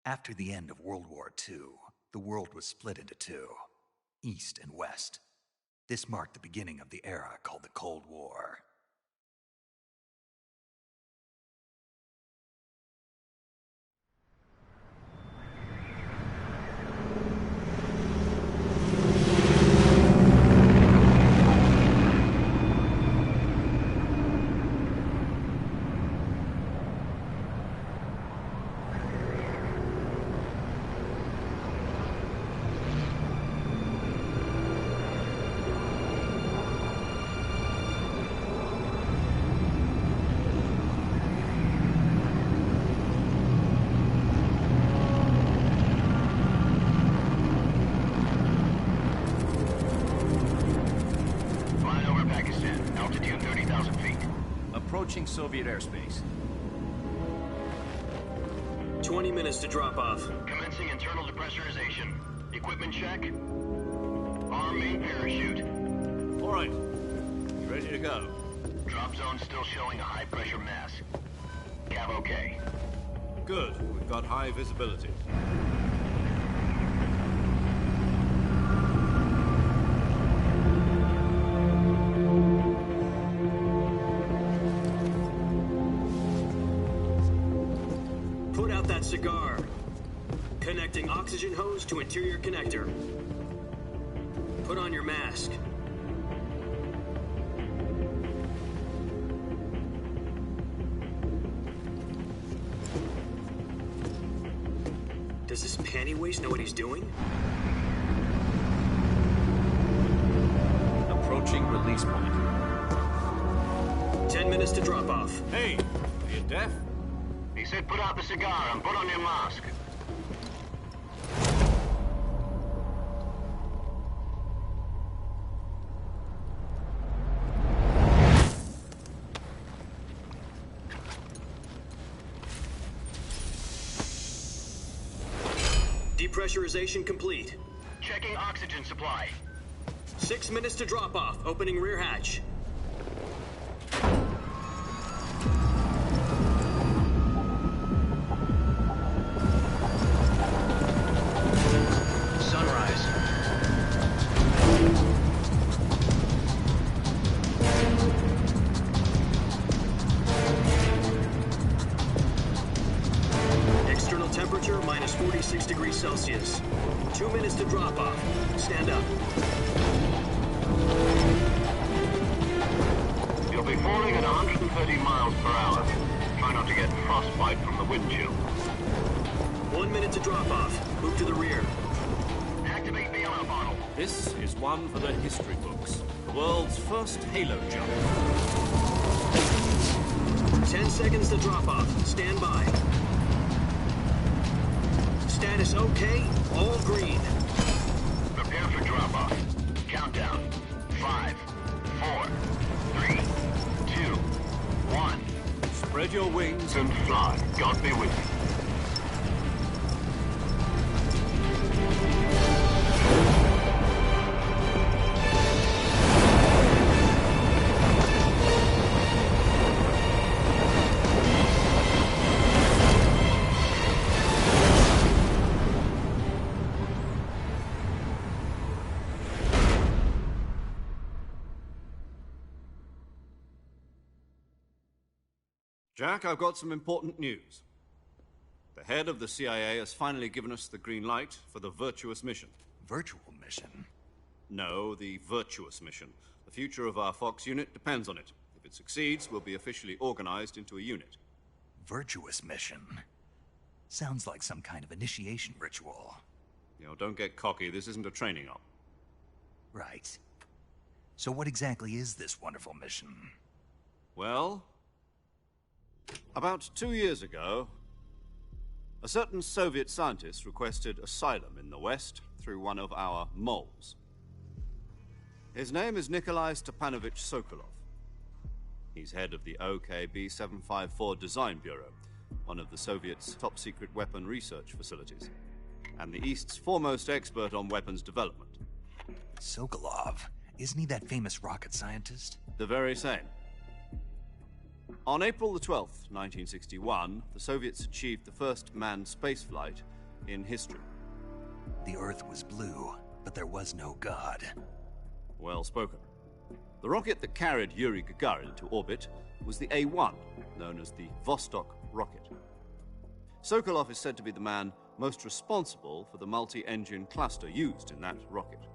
After the end of World War II, the world was split into two, East and West. This marked the beginning of the era called the Cold War. Approaching Soviet airspace. 20 minutes to drop off. Commencing internal depressurization. Equipment check. Arm main parachute. All right. You ready to go? Drop zone still showing a high pressure mass. Cav okay. Good. We've got high visibility. Put out that cigar. Connecting oxygen hose to interior connector. Put on your mask. Does this panty waste know what he's doing? Approaching release point. 10 minutes to drop off. Hey, are you deaf? He said put out the cigar and put on your mask. Depressurization complete. Checking oxygen supply. 6 minutes to drop off. Opening rear hatch. Sunrise. External temperature minus 46 degrees Celsius. 2 minutes to drop off. Stand up. You'll be falling at 130 miles per hour. Try not to get frostbite from the wind chill. 1 minute to drop off. Move to the rear. Activate the alarm bottle. This is one for the history books. The world's first halo jump. 10 seconds to drop off. Stand by. Status okay. All green. Prepare for drop-off. Countdown. 5, 4, 3, 2, 1. Spread your wings And fly. God be with you. Jack, I've got some important news. The head of the CIA has finally given us the green light for the Virtuous mission. Virtual mission? No, the Virtuous mission. The future of our Fox unit depends on it. If it succeeds, we'll be officially organized into a unit. Virtuous mission? Sounds like some kind of initiation ritual. You know, don't get cocky. This isn't a training op. Right. So what exactly is this wonderful mission? Well, about 2 years ago, a certain Soviet scientist requested asylum in the West through one of our moles. His name is Nikolai Stepanovich Sokolov. He's head of the OKB-754 Design Bureau, one of the Soviets' top-secret weapon research facilities, and the East's foremost expert on weapons development. Sokolov? Isn't he that famous rocket scientist? The very same. On April the 12th, 1961, the Soviets achieved the first manned spaceflight in history. The Earth was blue, but there was no God. Well spoken. The rocket that carried Yuri Gagarin into orbit was the A-1, known as the Vostok rocket. Sokolov is said to be the man most responsible for the multi-engine cluster used in that rocket.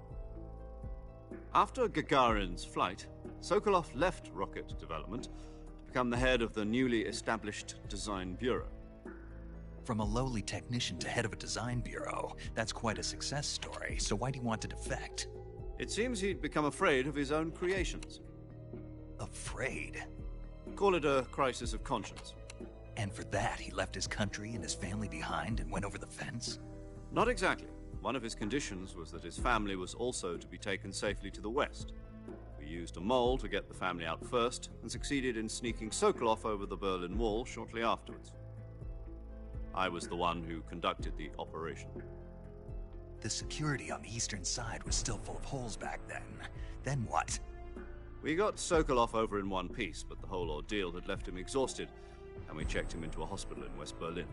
After Gagarin's flight, Sokolov left rocket development to become the head of the newly established Design Bureau. From a lowly technician to head of a design bureau, that's quite a success story, so why do you want to defect? It seems he'd become afraid of his own creations. Afraid? Call it a crisis of conscience. And for that, he left his country and his family behind and went over the fence? Not exactly. One of his conditions was that his family was also to be taken safely to the west. We used a mole to get the family out first, and succeeded in sneaking Sokolov over the Berlin Wall shortly afterwards. I was the one who conducted the operation. The security on the eastern side was still full of holes back then. Then what? We got Sokolov over in one piece, but the whole ordeal had left him exhausted, and we checked him into a hospital in West Berlin.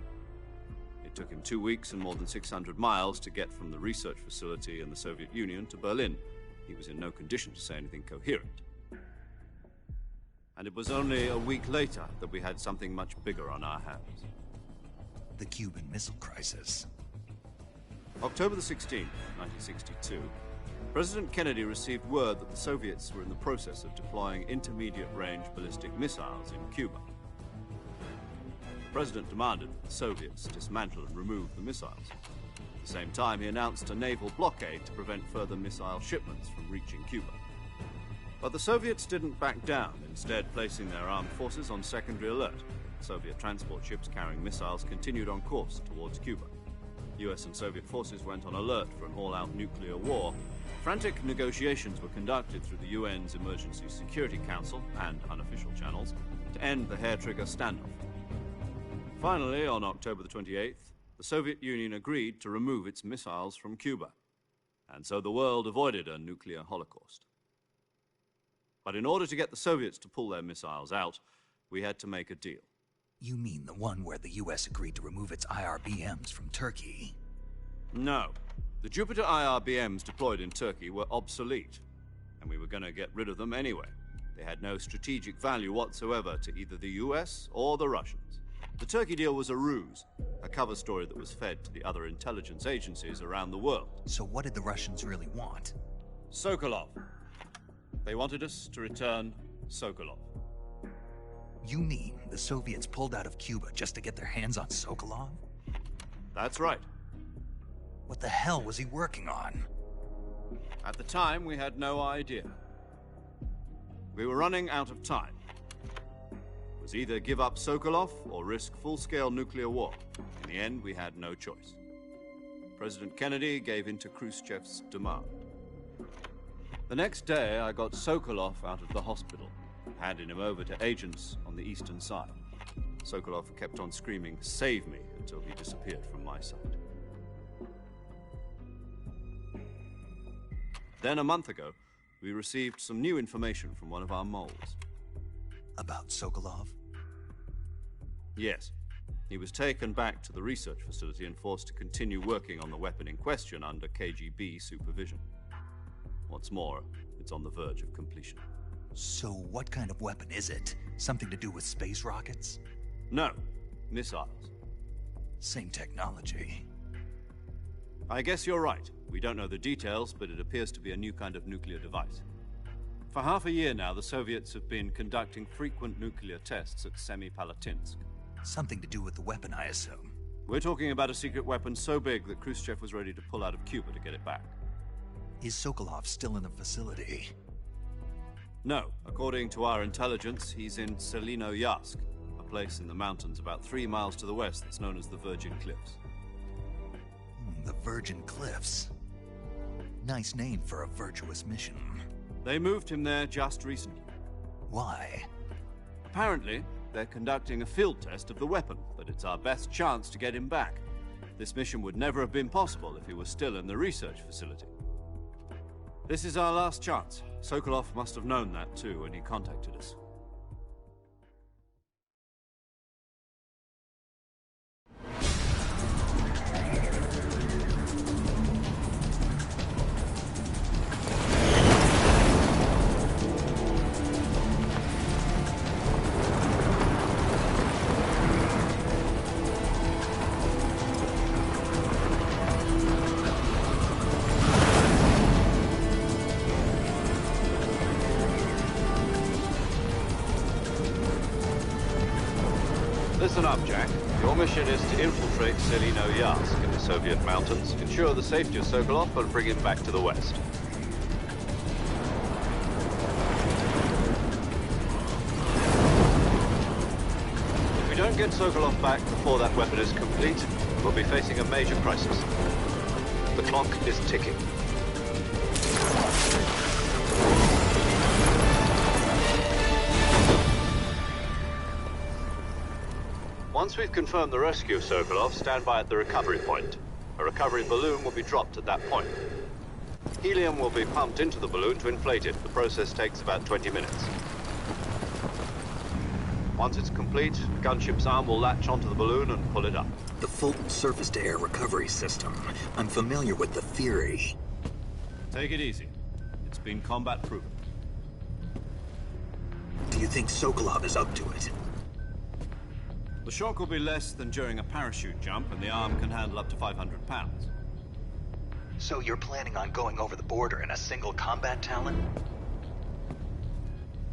It took him 2 weeks and more than 600 miles to get from the research facility in the Soviet Union to Berlin. He was in no condition to say anything coherent. And it was only a week later that we had something much bigger on our hands. The Cuban Missile Crisis. October the 16th, 1962, President Kennedy received word that the Soviets were in the process of deploying intermediate-range ballistic missiles in Cuba. The President demanded that the Soviets dismantle and remove the missiles. At the same time, he announced a naval blockade to prevent further missile shipments from reaching Cuba. But the Soviets didn't back down, instead placing their armed forces on secondary alert. Soviet transport ships carrying missiles continued on course towards Cuba. US and Soviet forces went on alert for an all-out nuclear war. Frantic negotiations were conducted through the UN's Emergency Security Council and unofficial channels to end the hair-trigger standoff. Finally, on October the 28th, the Soviet Union agreed to remove its missiles from Cuba, and so the world avoided a nuclear holocaust. But in order to get the Soviets to pull their missiles out, we had to make a deal. You mean the one where the US agreed to remove its IRBMs from Turkey? No. The Jupiter IRBMs deployed in Turkey were obsolete, and we were going to get rid of them anyway. They had no strategic value whatsoever to either the US or the Russians. The Turkey deal was a ruse, a cover story that was fed to the other intelligence agencies around the world. So what did the Russians really want? Sokolov. They wanted us to return Sokolov. You mean the Soviets pulled out of Cuba just to get their hands on Sokolov? That's right. What the hell was he working on? At the time, we had no idea. We were running out of time. It was either give up Sokolov or risk full-scale nuclear war. In the end, we had no choice. President Kennedy gave in to Khrushchev's demand. The next day, I got Sokolov out of the hospital, handing him over to agents on the eastern side. Sokolov kept on screaming, "Save me," until he disappeared from my sight. Then, a month ago, we received some new information from one of our moles. About Sokolov? Yes. He was taken back to the research facility and forced to continue working on the weapon in question under KGB supervision. What's more, it's on the verge of completion. So what kind of weapon is it? Something to do with space rockets? No, missiles. Same technology. I guess you're right. We don't know the details, but it appears to be a new kind of nuclear device. For half a year now, the Soviets have been conducting frequent nuclear tests at Semipalatinsk. Something to do with the weapon, I assume. We're talking about a secret weapon so big that Khrushchev was ready to pull out of Cuba to get it back. Is Sokolov still in the facility? No. According to our intelligence, he's in Selinoyarsk, a place in the mountains about 3 miles to the west that's known as the Virgin Cliffs. The Virgin Cliffs. Nice name for a virtuous mission. They moved him there just recently. Why? Apparently, they're conducting a field test of the weapon, but it's our best chance to get him back. This mission would never have been possible if he was still in the research facility. This is our last chance. Sokolov must have known that too when he contacted us. Listen up, Jack. Your mission is to infiltrate Selino-Yarsk in the Soviet mountains, ensure the safety of Sokolov, and bring him back to the west. If we don't get Sokolov back before that weapon is complete, we'll be facing a major crisis. The clock is ticking. Once we've confirmed the rescue of Sokolov, stand by at the recovery point. A recovery balloon will be dropped at that point. Helium will be pumped into the balloon to inflate it. The process takes about 20 minutes. Once it's complete, the gunship's arm will latch onto the balloon and pull it up. The Fulton surface-to-air recovery system. I'm familiar with the theory. Take it easy. It's been combat-proven. Do you think Sokolov is up to it? The shock will be less than during a parachute jump, and the arm can handle up to 500 pounds. So you're planning on going over the border in a single combat Talon?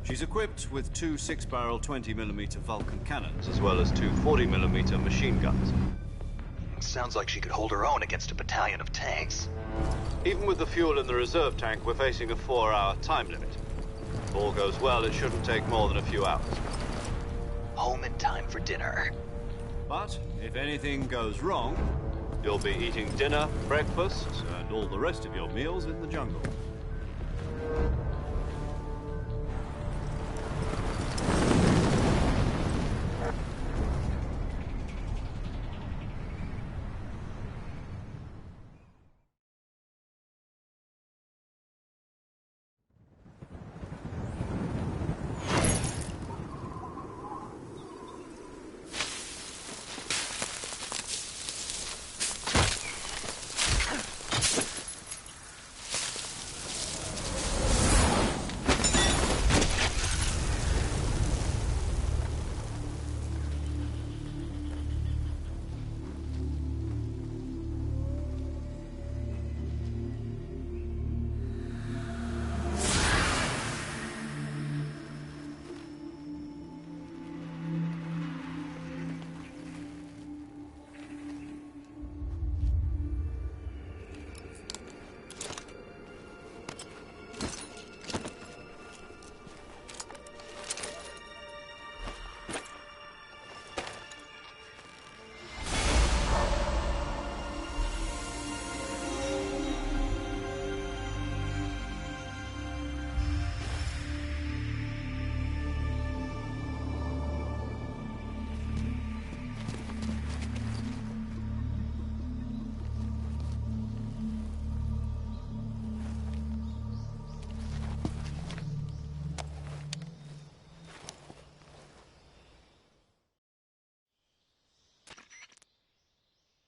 She's equipped with two 6-barrel 20mm Vulcan cannons, as well as two 40mm machine guns. Sounds like she could hold her own against a battalion of tanks. Even with the fuel in the reserve tank, we're facing a 4-hour time limit. If all goes well, it shouldn't take more than a few hours. Home in time for dinner. But if anything goes wrong, you'll be eating dinner, breakfast, and all the rest of your meals in the jungle.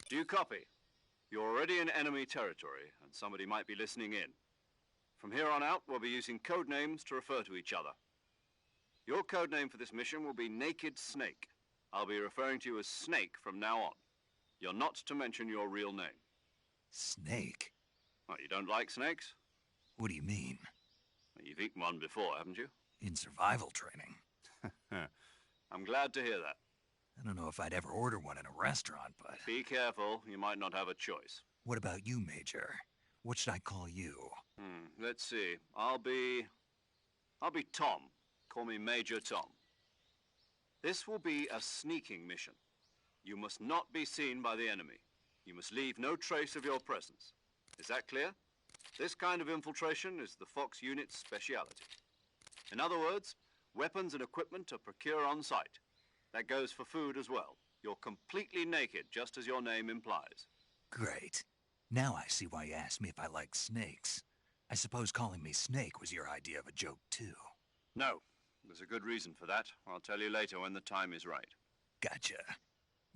Do you copy? You're already in enemy territory, and somebody might be listening in. From here on out, we'll be using code names to refer to each other. Your code name for this mission will be Naked Snake. I'll be referring to you as Snake from now on. You're not to mention your real name. Snake? Well, you don't like snakes? What do you mean? Well, you've eaten one before, haven't you? In survival training. I'm glad to hear that. I don't know if I'd ever order one in a restaurant, but... Be careful, you might not have a choice. What about you, Major? What should I call you? Let's see. I'll be Tom. Call me Major Tom. This will be a sneaking mission. You must not be seen by the enemy. You must leave no trace of your presence. Is that clear? This kind of infiltration is the Fox unit's speciality. In other words, weapons and equipment are procured on site. That goes for food as well. You're completely naked, just as your name implies. Great. Now I see why you asked me if I like snakes. I suppose calling me Snake was your idea of a joke, too. No. There's a good reason for that. I'll tell you later when the time is right. Gotcha.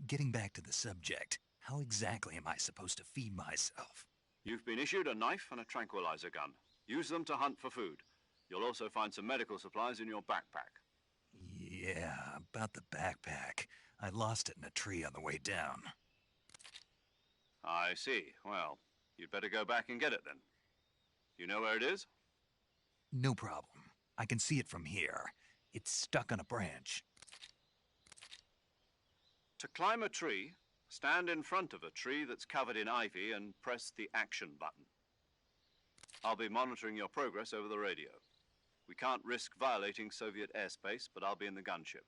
Getting back to the subject, how exactly am I supposed to feed myself? You've been issued a knife and a tranquilizer gun. Use them to hunt for food. You'll also find some medical supplies in your backpack. Yeah, about the backpack. I lost it in a tree on the way down. I see. Well, you'd better go back and get it then. You know where it is? No problem. I can see it from here. It's stuck on a branch. To climb a tree, stand in front of a tree that's covered in ivy and press the action button. I'll be monitoring your progress over the radio. We can't risk violating Soviet airspace, but I'll be in the gunship.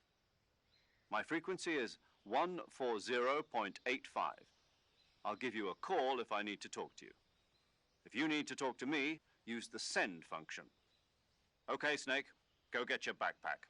My frequency is 140.85. I'll give you a call if I need to talk to you. If you need to talk to me, use the send function. Okay, Snake, go get your backpack.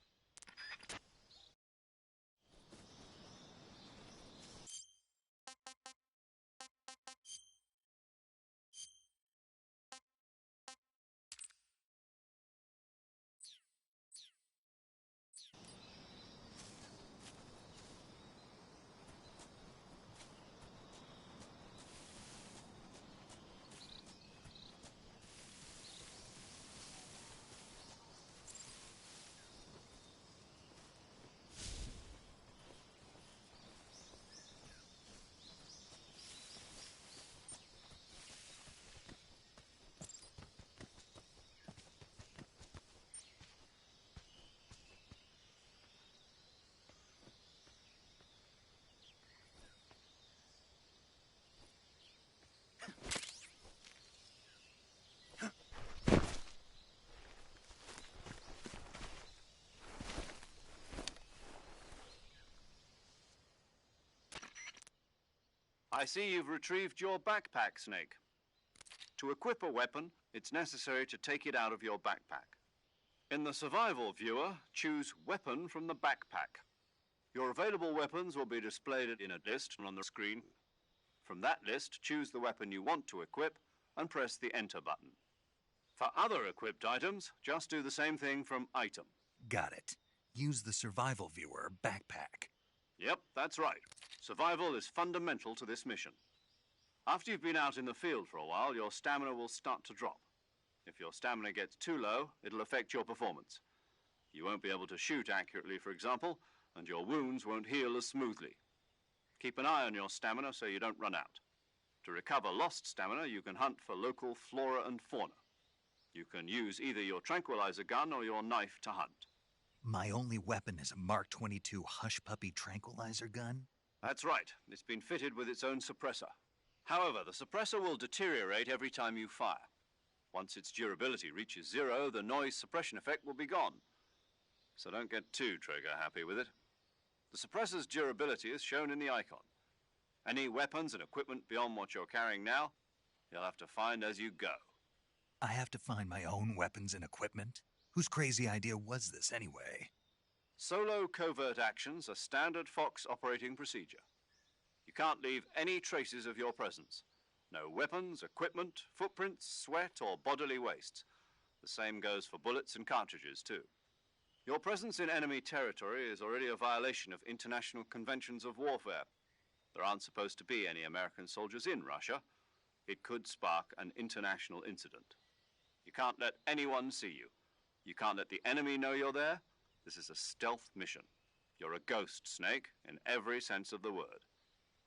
I see you've retrieved your backpack, Snake. To equip a weapon, it's necessary to take it out of your backpack. In the survival viewer, choose Weapon from the backpack. Your available weapons will be displayed in a list on the screen. From that list, choose the weapon you want to equip and press the Enter button. For other equipped items, just do the same thing from Item. Got it. Use the survival viewer backpack. Yep, that's right. Survival is fundamental to this mission. After you've been out in the field for a while, your stamina will start to drop. If your stamina gets too low, it'll affect your performance. You won't be able to shoot accurately, for example, and your wounds won't heal as smoothly. Keep an eye on your stamina so you don't run out. To recover lost stamina, you can hunt for local flora and fauna. You can use either your tranquilizer gun or your knife to hunt. My only weapon is a Mark 22 Hush Puppy tranquilizer gun? That's right. It's been fitted with its own suppressor. However, the suppressor will deteriorate every time you fire. Once its durability reaches 0, the noise suppression effect will be gone. So don't get too trigger-happy with it. The suppressor's durability is shown in the icon. Any weapons and equipment beyond what you're carrying now, you'll have to find as you go. I have to find my own weapons and equipment? Whose crazy idea was this, anyway? Solo covert actions are standard Fox operating procedure. You can't leave any traces of your presence. No weapons, equipment, footprints, sweat, or bodily wastes. The same goes for bullets and cartridges, too. Your presence in enemy territory is already a violation of international conventions of warfare. There aren't supposed to be any American soldiers in Russia. It could spark an international incident. You can't let anyone see you. You can't let the enemy know you're there. This is a stealth mission. You're a ghost, Snake, in every sense of the word.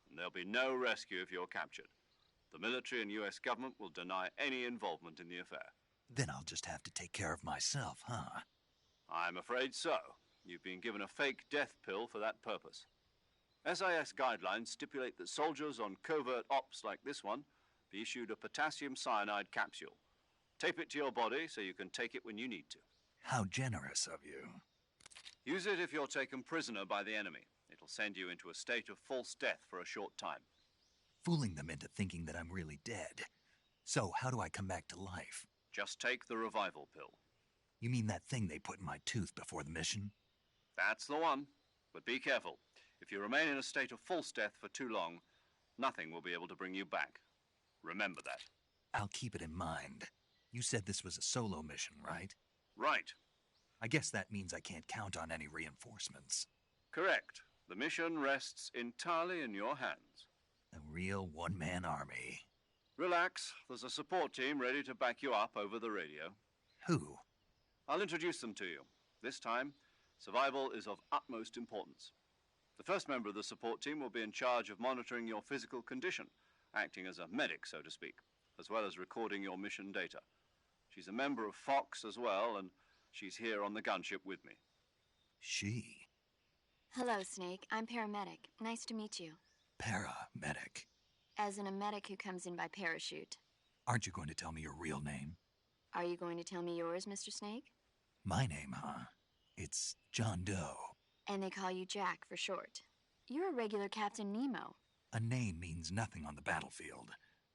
And there'll be no rescue if you're captured. The military and US government will deny any involvement in the affair. Then I'll just have to take care of myself, huh? I'm afraid so. You've been given a fake death pill for that purpose. SIS guidelines stipulate that soldiers on covert ops like this one be issued a potassium cyanide capsule. Tape it to your body so you can take it when you need to. How generous of you. Use it if you're taken prisoner by the enemy. It'll send you into a state of false death for a short time. Fooling them into thinking that I'm really dead. So, how do I come back to life? Just take the revival pill. You mean that thing they put in my tooth before the mission? That's the one. But be careful. If you remain in a state of false death for too long, nothing will be able to bring you back. Remember that. I'll keep it in mind. You said this was a solo mission, right? Right. I guess that means I can't count on any reinforcements. Correct. The mission rests entirely in your hands. A real one-man army. Relax. There's a support team ready to back you up over the radio. Who? I'll introduce them to you. This time, survival is of utmost importance. The first member of the support team will be in charge of monitoring your physical condition, acting as a medic, so to speak, as well as recording your mission data. She's a member of Fox as well, and she's here on the gunship with me. She? Hello, Snake. I'm paramedic. Nice to meet you. Paramedic. As in a medic who comes in by parachute. Aren't you going to tell me your real name? Are you going to tell me yours, Mr. Snake? My name, huh? It's John Doe. And they call you Jack for short. You're a regular Captain Nemo. A name means nothing on the battlefield.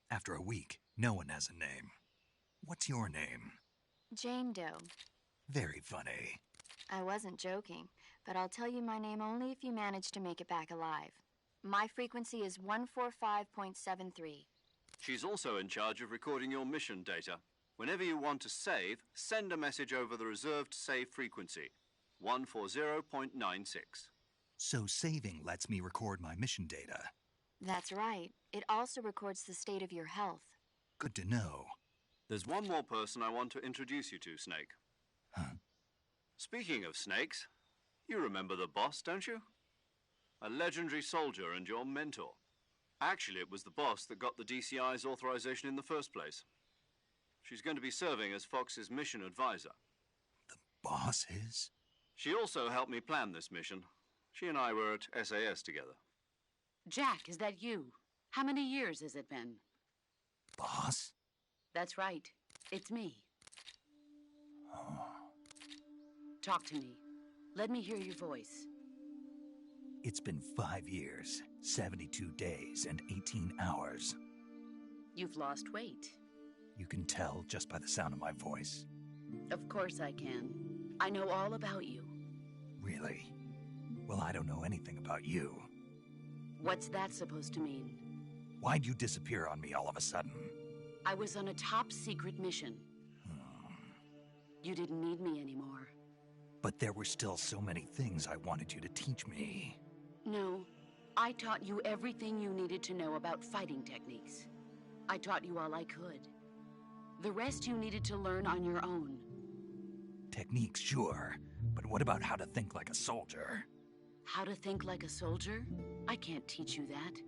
After a week, no one has a name. What's your name? Jane Doe. Very funny. I wasn't joking, but I'll tell you my name only if you manage to make it back alive. My frequency is 145.73. She's also in charge of recording your mission data. Whenever you want to save, send a message over the reserved save frequency, 140.96. So saving lets me record my mission data. That's right. It also records the state of your health. Good to know. There's one more person I want to introduce you to, Snake. Huh? Speaking of snakes, you remember the boss, don't you? A legendary soldier and your mentor. Actually, it was the boss that got the DCI's authorization in the first place. She's going to be serving as Fox's mission advisor. The boss is? She also helped me plan this mission. She and I were at SAS together. Jack, is that you? How many years has it been? Boss? That's right. It's me. Oh. Talk to me. Let me hear your voice. It's been 5 years, 72 days, and 18 hours. You've lost weight. You can tell just by the sound of my voice. Of course I can. I know all about you. Really? Well, I don't know anything about you. What's that supposed to mean? Why'd you disappear on me all of a sudden? I was on a top-secret mission. You didn't need me anymore. But there were still so many things I wanted you to teach me. No, I taught you everything you needed to know about fighting techniques. I taught you all I could. The rest you needed to learn on your own. Techniques, sure. But what about how to think like a soldier? How to think like a soldier? I can't teach you that.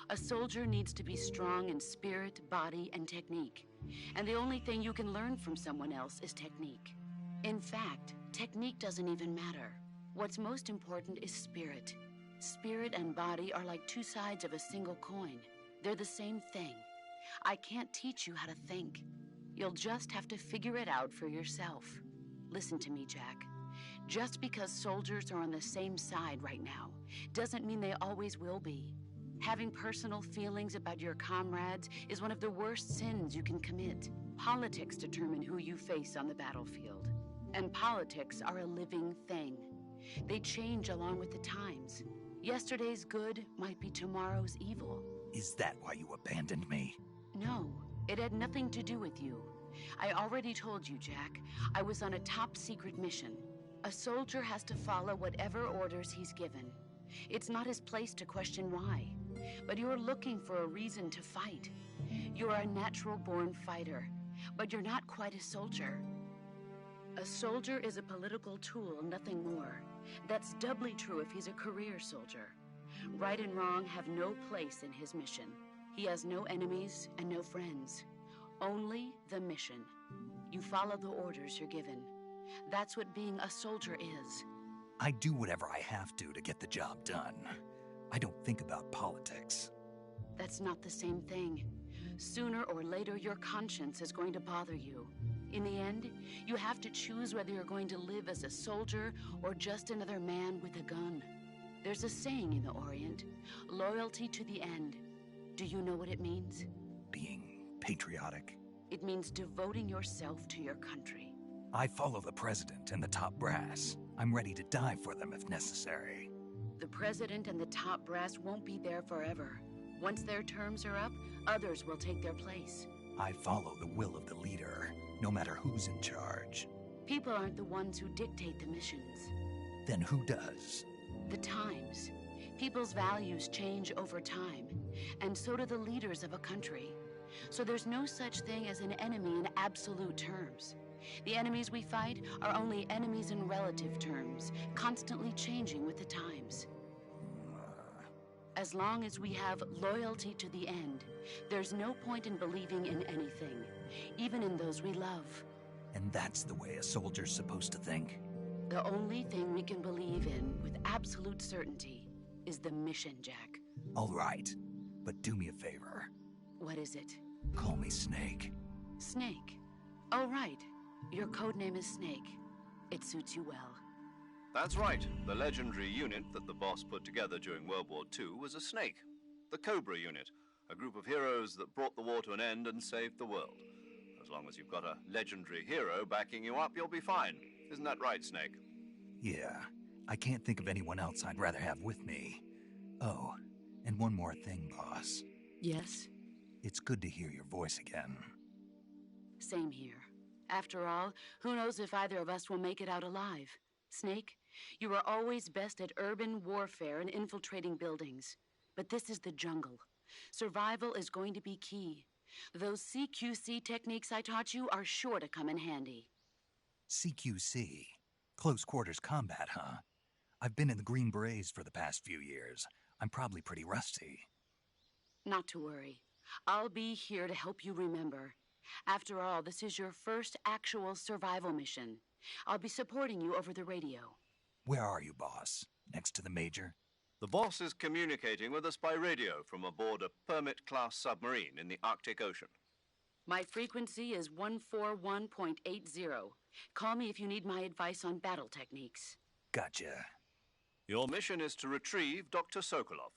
A soldier needs to be strong in spirit, body, and technique. And the only thing you can learn from someone else is technique. In fact, technique doesn't even matter. What's most important is spirit. Spirit and body are like two sides of a single coin. They're the same thing. I can't teach you how to think. You'll just have to figure it out for yourself. Listen to me, Jack. Just because soldiers are on the same side right now doesn't mean they always will be. Having personal feelings about your comrades is one of the worst sins you can commit. Politics determine who you face on the battlefield. And politics are a living thing. They change along with the times. Yesterday's good might be tomorrow's evil. Is that why you abandoned me? No, it had nothing to do with you. I already told you, Jack. I was on a top-secret mission. A soldier has to follow whatever orders he's given. It's not his place to question why. But you're looking for a reason to fight. You're a natural-born fighter, but you're not quite a soldier. A soldier is a political tool, nothing more. That's doubly true if he's a career soldier. Right and wrong have no place in his mission. He has no enemies and no friends. Only the mission. You follow the orders you're given. That's what being a soldier is. I do whatever I have to get the job done. I don't think about politics. That's not the same thing. Sooner or later, your conscience is going to bother you. In the end, you have to choose whether you're going to live as a soldier or just another man with a gun. There's a saying in the Orient, loyalty to the end. Do you know what it means? Being patriotic. It means devoting yourself to your country. I follow the president and the top brass. I'm ready to die for them if necessary. The president and the top brass won't be there forever. Once their terms are up, others will take their place. I follow the will of the leader, no matter who's in charge. People aren't the ones who dictate the missions. Then who does? The times. People's values change over time, and so do the leaders of a country. So there's no such thing as an enemy in absolute terms. The enemies we fight are only enemies in relative terms, constantly changing with the times. As long as we have loyalty to the end, there's no point in believing in anything, even in those we love. And that's the way a soldier's supposed to think? The only thing we can believe in with absolute certainty is the mission, Jack. All right, but do me a favor. What is it? Call me Snake. Snake. Oh, right. Your code name is Snake. It suits you well. That's right. The legendary unit that the boss put together during World War II was a snake. The Cobra unit, a group of heroes that brought the war to an end and saved the world. As long as you've got a legendary hero backing you up, you'll be fine. Isn't that right, Snake? Yeah, I can't think of anyone else I'd rather have with me. Oh, and one more thing, boss. Yes? It's good to hear your voice again. Same here. After all, who knows if either of us will make it out alive? Snake, you are always best at urban warfare and infiltrating buildings. But this is the jungle. Survival is going to be key. Those CQC techniques I taught you are sure to come in handy. CQC? Close quarters combat, huh? I've been in the Green Berets for the past few years. I'm probably pretty rusty. Not to worry. I'll be here to help you remember. After all, this is your first actual survival mission. I'll be supporting you over the radio. Where are you, boss? Next to the Major? The boss is communicating with us by radio from aboard a Permit-class submarine in the Arctic Ocean. My frequency is 141.80. Call me if you need my advice on battle techniques. Gotcha. Your mission is to retrieve Dr. Sokolov.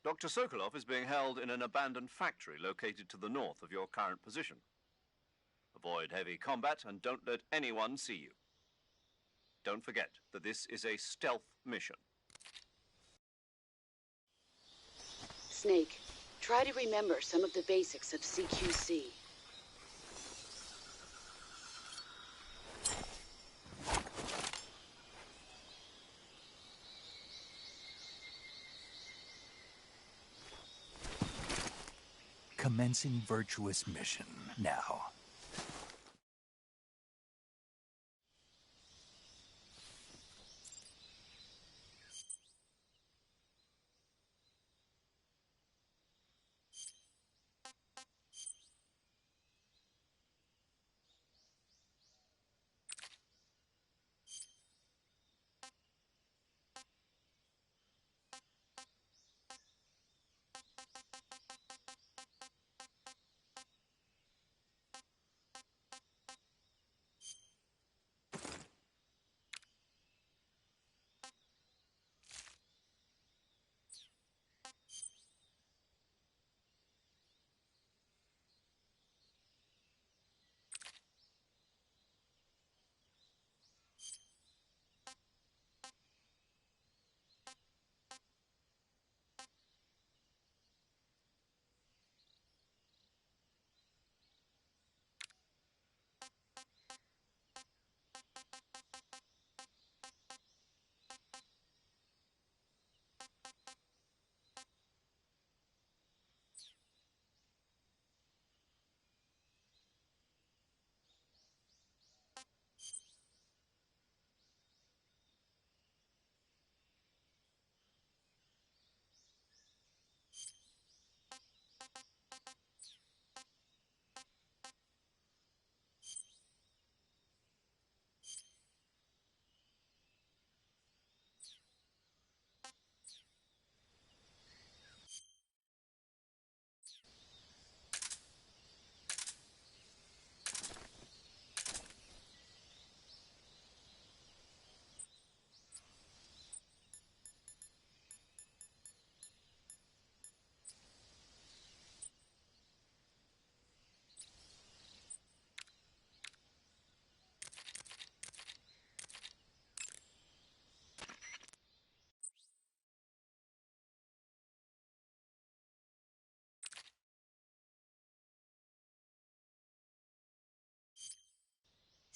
Dr. Sokolov is being held in an abandoned factory located to the north of your current position. Avoid heavy combat and don't let anyone see you. Don't forget that this is a stealth mission. Snake, try to remember some of the basics of CQC. Commencing virtuous mission now.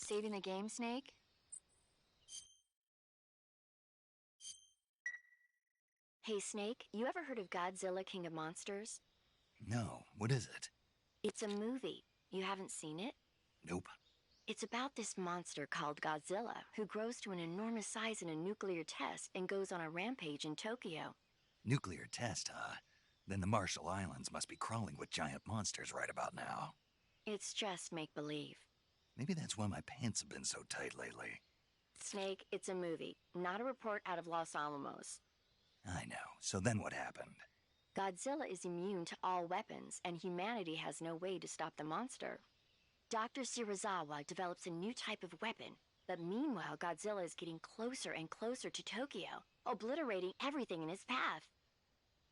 Saving the game, Snake? Hey, Snake, you ever heard of Godzilla King of Monsters? No, what is it? It's a movie. You haven't seen it? Nope. It's about this monster called Godzilla, who grows to an enormous size in a nuclear test and goes on a rampage in Tokyo. Nuclear test, huh? Then the Marshall Islands must be crawling with giant monsters right about now. It's just make-believe. Maybe that's why my pants have been so tight lately. Snake, it's a movie, not a report out of Los Alamos. I know. So then what happened? Godzilla is immune to all weapons, and humanity has no way to stop the monster. Dr. Shirazawa develops a new type of weapon, but meanwhile Godzilla is getting closer and closer to Tokyo, obliterating everything in his path.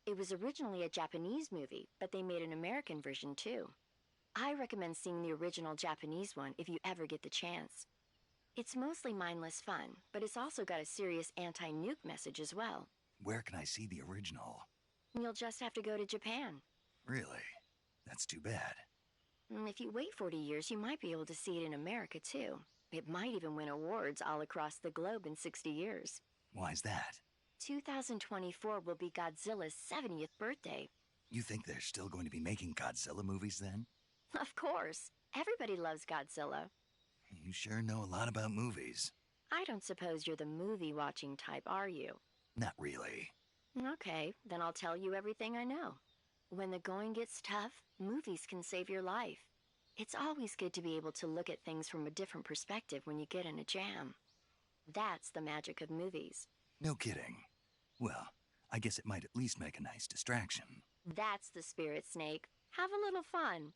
It was originally a Japanese movie, but they made an American version too. I recommend seeing the original Japanese one if you ever get the chance. It's mostly mindless fun, but it's also got a serious anti-nuke message as well. Where can I see the original? You'll just have to go to Japan. Really? That's too bad. If you wait 40 years, you might be able to see it in America too. It might even win awards all across the globe in 60 years. Why's that? 2024 will be Godzilla's 70th birthday. You think they're still going to be making Godzilla movies then? Of course. Everybody loves Godzilla. You sure know a lot about movies. I don't suppose you're the movie-watching type, are you? Not really. Okay, then I'll tell you everything I know. When the going gets tough, movies can save your life. It's always good to be able to look at things from a different perspective when you get in a jam. That's the magic of movies. No kidding. Well, I guess it might at least make a nice distraction. That's the spirit, Snake. Have a little fun.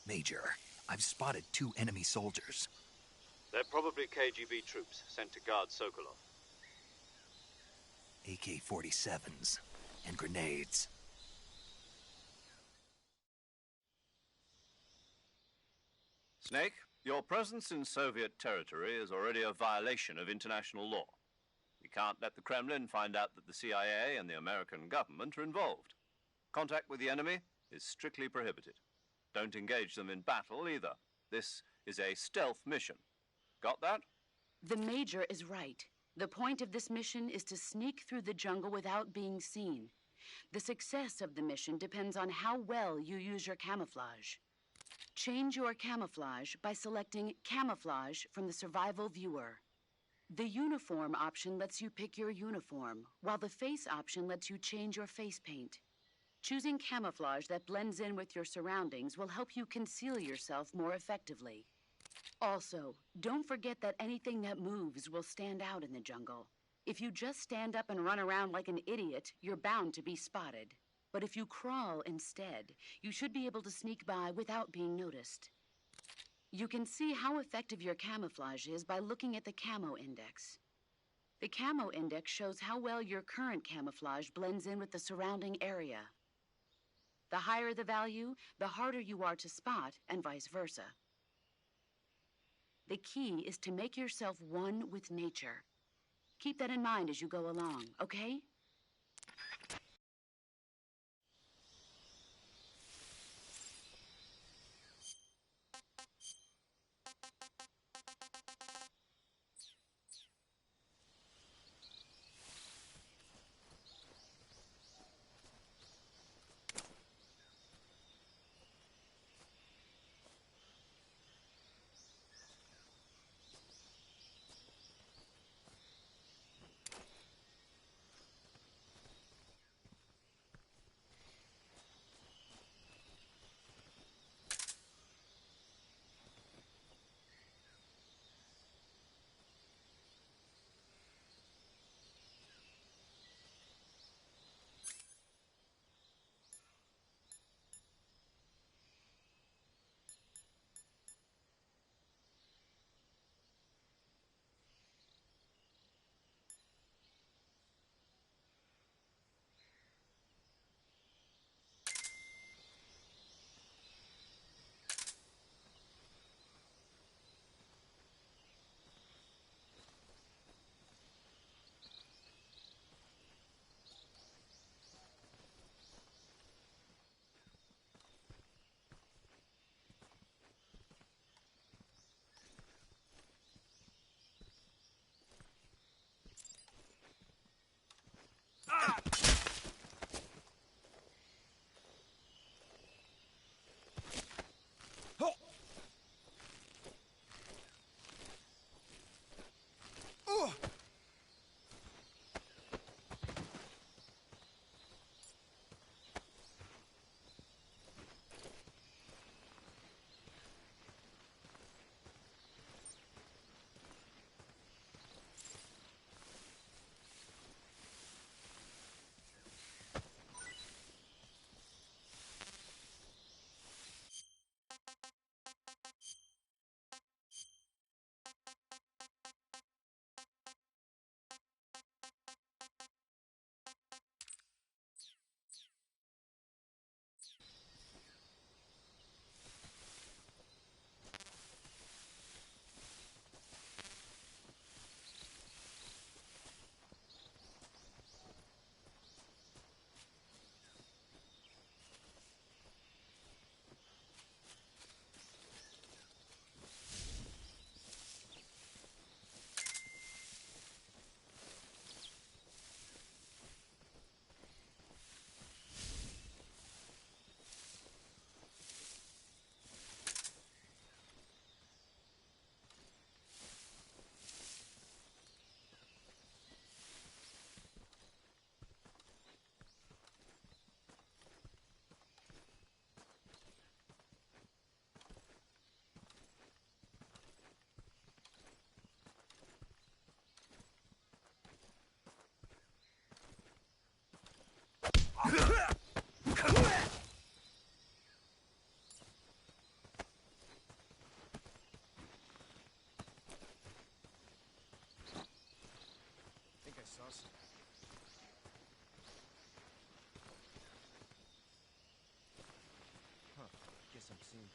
Major, I've spotted 2 enemy soldiers. They're probably KGB troops sent to guard Sokolov. AK-47s and grenades. Snake, your presence in Soviet territory is already a violation of international law. We can't let the Kremlin find out that the CIA and the American government are involved. Contact with the enemy is strictly prohibited. Don't engage them in battle either. This is a stealth mission. Got that? The Major is right. The point of this mission is to sneak through the jungle without being seen. The success of the mission depends on how well you use your camouflage. Change your camouflage by selecting Camouflage from the Survival Viewer. The Uniform option lets you pick your uniform, while the Face option lets you change your face paint. Choosing camouflage that blends in with your surroundings will help you conceal yourself more effectively. Also, don't forget that anything that moves will stand out in the jungle. If you just stand up and run around like an idiot, you're bound to be spotted. But if you crawl instead, you should be able to sneak by without being noticed. You can see how effective your camouflage is by looking at the Camo Index. The Camo Index shows how well your current camouflage blends in with the surrounding area. The higher the value, the harder you are to spot, and vice versa. The key is to make yourself one with nature. Keep that in mind as you go along, okay? some. Huh. Guess I'm seeing things.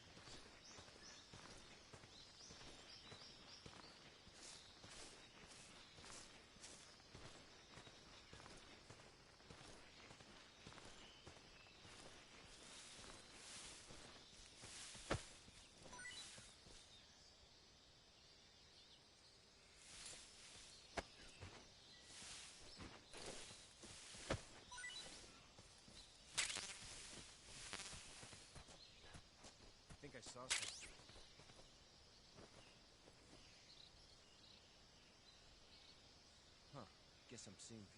I think I saw something. Huh. Guess I'm seeing things.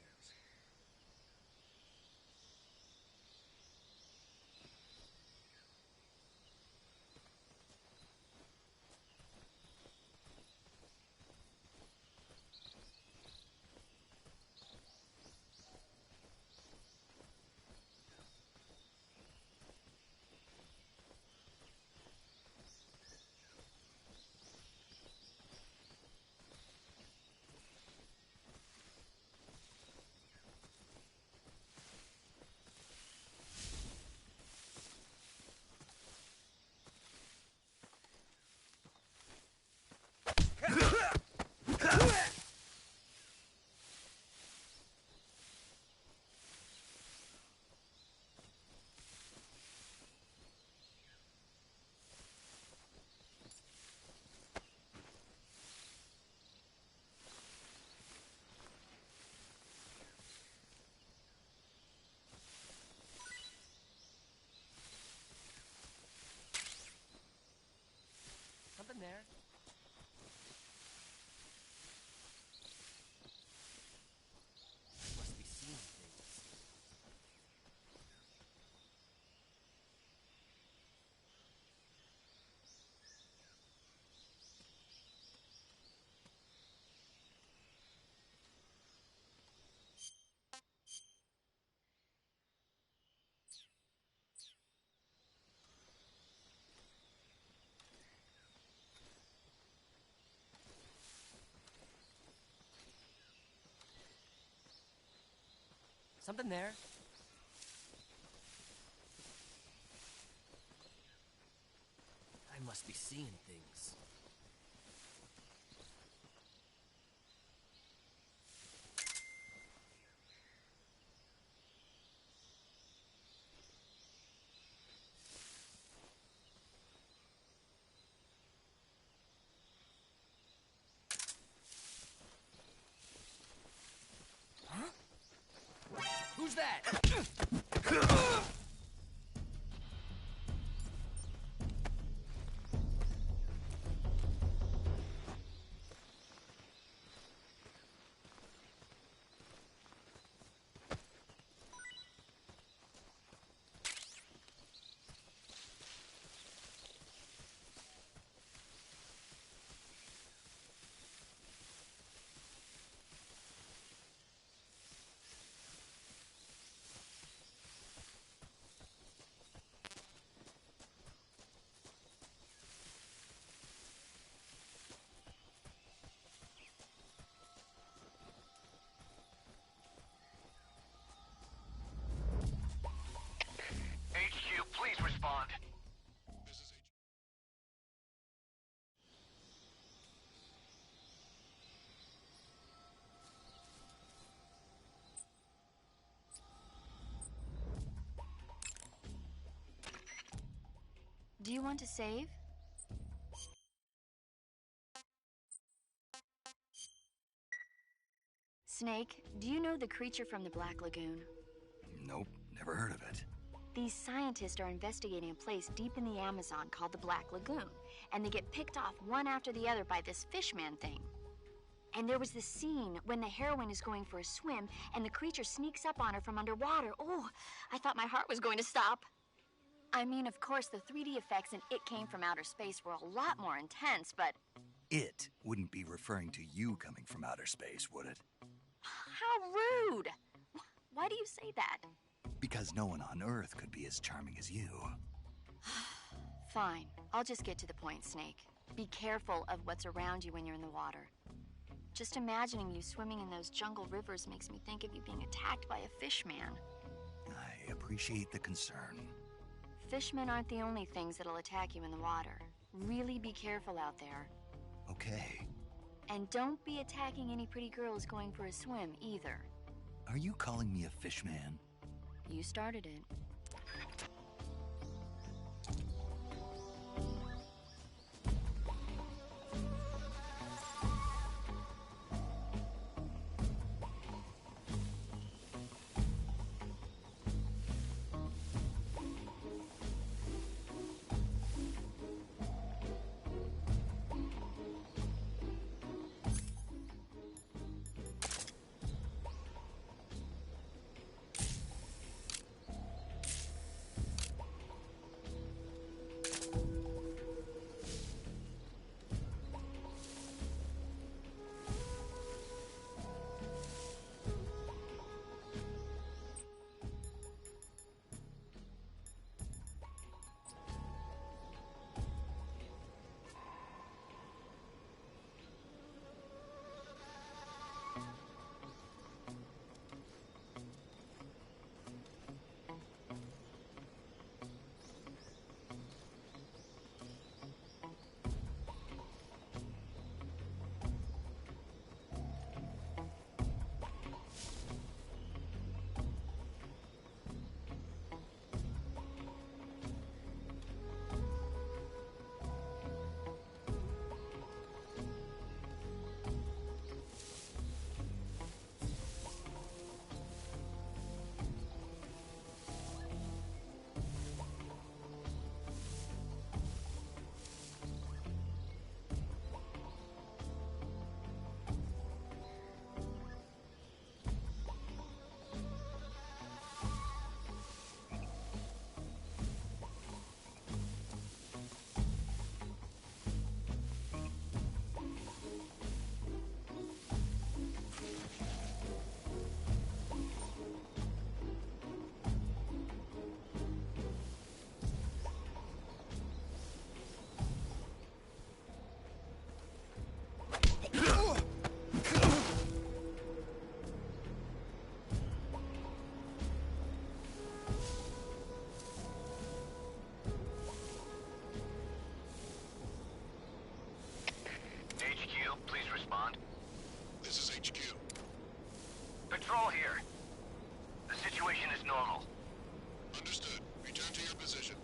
Something there. I must be seeing things. Something there. I must be seeing things. Huh? Who's that? HQ, please respond. Do you want to save? Snake, do you know the creature from the Black Lagoon? Nope, never heard of it. These scientists are investigating a place deep in the Amazon called the Black Lagoon, and they get picked off one after the other by this fishman thing. And there was this scene when the heroine is going for a swim, and the creature sneaks up on her from underwater. Oh, I thought my heart was going to stop. I mean, of course, the 3D effects in It Came from Outer Space were a lot more intense, but... It wouldn't be referring to you coming from outer space, would it? How rude! Why do you say that? Because no one on Earth could be as charming as you. Fine. I'll just get to the point, Snake. Be careful of what's around you when you're in the water. Just imagining you swimming in those jungle rivers makes me think of you being attacked by a fish man. I appreciate the concern. Fishmen aren't the only things that'll attack you in the water. Really be careful out there. Okay. And don't be attacking any pretty girls going for a swim, either. Are you calling me a fish man? You started it. Patrol here. The situation is normal. Understood. Return to your position.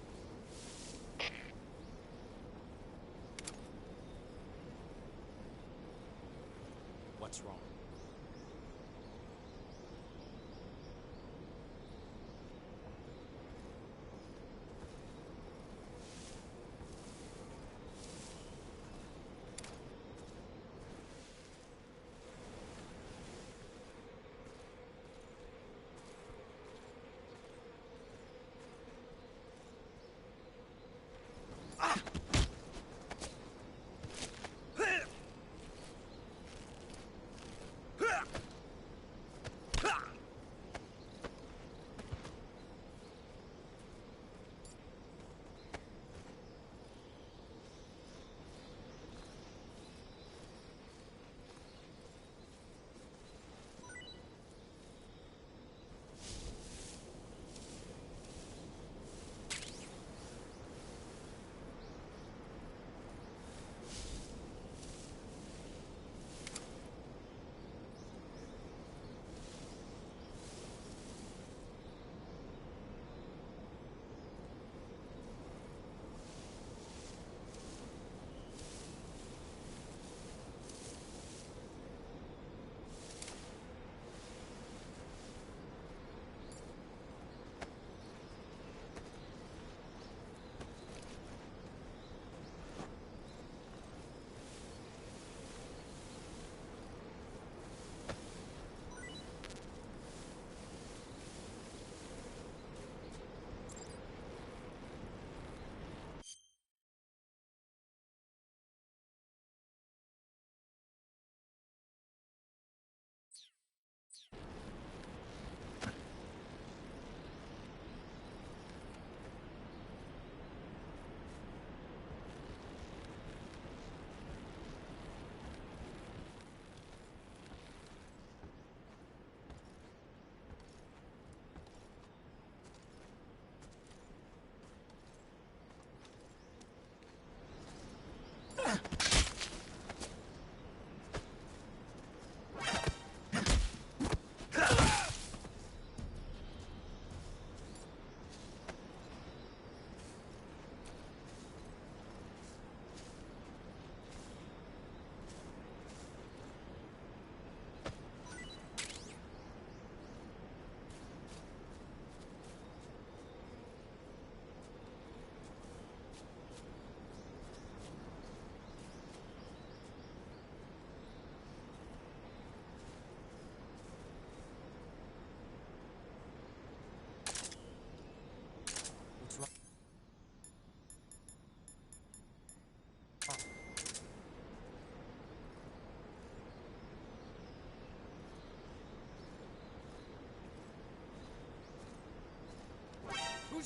What's wrong?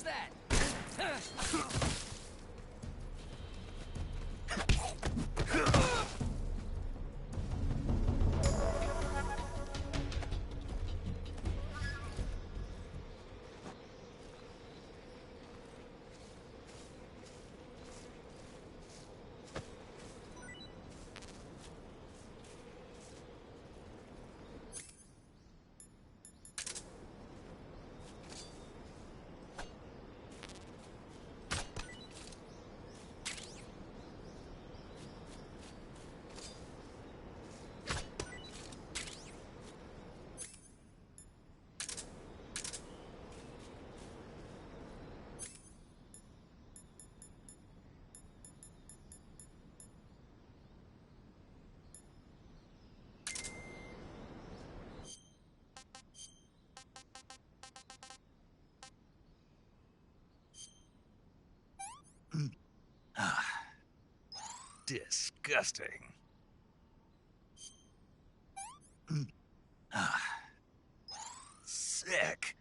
that? Disgusting. Sick.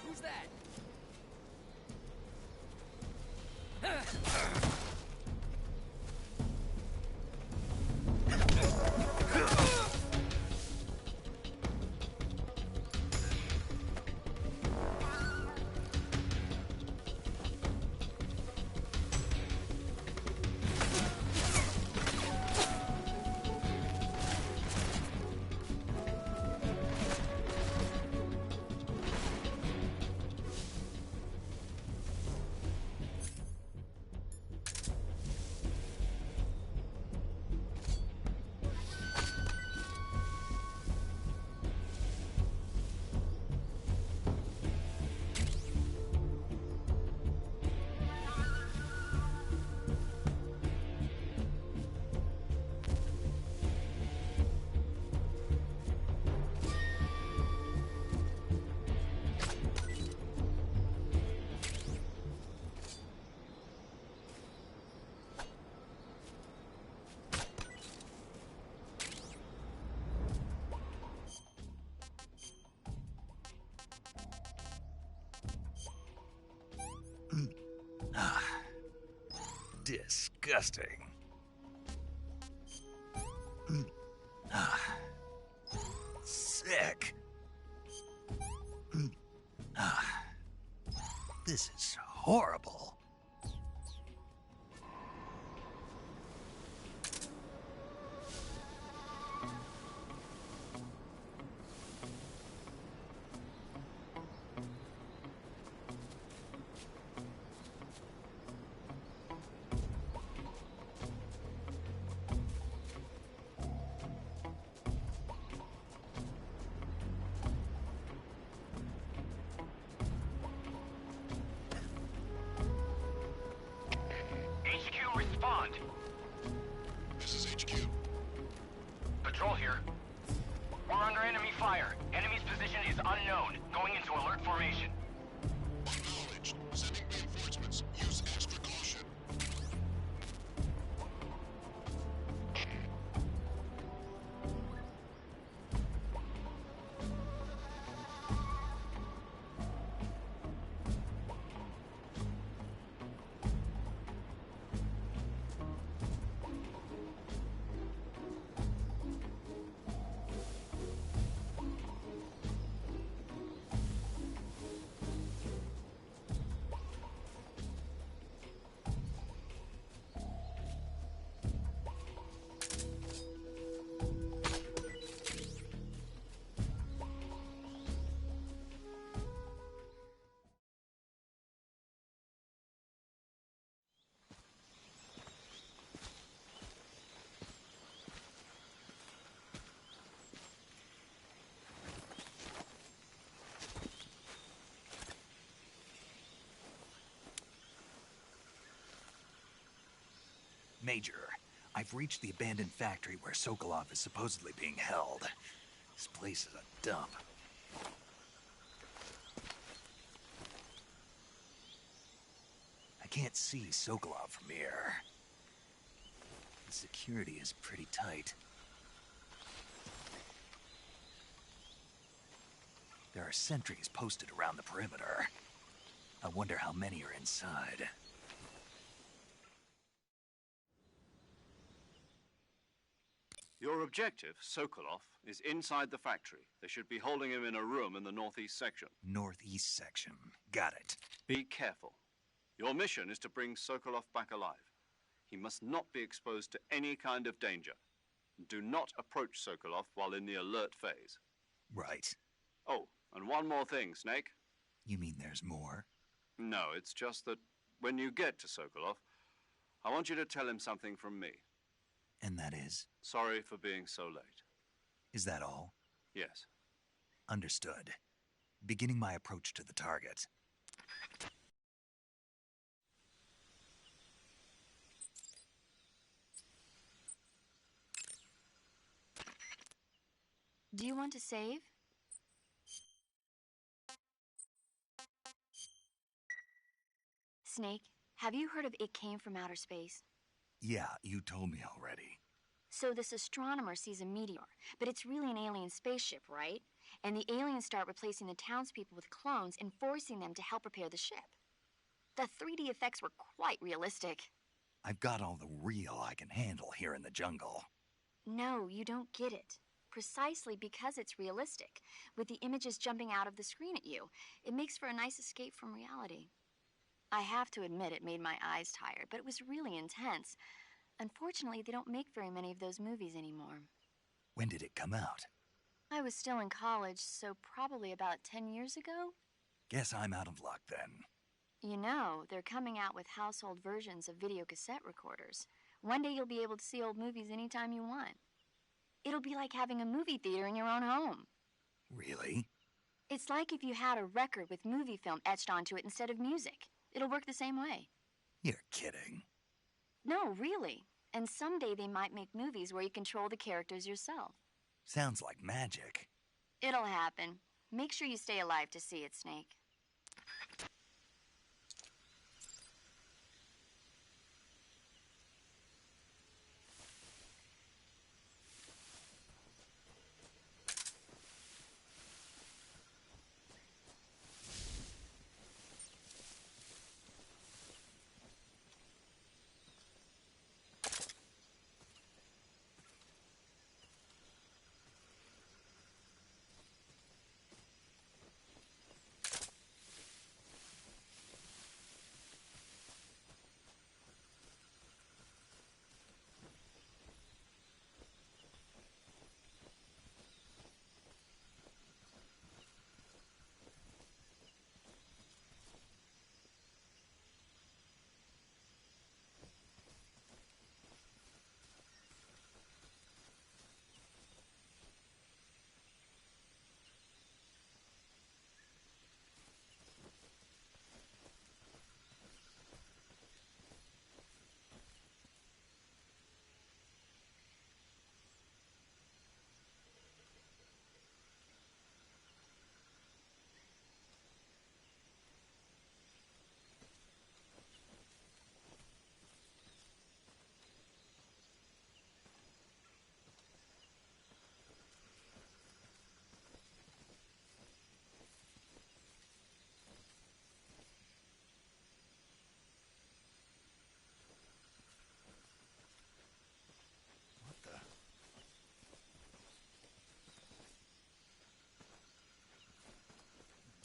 Who's that? Disgusting. Sick. This is horrible. HQ, respond. This is HQ. Patrol here. We're under enemy fire. Enemy's position is unknown. Going into alert formation. Acknowledged. Sending reinforcements. Use extra caution. Major, I've reached the abandoned factory where Sokolov is supposedly being held. This place is a dump. I can't see Sokolov from here. The security is pretty tight. There are sentries posted around the perimeter. I wonder how many are inside. Your objective, Sokolov, is inside the factory. They should be holding him in a room in the northeast section. Northeast section. Got it. Be careful. Your mission is to bring Sokolov back alive. He must not be exposed to any kind of danger. Do not approach Sokolov while in the alert phase. Right. Oh, and one more thing, Snake. You mean there's more? No, it's just that when you get to Sokolov, I want you to tell him something from me. And that is? Sorry for being so late. Is that all? Yes. Understood. Beginning my approach to the target. Do you want to save? Snake, have you heard of It Came from Outer Space? Yeah, you told me already. So this astronomer sees a meteor, but it's really an alien spaceship, right? And the aliens start replacing the townspeople with clones and forcing them to help repair the ship. The 3D effects were quite realistic. I've got all the real I can handle here in the jungle. No, you don't get it. Precisely because it's realistic, with the images jumping out of the screen at you. It makes for a nice escape from reality. I have to admit it made my eyes tired, but it was really intense. Unfortunately, they don't make very many of those movies anymore. When did it come out? I was still in college, so probably about 10 years ago. Guess I'm out of luck then. You know, they're coming out with household versions of video cassette recorders. One day you'll be able to see old movies anytime you want. It'll be like having a movie theater in your own home. Really? It's like if you had a record with movie film etched onto it instead of music. It'll work the same way. You're kidding. No, really. And someday they might make movies where you control the characters yourself. Sounds like magic. It'll happen. Make sure you stay alive to see it, Snake.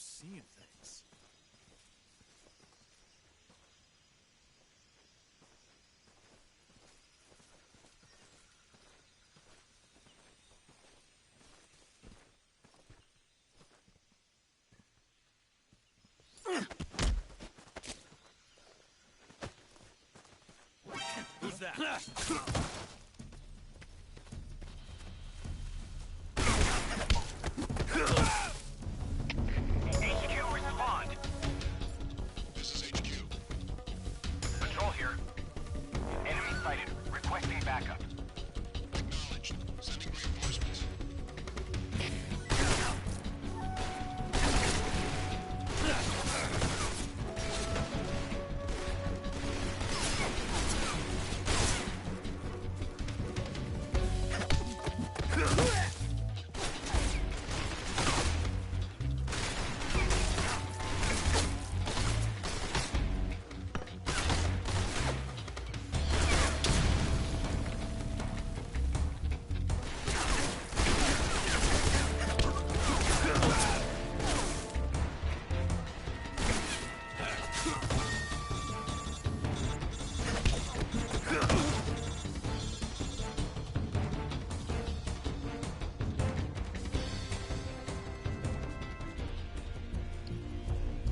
Seeing things. Who's that? HQ, respond. This is HQ. Patrol here. Enemy sighted. Requesting backup. Acknowledged. Sending reinforcements.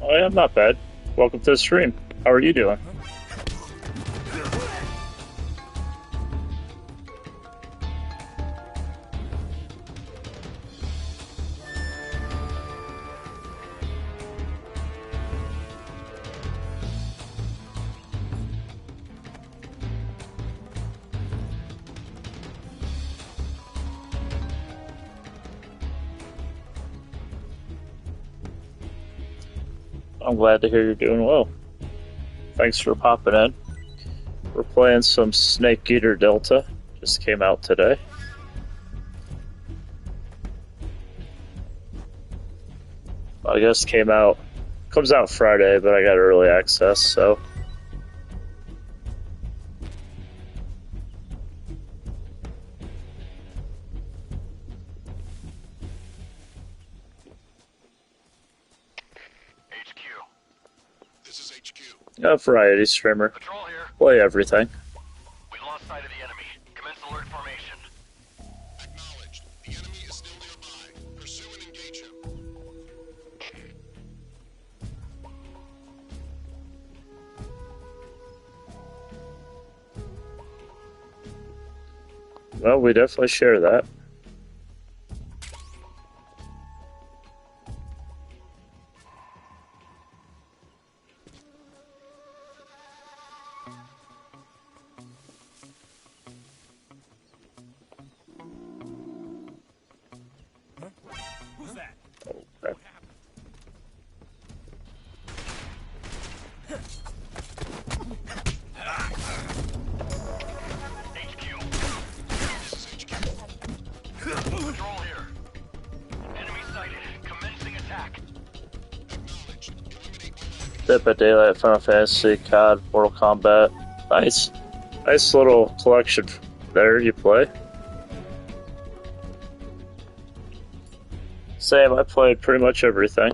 Oh yeah, I'm not bad. Welcome to the stream. How are you doing? I'm glad to hear you're doing well. Thanks for popping in. We're playing some Snake Eater Delta. Just came out today. I guess comes out Friday, but I got early access, so. This is HQ. A variety streamer. Patrol here. Play everything. We lost sight of the enemy. Commence alert formation. Acknowledged. The enemy is still nearby. Pursue and engage him. Well, we definitely share that. Who's that? Okay. HQ. This is HQ. Patrol here. Enemy sighted. Commencing attack. Acknowledged. Eliminate all Dead by Daylight, Final Fantasy, COD, Mortal Kombat. Nice. Nice little collection there you play. Same, I played pretty much everything.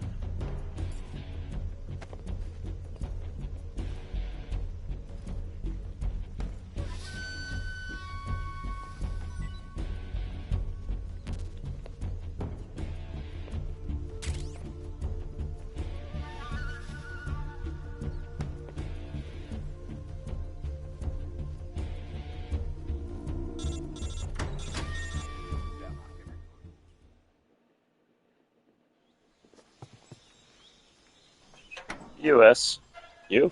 US. You?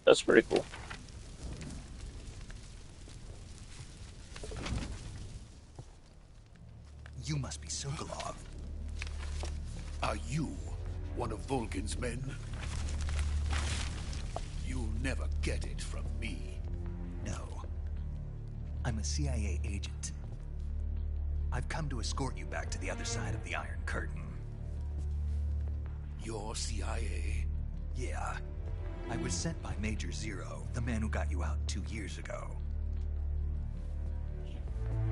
That's pretty cool. You must be Sokolov. Are you one of Volgin's men? You'll never get it from me. No. I'm a CIA agent. I've come to escort you back to the other side of the Iron Curtain. You're CIA? Yeah. I was sent by Major Zero, the man who got you out 2 years ago.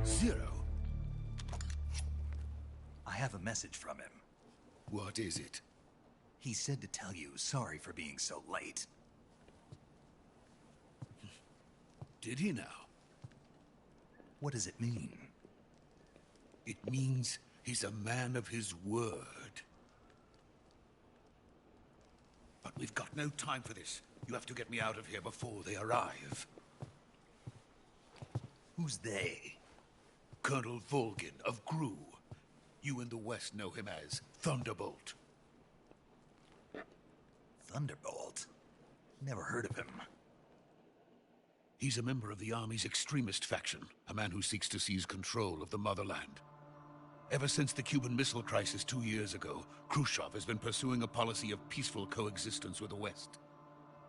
Zero? I have a message from him. What is it? He said to tell you sorry for being so late. Did he now? What does it mean? It means he's a man of his word. But we've got no time for this. You have to get me out of here before they arrive. Who's they? Colonel Volgin of GRU. You in the West know him as Thunderbolt. Thunderbolt? Never heard of him. He's a member of the Army's extremist faction, a man who seeks to seize control of the motherland. Ever since the Cuban Missile Crisis 2 years ago, Khrushchev has been pursuing a policy of peaceful coexistence with the West.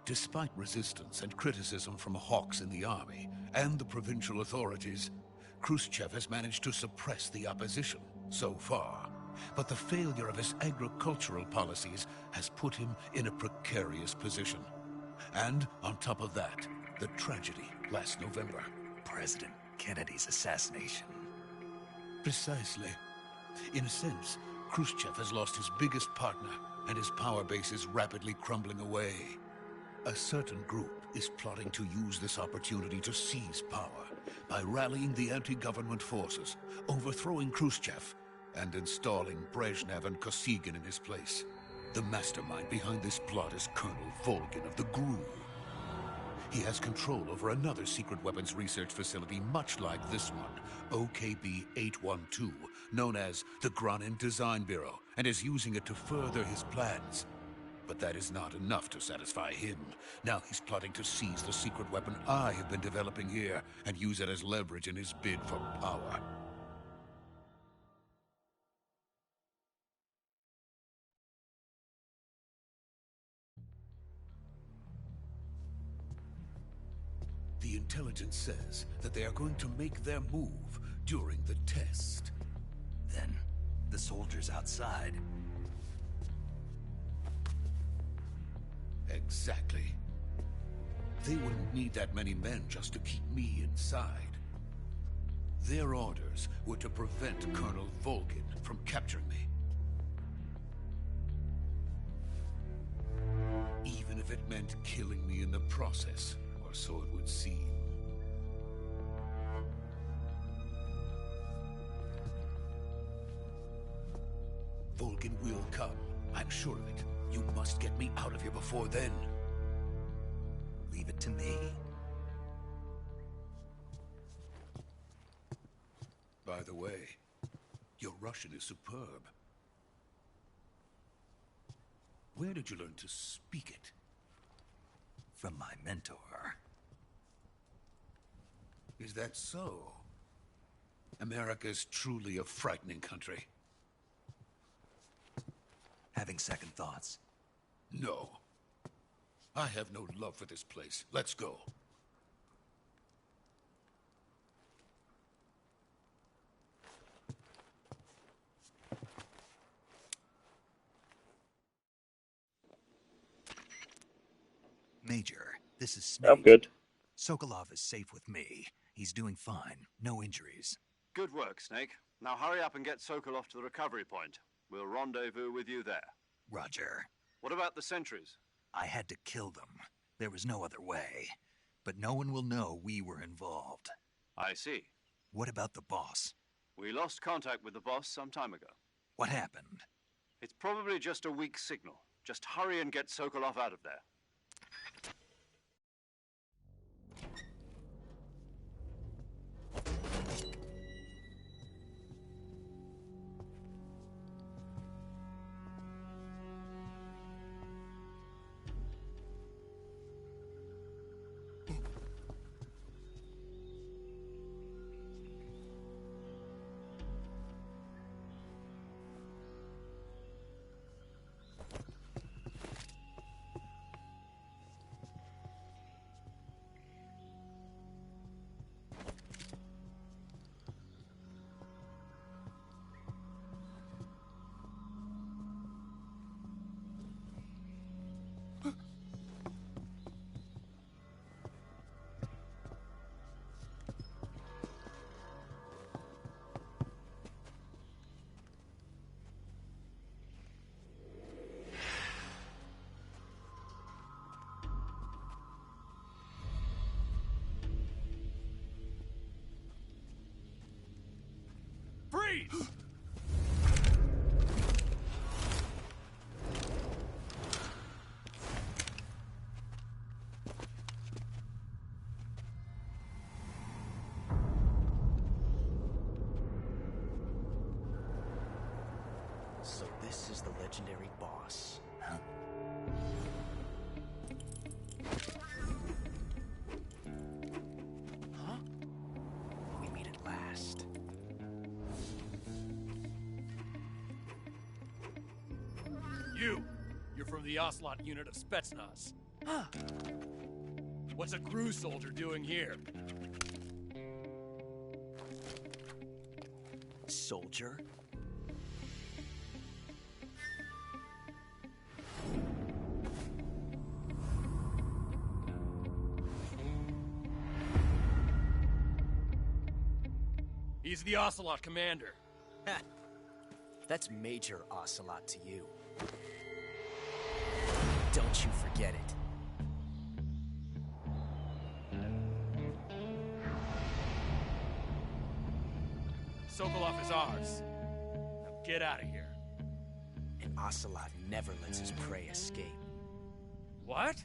Despite resistance and criticism from hawks in the army and the provincial authorities, Khrushchev has managed to suppress the opposition so far. But the failure of his agricultural policies has put him in a precarious position. And on top of that, the tragedy last November. President Kennedy's assassination. Precisely. In a sense, Khrushchev has lost his biggest partner, and his power base is rapidly crumbling away. A certain group is plotting to use this opportunity to seize power by rallying the anti-government forces, overthrowing Khrushchev, and installing Brezhnev and Kosygin in his place. The mastermind behind this plot is Colonel Volgin of the GRU. He has control over another secret weapons research facility much like this one, OKB-812, known as the Granin Design Bureau, and is using it to further his plans. But that is not enough to satisfy him. Now he's plotting to seize the secret weapon I have been developing here and use it as leverage in his bid for power. The intelligence says that they are going to make their move during the test. Then, the soldiers outside. Exactly. They wouldn't need that many men just to keep me inside. Their orders were to prevent Colonel Volgin from capturing me. Even if it meant killing me in the process, or so it would seem. Volgin will come. I'm sure of it. You must get me out of here before then. Leave it to me. By the way, your Russian is superb. Where did you learn to speak it? From my mentor. Is that so? America is truly a frightening country. Having second thoughts? No. I have no love for this place. Let's go. Major, this is Snake. I'm good. Sokolov is safe with me. He's doing fine. No injuries. Good work, Snake. Now hurry up and get Sokolov to the recovery point. We'll rendezvous with you there. Roger. What about the sentries? I had to kill them. There was no other way. But no one will know we were involved. I see. What about the boss? We lost contact with the boss some time ago. What happened? It's probably just a weak signal. Just hurry and get Sokolov out of there. Freeze! So this is the legendary boss. Huh? Huh? We meet at last. You're from the Ocelot unit of Spetsnaz. Huh. What's a GRU soldier doing here? Soldier? He's the Ocelot commander. Ha! That's Major Ocelot to you. Don't you forget it. Sokolov is ours. Now get out of here. And Ocelot never lets his prey escape. What?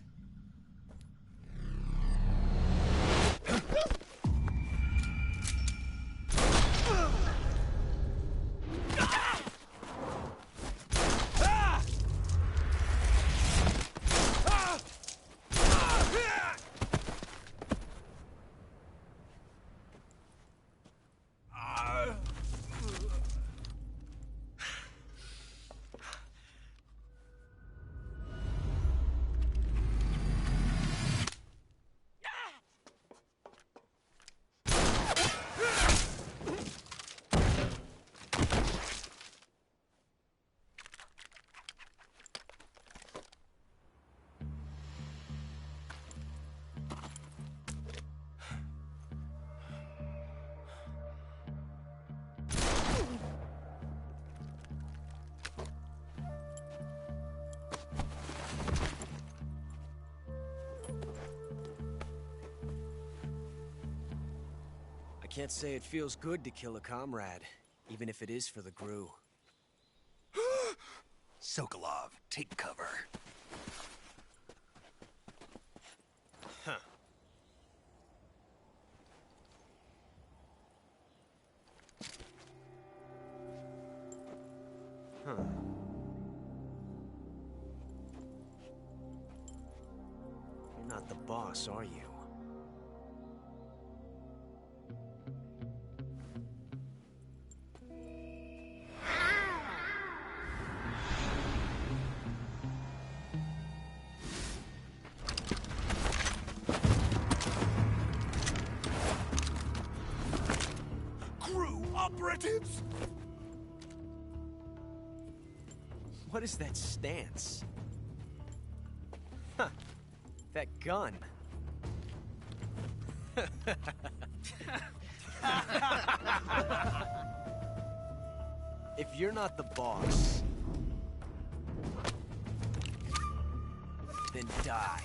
I can't say it feels good to kill a comrade, even if it is for the Gru. Sokolov, take cover. Huh. Huh. You're not the boss, are you? Operatives? What is that stance? Huh. That gun. If you're not the boss, then die.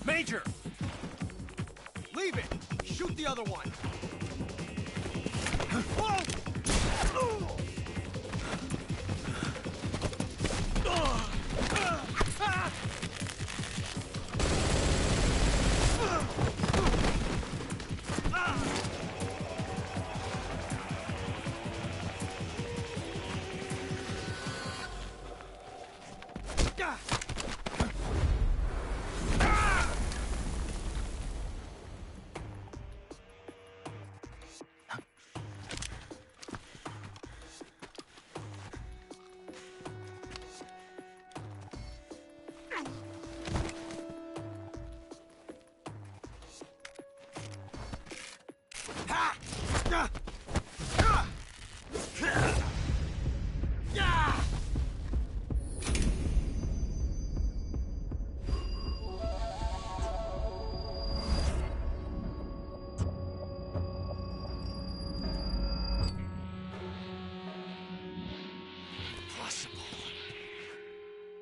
Major! Leave it! Shoot the other one!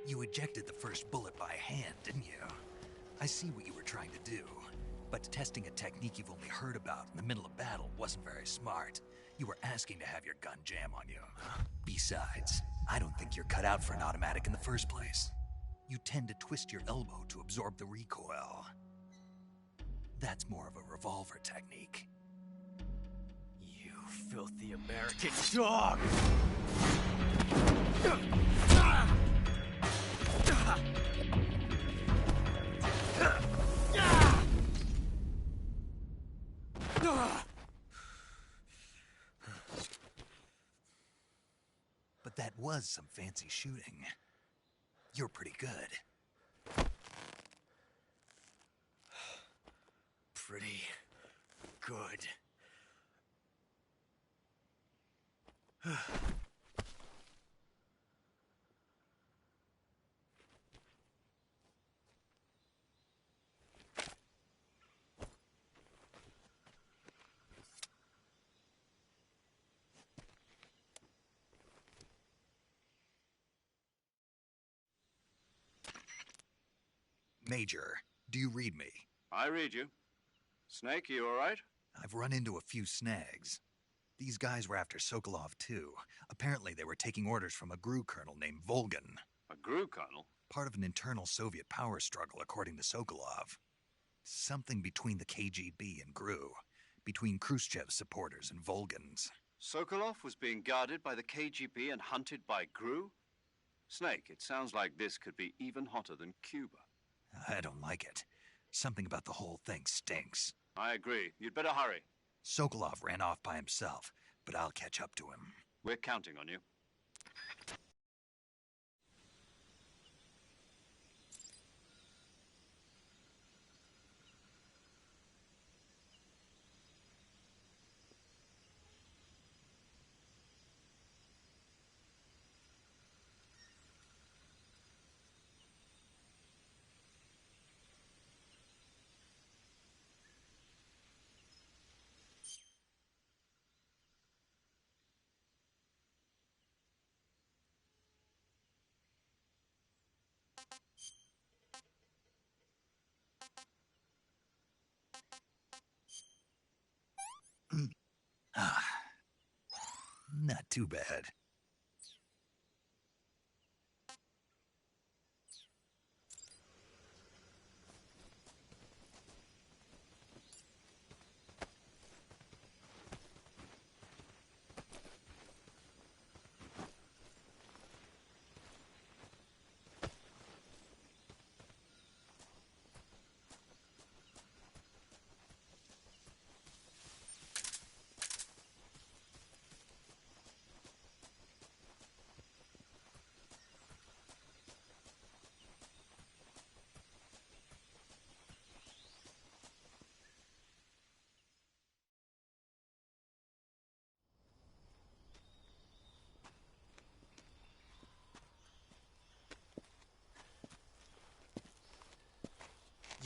You ejected the first bullet by hand, didn't you? I see what you were trying to do. But testing a technique you've only heard about in the middle of battle wasn't very smart. You were asking to have your gun jam on you. Besides, I don't think you're cut out for an automatic in the first place. You tend to twist your elbow to absorb the recoil. That's more of a revolver technique. You filthy American dog! But that was some fancy shooting. You're pretty good. Pretty good. Major, do you read me? I read you. Snake, you all right? I've run into a few snags. These guys were after Sokolov, too. Apparently they were taking orders from a GRU colonel named Volgan. A GRU colonel? Part of an internal Soviet power struggle, according to Sokolov. Something between the KGB and GRU. Between Khrushchev's supporters and Volgan's. Sokolov was being guarded by the KGB and hunted by GRU? Snake, it sounds like this could be even hotter than Cuba. I don't like it. Something about the whole thing stinks. I agree. You'd better hurry. Sokolov ran off by himself, but I'll catch up to him. We're counting on you. Not too bad.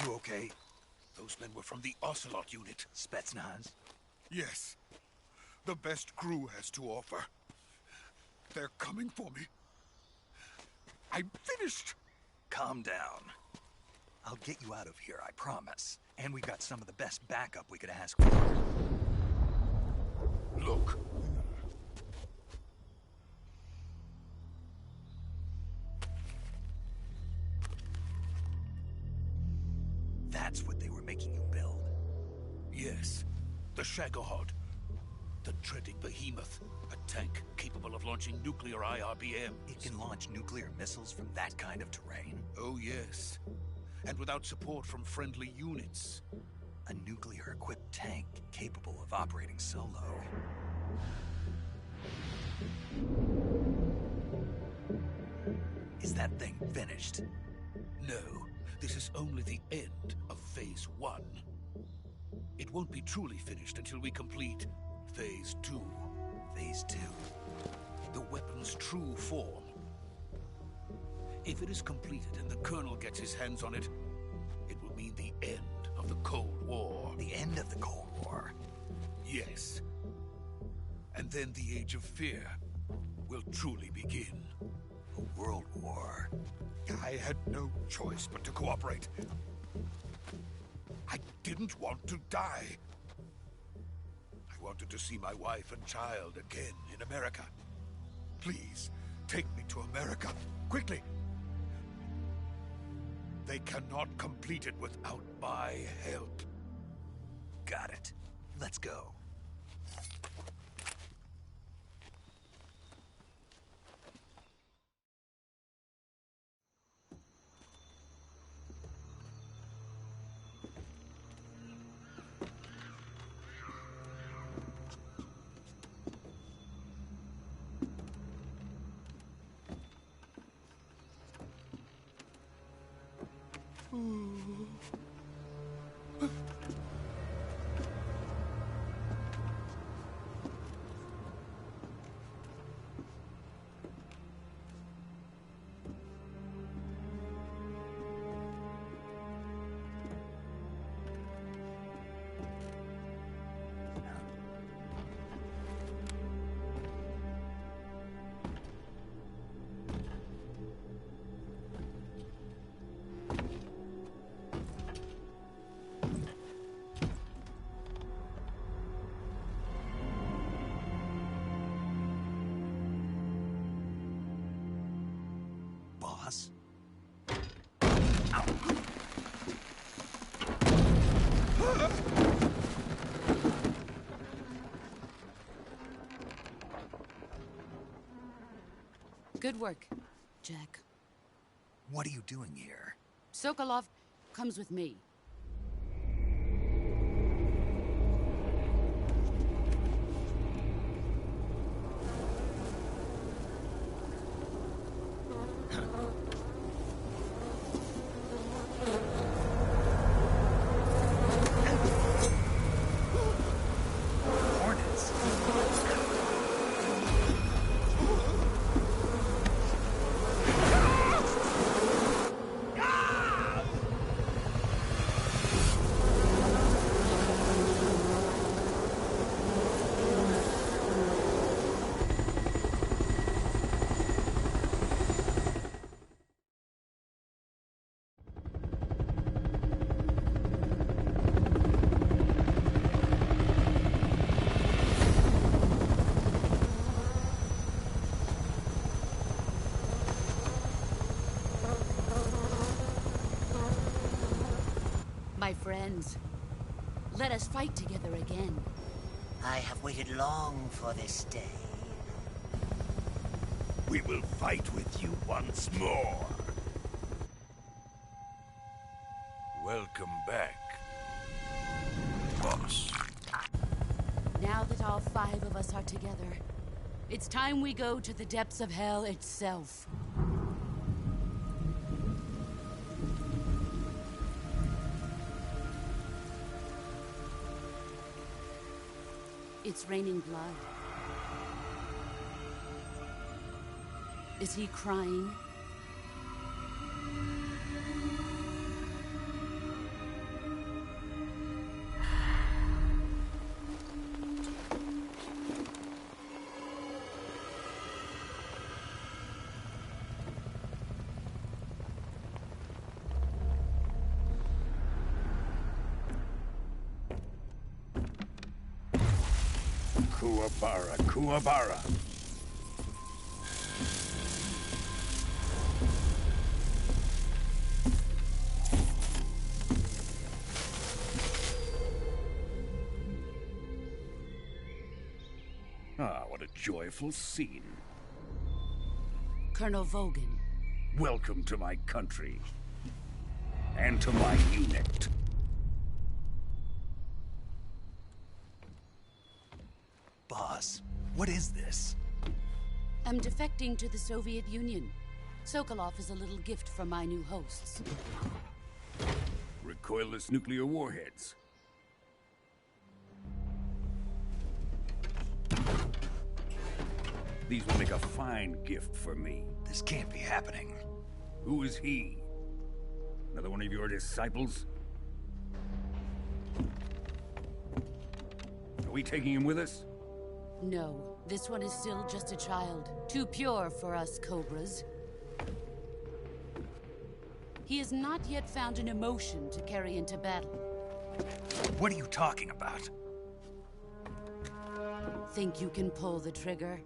You okay? Those men were from the Ocelot unit. Spetsnaz? Yes. The best GRU has to offer. They're coming for me. I'm finished. Calm down. I'll get you out of here, I promise. And we've got some of the best backup we could ask for. Look. That's what they were making you build? Yes. The Shagohod. The dreaded behemoth. A tank capable of launching nuclear IRBMs. It can launch nuclear missiles from that kind of terrain? Oh, yes. And without support from friendly units. A nuclear-equipped tank capable of operating solo. Is that thing finished? No. This is only the end of Phase 1. It won't be truly finished until we complete Phase 2. Phase 2? The weapon's true form. If it is completed and the Colonel gets his hands on it, it will mean the end of the Cold War. The end of the Cold War? Yes. And then the Age of Fear will truly begin. A world war? I had no choice but to cooperate. I didn't want to die. I wanted to see my wife and child again in America. Please, take me to America, quickly. They cannot complete it without my help. Got it. Let's go. Good work, Jack. What are you doing here? Sokolov comes with me. My friends, let us fight together again. I have waited long for this day. We will fight with you once more. Welcome back, boss. Now that all 5 of us are together, it's time we go to the depths of hell itself. It's raining blood. Is he crying? Kuwabara, Kuwabara. Ah, what a joyful scene. Colonel Vogan. Welcome to my country. And to my unit. Boss, what is this? I'm defecting to the Soviet Union. Sokolov is a little gift from my new hosts. Recoilless nuclear warheads. These will make a fine gift for me. This can't be happening. Who is he? Another one of your disciples? Are we taking him with us? No, this one is still just a child. Too pure for us Cobras. He has not yet found an emotion to carry into battle. What are you talking about? Think you can pull the trigger?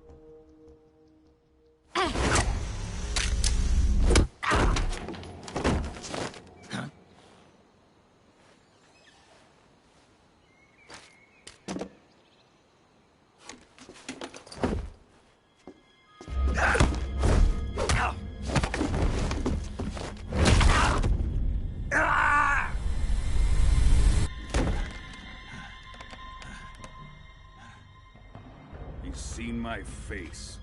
He's seen my face.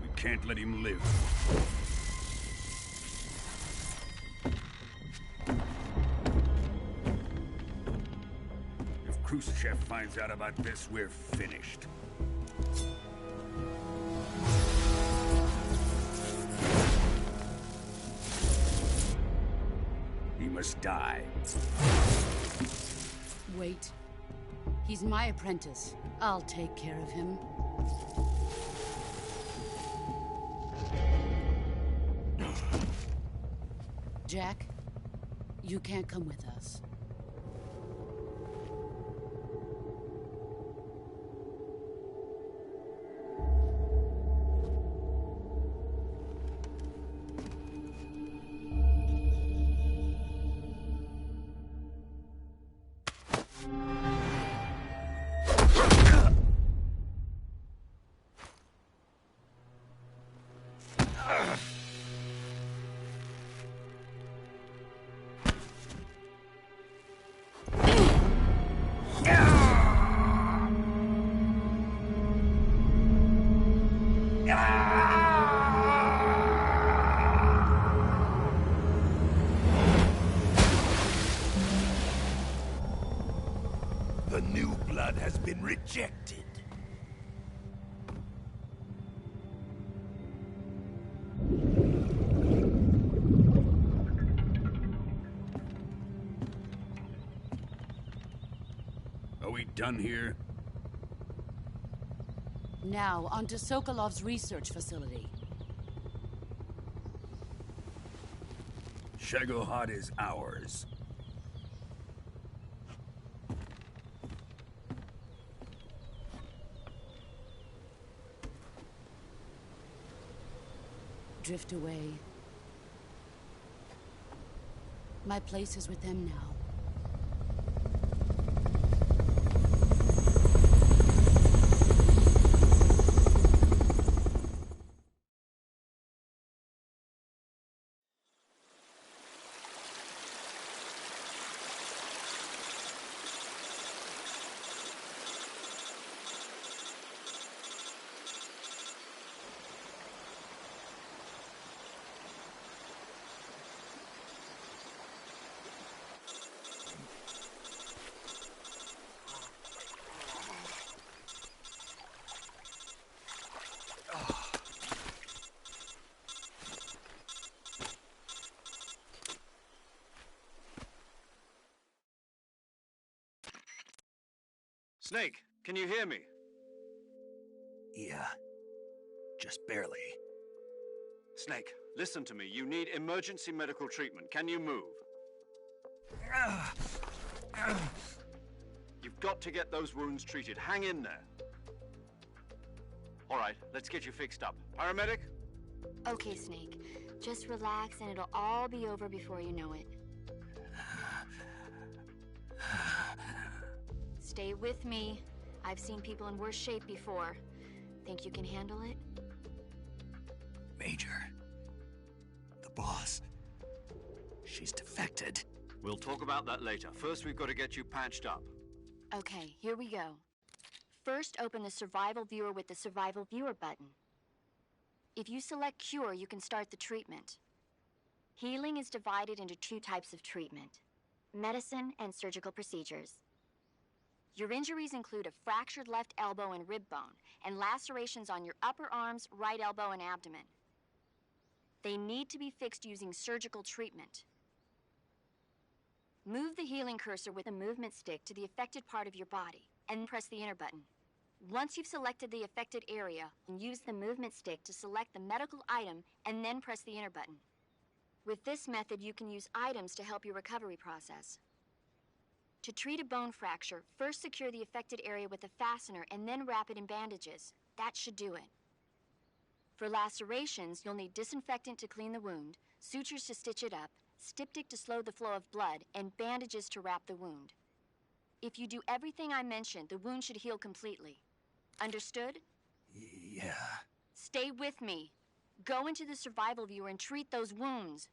We can't let him live. If Khrushchev finds out about this, we're finished. He must die. Wait. He's my apprentice. I'll take care of him. Jack, you can't come with us. been rejected. Are we done here? Now, on to Sokolov's research facility. Shagohod is ours. Drift away. My place is with them now. Snake, can you hear me? Yeah. Just barely. Snake, listen to me. You need emergency medical treatment. Can you move? You've got to get those wounds treated. Hang in there. All right, let's get you fixed up. Paramedic? Okay, Snake. Just relax and it'll all be over before you know it. Stay with me. I've seen people in worse shape before. Think you can handle it? Major. The boss. She's defected. We'll talk about that later. First, we've got to get you patched up. Okay, here we go. First, open the Survival Viewer with the Survival Viewer button. If you select Cure, you can start the treatment. Healing is divided into two types of treatment: medicine and surgical procedures. Your injuries include a fractured left elbow and rib bone, and lacerations on your upper arms, right elbow, and abdomen. They need to be fixed using surgical treatment. Move the healing cursor with a movement stick to the affected part of your body, and press the enter button. Once you've selected the affected area, use the movement stick to select the medical item, and then press the enter button. With this method, you can use items to help your recovery process. To treat a bone fracture, first secure the affected area with a fastener and then wrap it in bandages. That should do it. For lacerations, you'll need disinfectant to clean the wound, sutures to stitch it up, styptic to slow the flow of blood, and bandages to wrap the wound. If you do everything I mentioned, the wound should heal completely. Understood? Yeah. Stay with me. Go into the Survival Viewer and treat those wounds.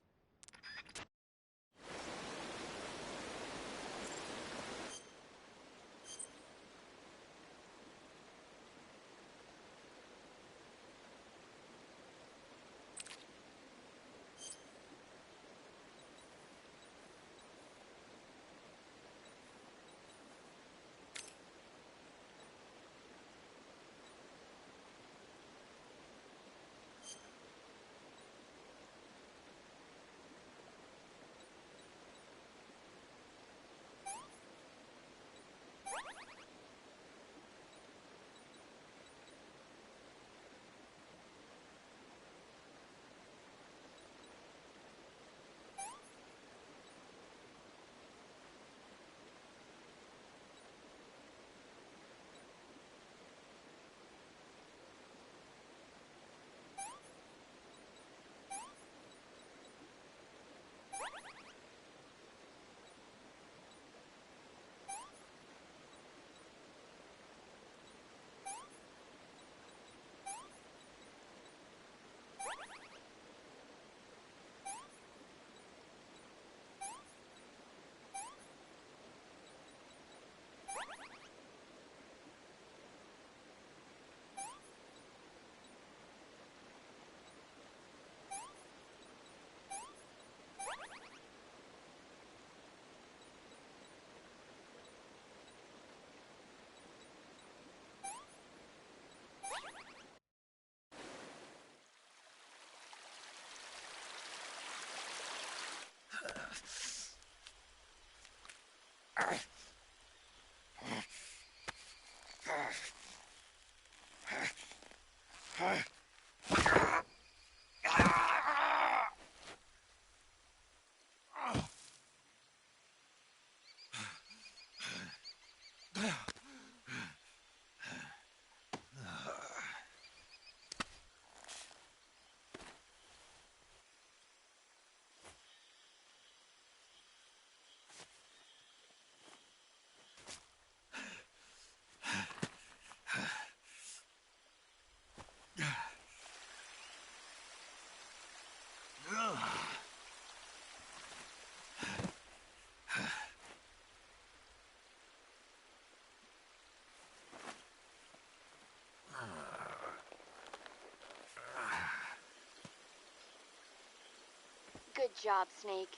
Good job, Snake.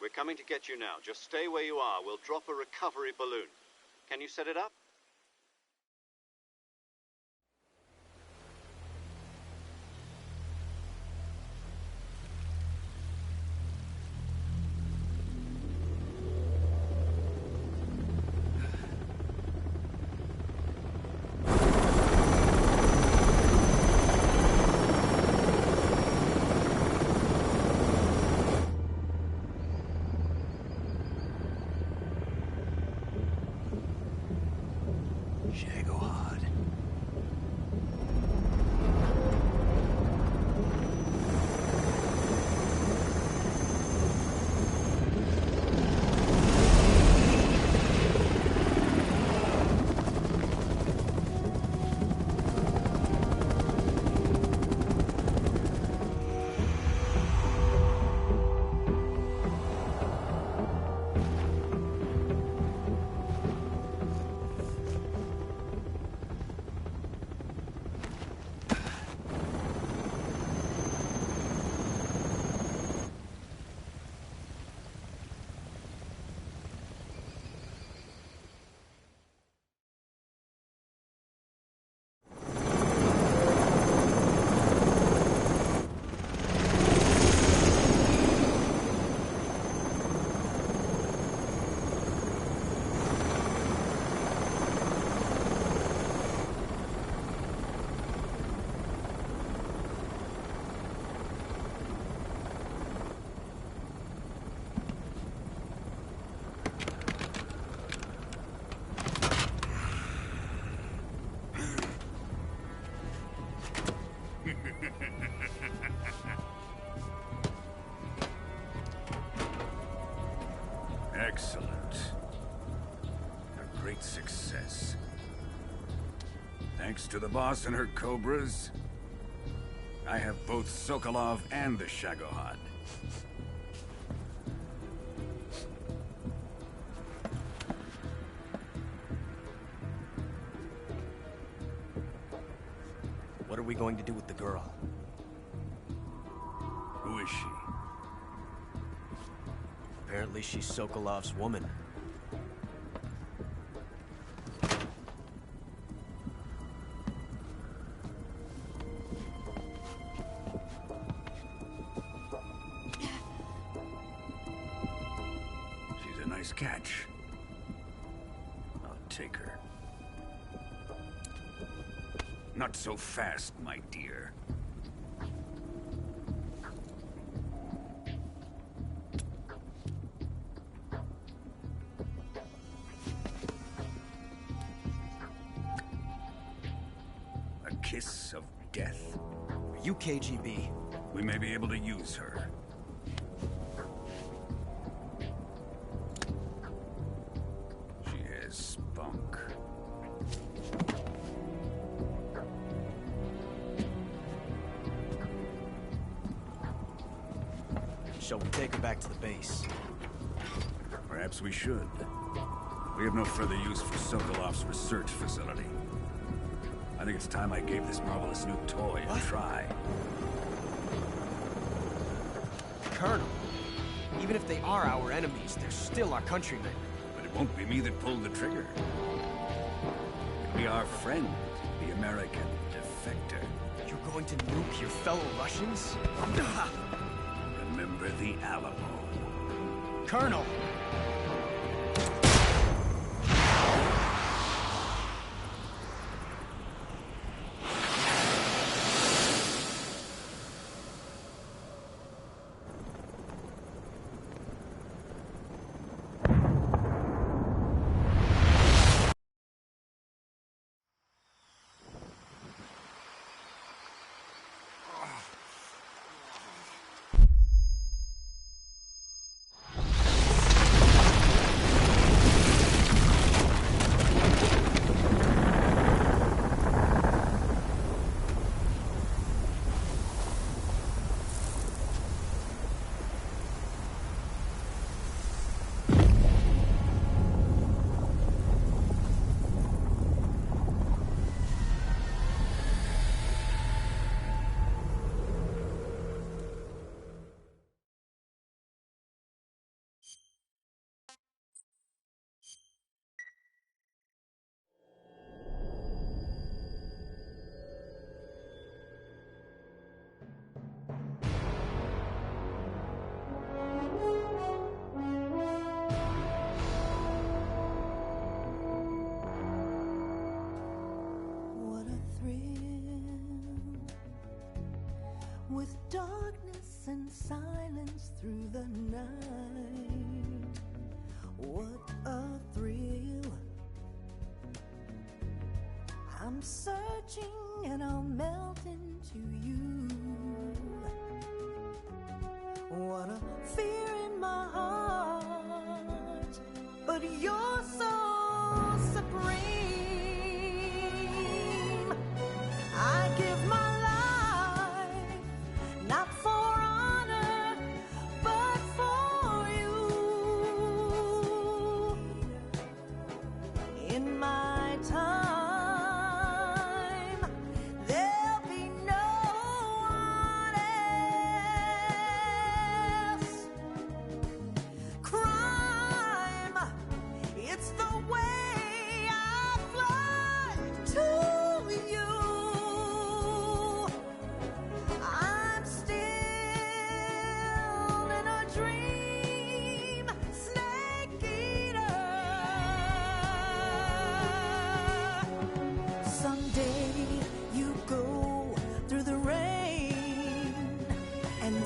We're coming to get you now. Just stay where you are. We'll drop a recovery balloon. Can you set it up? Excellent. A great success. Thanks to the boss and her Cobras, I have both Sokolov and the Shagohod. What are we going to do with the girl? Who is she? Apparently she's Sokolov's woman. She's a nice catch. I'll take her. Not so fast, my dear. A kiss of death. Are you KGB? We may be able to use her. She has spunk. Shall we take her back to the base? Perhaps we should. We have no further use for Sokolov's research facility. I think it's time I gave this marvelous new toy a try. Colonel, even if they are our enemies, they're still our countrymen. But it won't be me that pulled the trigger. It'll be our friend, the American defector. You're going to nuke your fellow Russians? Remember the Alamo. Colonel! With darkness and silence through the night, what a thrill. I'm searching and I'll melt into you. What a fear in my heart, but you're so supreme. I give my not for honor, but for you. In my time, there'll be no one else. Crime, it's the way I fly to you.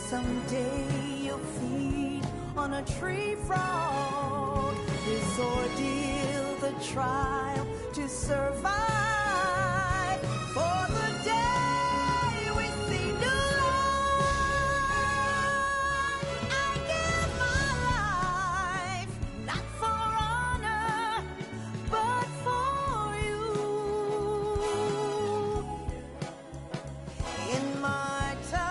Someday you'll feed on a tree frog. This ordeal, the trial to survive. For the day we see new life, I give my life, not for honor, but for you. In my time,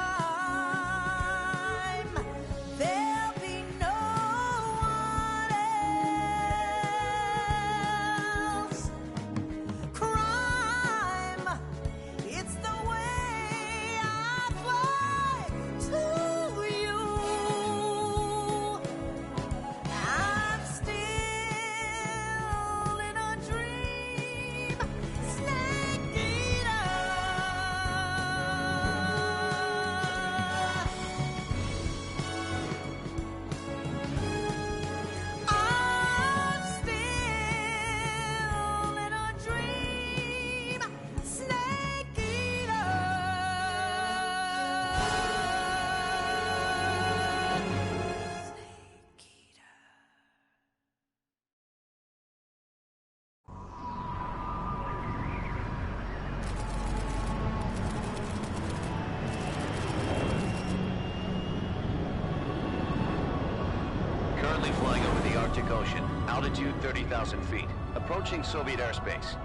Currently flying over the Arctic Ocean, altitude 30,000 feet, approaching Soviet airspace.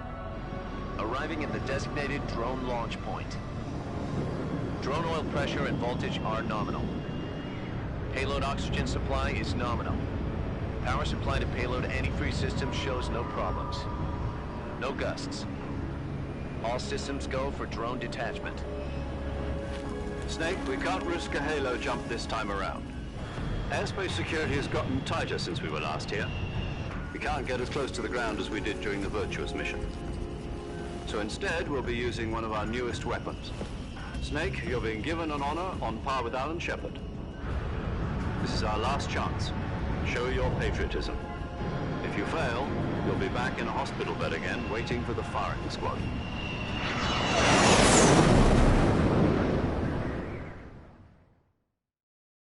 Arriving at the designated drone launch point. Drone oil pressure and voltage are nominal. Payload oxygen supply is nominal. Power supply to payload antifreeze system shows no problems. No gusts. All systems go for drone detachment. Snake, we can't risk a halo jump this time around. Airspace security has gotten tighter since we were last here. We can't get as close to the ground as we did during the Virtuous mission. So instead, we'll be using one of our newest weapons. Snake, you're being given an honor on par with Alan Shepard. This is our last chance. Show your patriotism. If you fail, you'll be back in a hospital bed again, waiting for the firing squad.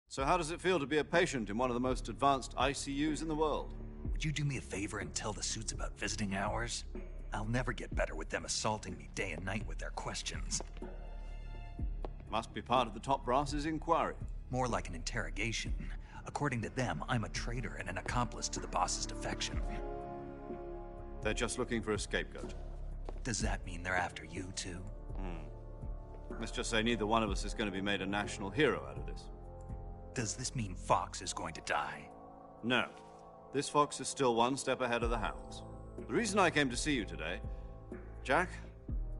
So how does it feel to be a patient in one of the most advanced ICUs in the world? Would you do me a favor and tell the suits about visiting hours? I'll never get better with them assaulting me day and night with their questions. Must be part of the top brass's inquiry. More like an interrogation. According to them, I'm a traitor and an accomplice to the boss's defection. They're just looking for a scapegoat. Does that mean they're after you, too? Let's just say neither one of us is going to be made a national hero out of this. Does this mean Fox is going to die? No. This Fox is still one step ahead of the Hounds. The reason I came to see you today, Jack,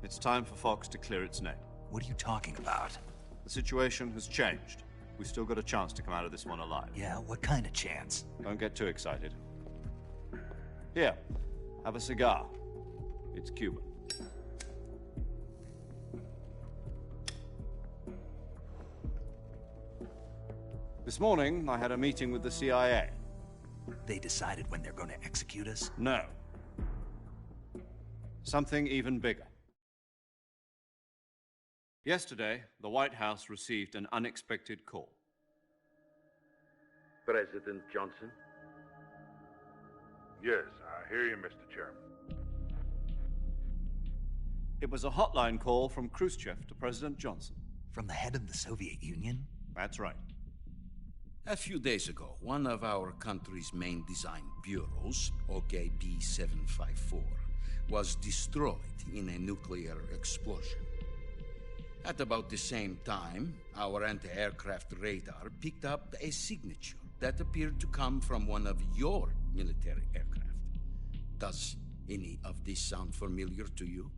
it's time for Fox to clear its name. What are you talking about? The situation has changed. We've still got a chance to come out of this one alive. Yeah, what kind of chance? Don't get too excited. Here, have a cigar. It's Cuban. This morning, I had a meeting with the CIA. They decided when they're going to execute us? No. Something even bigger. Yesterday, the White House received an unexpected call. President Johnson? Yes, I hear you, Mr. Chairman. It was a hotline call from Khrushchev to President Johnson. From the head of the Soviet Union? That's right. A few days ago, one of our country's main design bureaus, OKB-754, was destroyed in a nuclear explosion. At about the same time, our anti-aircraft radar picked up a signature that appeared to come from one of your military aircraft. Does any of this sound familiar to you?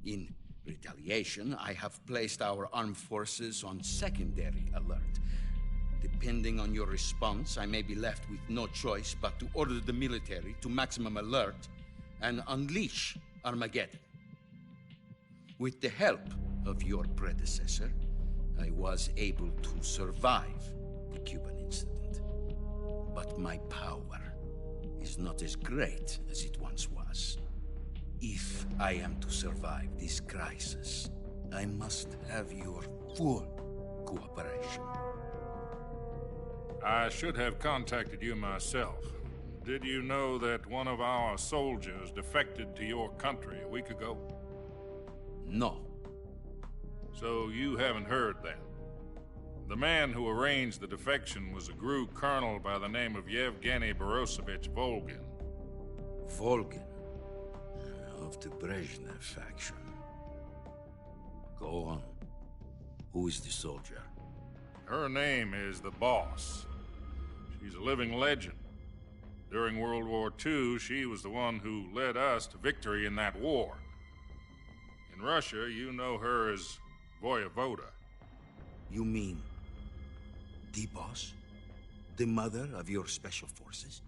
In retaliation, I have placed our armed forces on secondary alert. Depending on your response, I may be left with no choice but to order the military to maximum alert and unleash Armageddon. With the help of your predecessor, I was able to survive the Cuban incident. But my power is not as great as it once was. If I am to survive this crisis, I must have your full cooperation. I should have contacted you myself. Did you know that one of our soldiers defected to your country a week ago? No. So you haven't heard then. The man who arranged the defection was a GRU colonel by the name of Yevgeny Borosovich Volgin. Volgin? Of the Brezhnev faction. Go on. Who is the soldier? Her name is the Boss. She's a living legend. During World War II, she was the one who led us to victory in that war. In Russia, you know her as Voyevoda. You mean the Boss? The mother of your special forces?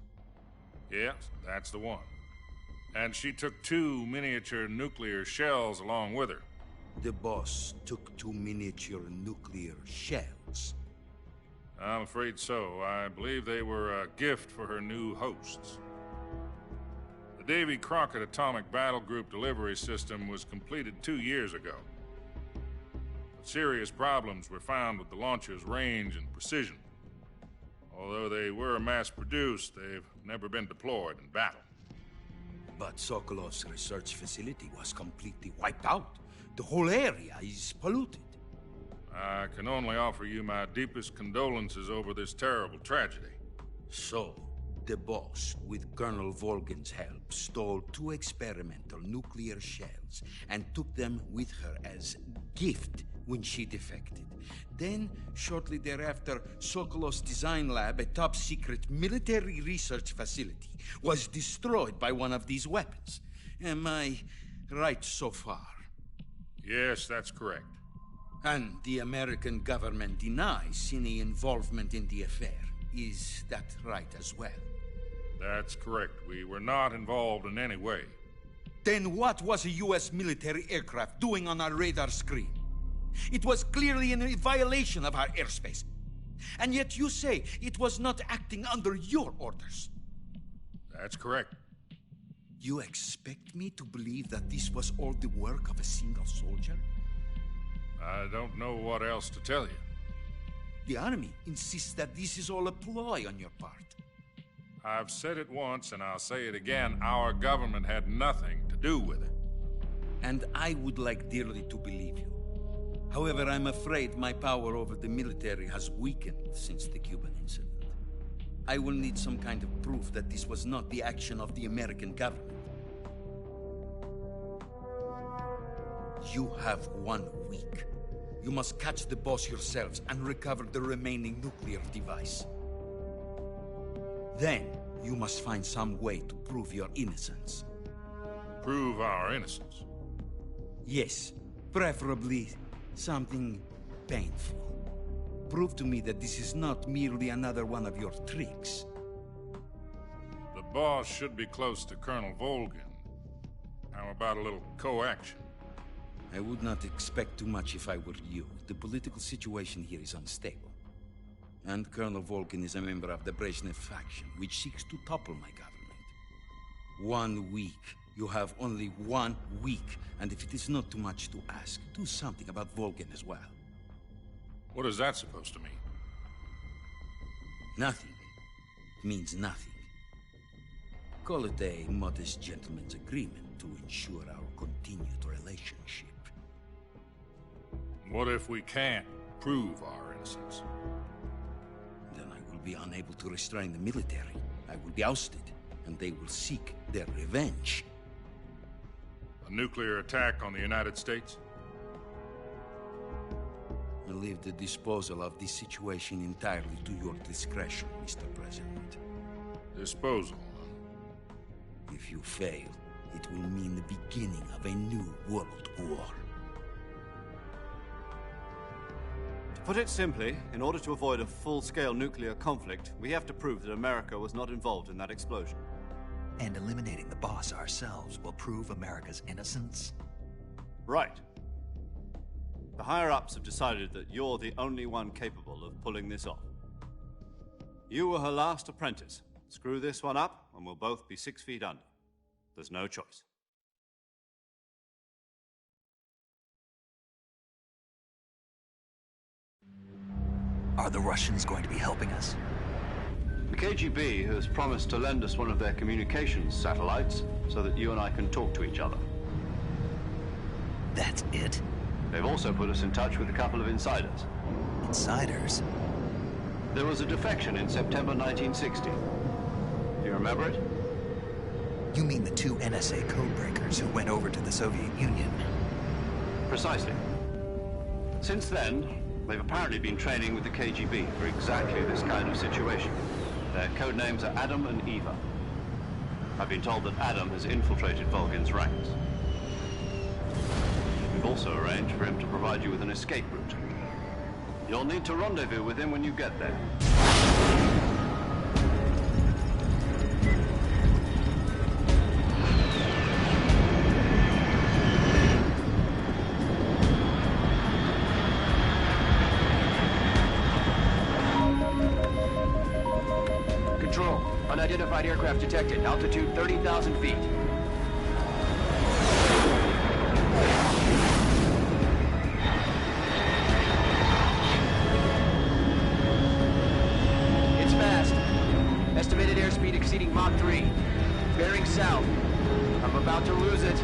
Yes, that's the one. And she took 2 miniature nuclear shells along with her. The Boss took 2 miniature nuclear shells? I'm afraid so. I believe they were a gift for her new hosts. The Davy Crockett Atomic Battle Group delivery system was completed 2 years ago. But serious problems were found with the launcher's range and precision. Although they were mass-produced, they've never been deployed in battle. But Sokolov's research facility was completely wiped out. The whole area is polluted. I can only offer you my deepest condolences over this terrible tragedy. So, the Boss, with Colonel Volgin's help, stole 2 experimental nuclear shells and took them with her as gift when she defected. Then, shortly thereafter, Sokolov's design lab, a top-secret military research facility, was destroyed by one of these weapons. Am I right so far? Yes, that's correct. And the American government denies any involvement in the affair. Is that right as well? That's correct. We were not involved in any way. Then what was a U.S. military aircraft doing on our radar screen? It was clearly in violation of our airspace. And yet you say it was not acting under your orders. That's correct. You expect me to believe that this was all the work of a single soldier? I don't know what else to tell you. The army insists that this is all a ploy on your part. I've said it once, and I'll say it again. Our government had nothing to do with it. And I would like dearly to believe you. However, I'm afraid my power over the military has weakened since the Cuban incident. I will need some kind of proof that this was not the action of the American government. You have 1 week. You must catch the boss yourselves and recover the remaining nuclear device. Then, you must find some way to prove your innocence. Prove our innocence? Yes, preferably something painful. Prove to me that this is not merely another one of your tricks. The boss should be close to Colonel Volgin. How about a little co-action? I would not expect too much if I were you. The political situation here is unstable. And Colonel Volgin is a member of the Brezhnev faction, which seeks to topple my government. 1 week. You have only 1 week. And if it is not too much to ask, do something about Volgin as well. What is that supposed to mean? Nothing. It means nothing. Call it a modest gentleman's agreement to ensure our continued relationship. What if we can't prove our innocence? Then I will be unable to restrain the military. I will be ousted, and they will seek their revenge. A nuclear attack on the United States? I leave the disposal of this situation entirely to your discretion, Mr. President. Disposal? If you fail, it will mean the beginning of a new world war. To put it simply, in order to avoid a full-scale nuclear conflict, we have to prove that America was not involved in that explosion. And eliminating the boss ourselves will prove America's innocence? Right. The higher-ups have decided that you're the only one capable of pulling this off. You were her last apprentice. Screw this one up, and we'll both be 6 feet under. There's no choice. Are the Russians going to be helping us? The KGB has promised to lend us one of their communications satellites so that you and I can talk to each other. That's it? They've also put us in touch with a couple of insiders. Insiders? There was a defection in September 1960. Do you remember it? You mean the 2 NSA codebreakers who went over to the Soviet Union? Precisely. Since then, they've apparently been training with the KGB for exactly this kind of situation. Their code names are Adam and Eva. I've been told that Adam has infiltrated Volgin's ranks. We've also arranged for him to provide you with an escape route. You'll need to rendezvous with him when you get there. Control, unidentified aircraft detected. Altitude 30,000 feet. It's fast. Estimated airspeed exceeding Mach 3. Bearing south. I'm about to lose it.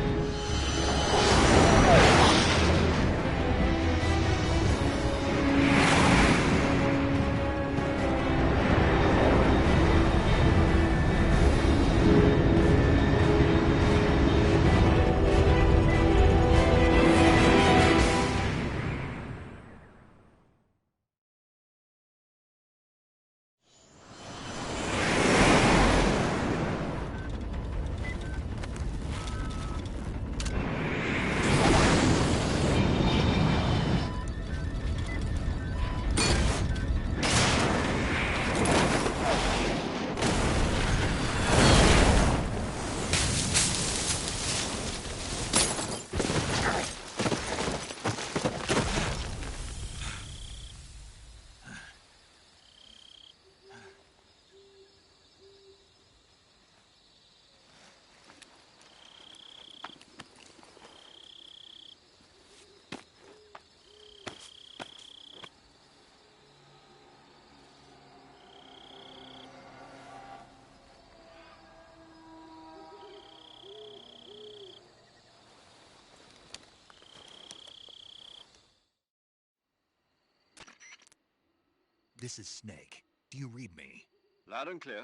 This is Snake. Do you read me? Loud and clear.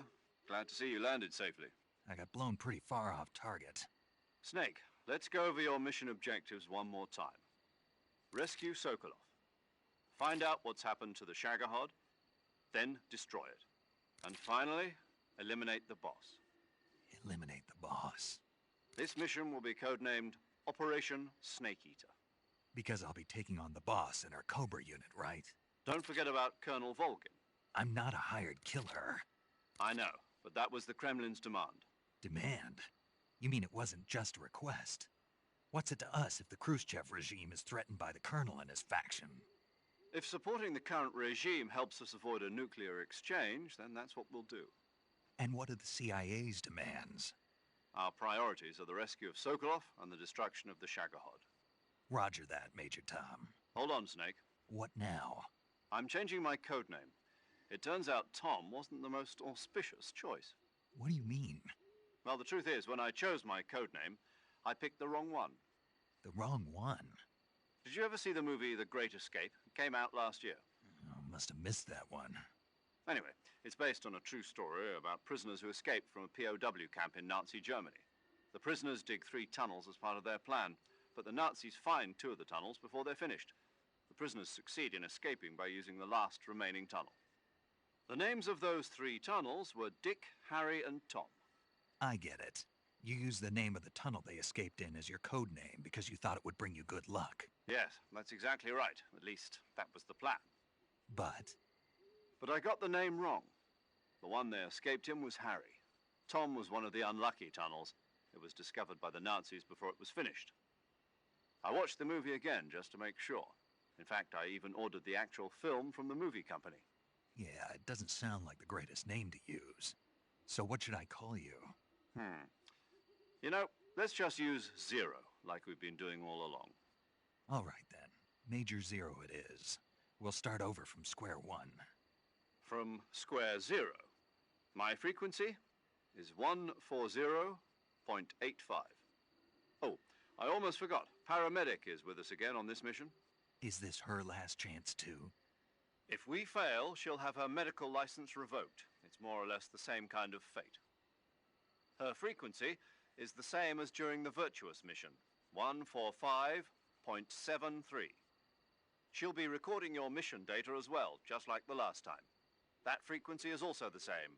Glad to see you landed safely. I got blown pretty far off target. Snake, let's go over your mission objectives one more time. Rescue Sokolov. Find out what's happened to the Shagohod, then destroy it. And finally, eliminate the boss. Eliminate the boss? This mission will be codenamed Operation Snake Eater. Because I'll be taking on the boss in our Cobra unit, right? Don't forget about Colonel Volgin. I'm not a hired killer. I know, but that was the Kremlin's demand. Demand? You mean it wasn't just a request? What's it to us if the Khrushchev regime is threatened by the Colonel and his faction? If supporting the current regime helps us avoid a nuclear exchange, then that's what we'll do. And what are the CIA's demands? Our priorities are the rescue of Sokolov and the destruction of the Shagohod. Roger that, Major Tom. Hold on, Snake. What now? I'm changing my codename. It turns out Tom wasn't the most auspicious choice. What do you mean? Well, the truth is, when I chose my codename, I picked the wrong one. The wrong one? Did you ever see the movie The Great Escape? It came out last year. Oh, must have missed that one. Anyway, it's based on a true story about prisoners who escaped from a POW camp in Nazi Germany. The prisoners dig 3 tunnels as part of their plan, but the Nazis find 2 of the tunnels before they're finished. The prisoners succeed in escaping by using the last remaining tunnel. The names of those 3 tunnels were Dick, Harry, and Tom. I get it. You used the name of the tunnel they escaped in as your code name because you thought it would bring you good luck. Yes, that's exactly right. At least, that was the plan. But I got the name wrong. The one they escaped in was Harry. Tom was one of the unlucky tunnels. It was discovered by the Nazis before it was finished. I watched the movie again just to make sure. In fact, I even ordered the actual film from the movie company. yeah, it doesn't sound like the greatest name to use. So what should I call you? You know, let's just use Zero, like we've been doing all along. All right then. Major Zero it is. We'll start over from square one. From square 0. My frequency is 140.85. Oh, I almost forgot. Paramedic is with us again on this mission. Is this her last chance too? If we fail, she'll have her medical license revoked. It's more or less the same kind of fate. Her frequency is the same as during the Virtuous mission, 145.73. She'll be recording your mission data as well, just like the last time. That frequency is also the same,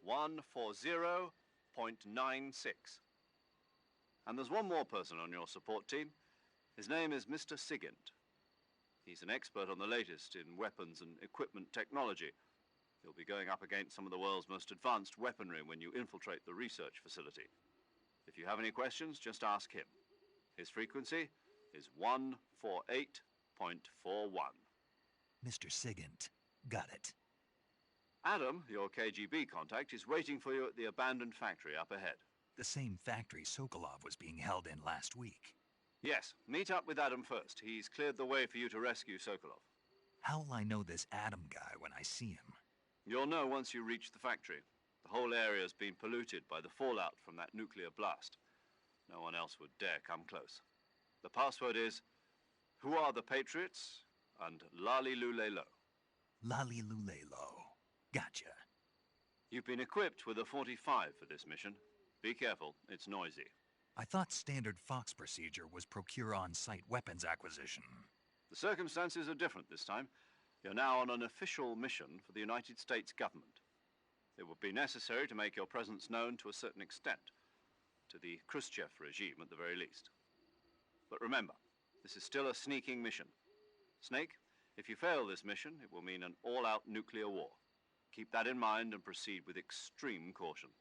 140.96. And there's one more person on your support team. His name is Mr. Sigint. He's an expert on the latest in weapons and equipment technology. You'll be going up against some of the world's most advanced weaponry when you infiltrate the research facility. If you have any questions, just ask him. His frequency is 148.41. Mr. Sigint. Got it. Adam, your KGB contact, is waiting for you at the abandoned factory up ahead. The same factory Sokolov was being held in last week. Yes, meet up with Adam first. He's cleared the way for you to rescue Sokolov. How will I know this Adam guy when I see him? You'll know once you reach the factory. The whole area's been polluted by the fallout from that nuclear blast. No one else would dare come close. The password is, "Who are the Patriots?" and Lali Lulelo. Lali Lulelo. Gotcha. You've been equipped with a 45 for this mission. Be careful, it's noisy. I thought standard Fox procedure was procure on-site weapons acquisition. The circumstances are different this time. You're now on an official mission for the United States government. It would be necessary to make your presence known to a certain extent, to the Khrushchev regime at the very least. But remember, this is still a sneaking mission. Snake, if you fail this mission, it will mean an all-out nuclear war. Keep that in mind and proceed with extreme caution.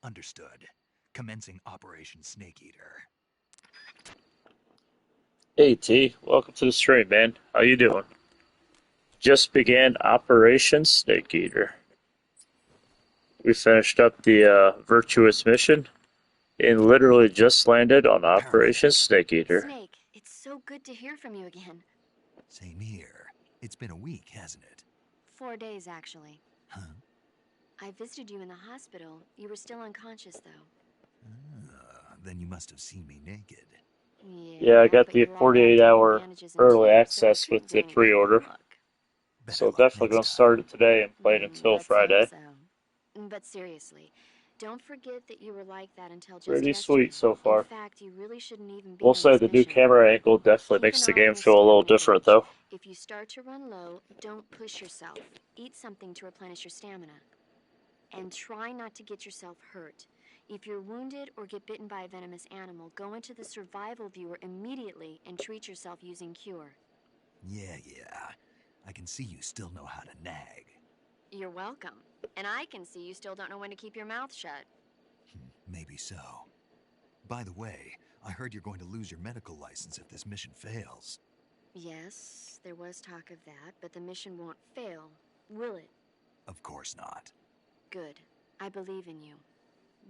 Understood. Commencing Operation Snake Eater. Hey T, welcome to the stream, man. How you doing? Just began Operation Snake Eater. We finished up the Virtuous mission and literally just landed on Operation Snake Eater. Snake, it's so good to hear from you again. Same here. It's been a week, hasn't it? 4 days, actually. Huh? I visited you in the hospital. You were still unconscious, though. Then you must have seen me naked. Yeah, I got the 48-hour early access with the pre-order. So definitely gonna start it today and play it until Friday. But seriously, don't forget that you were like that until just Pretty yesterday. sweet so far. In fact, you really shouldn't even be We'll on say this the new mission. camera angle definitely Keep makes an the eye game on your feel a little stamina different, gauge. though. If you start to run low, don't push yourself. Eat something to replenish your stamina. And try not to get yourself hurt. If you're wounded or get bitten by a venomous animal, go into the survival viewer immediately and treat yourself using Cure. Yeah. I can see you still know how to nag. You're welcome. And I can see you still don't know when to keep your mouth shut. Maybe so. By the way, I heard you're going to lose your medical license if this mission fails. Yes, there was talk of that, but the mission won't fail, will it? Of course not. Good. I believe in you.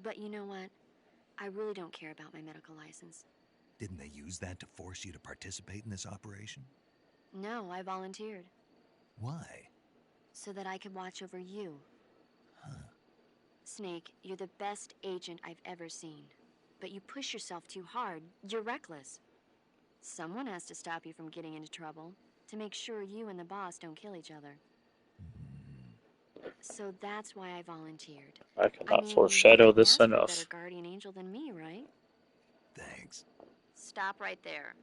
But you know what? I really don't care about my medical license. Didn't they use that to force you to participate in this operation? No, I volunteered. Why? So that I could watch over you. Huh. Snake, you're the best agent I've ever seen. But you push yourself too hard. You're reckless. Someone has to stop you from getting into trouble, to make sure you and the boss don't kill each other. So that's why I volunteered. I cannot foreshadow this you're a enough. better guardian angel than me, right? Thanks. Stop right there.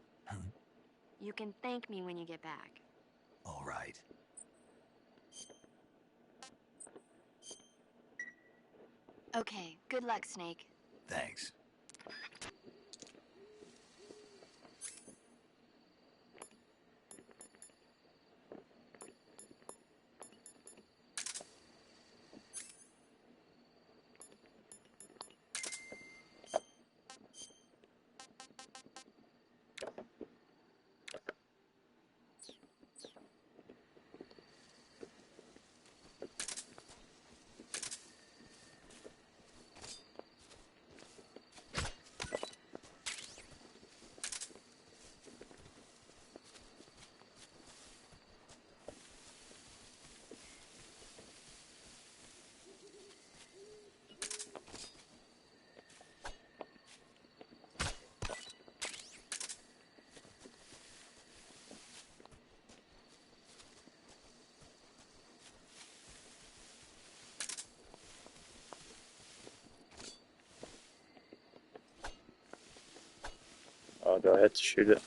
You can thank me when you get back. All right. Okay, good luck, Snake. Thanks. I'll go ahead to shoot it.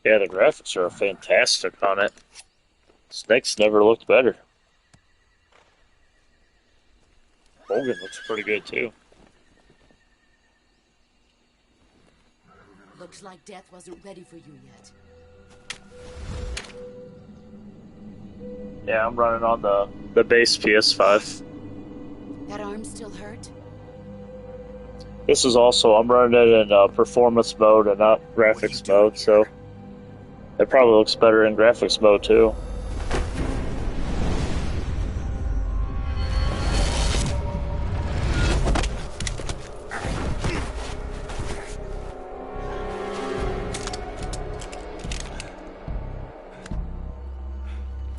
Yeah, the graphics are fantastic on it. Snake's never looked better. Hogan looks pretty good too. Looks like death wasn't ready for you yet. Yeah, I'm running on the base PS5. That arm still hurt? This is also, I'm running it in performance mode and not graphics mode, so it probably looks better in graphics mode too.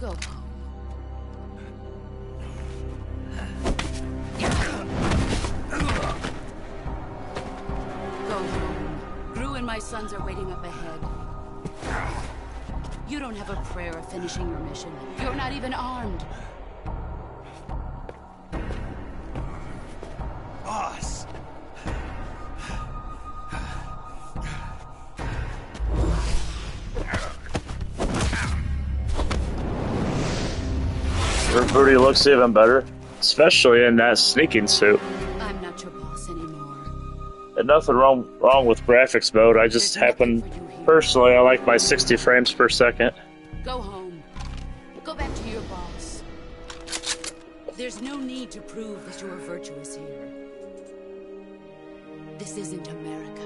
Go home. Go home. waiting up ahead. You don't have a prayer of finishing your mission. You're not even armed. Boss! Your booty looks even better, especially in that sneaking suit. I'm not your boss anymore. And nothing wrong with graphics mode. I just happen, personally, I like my 60 frames per second. Go home. Go back to your boss. There's no need to prove that you're virtuous here. This isn't America.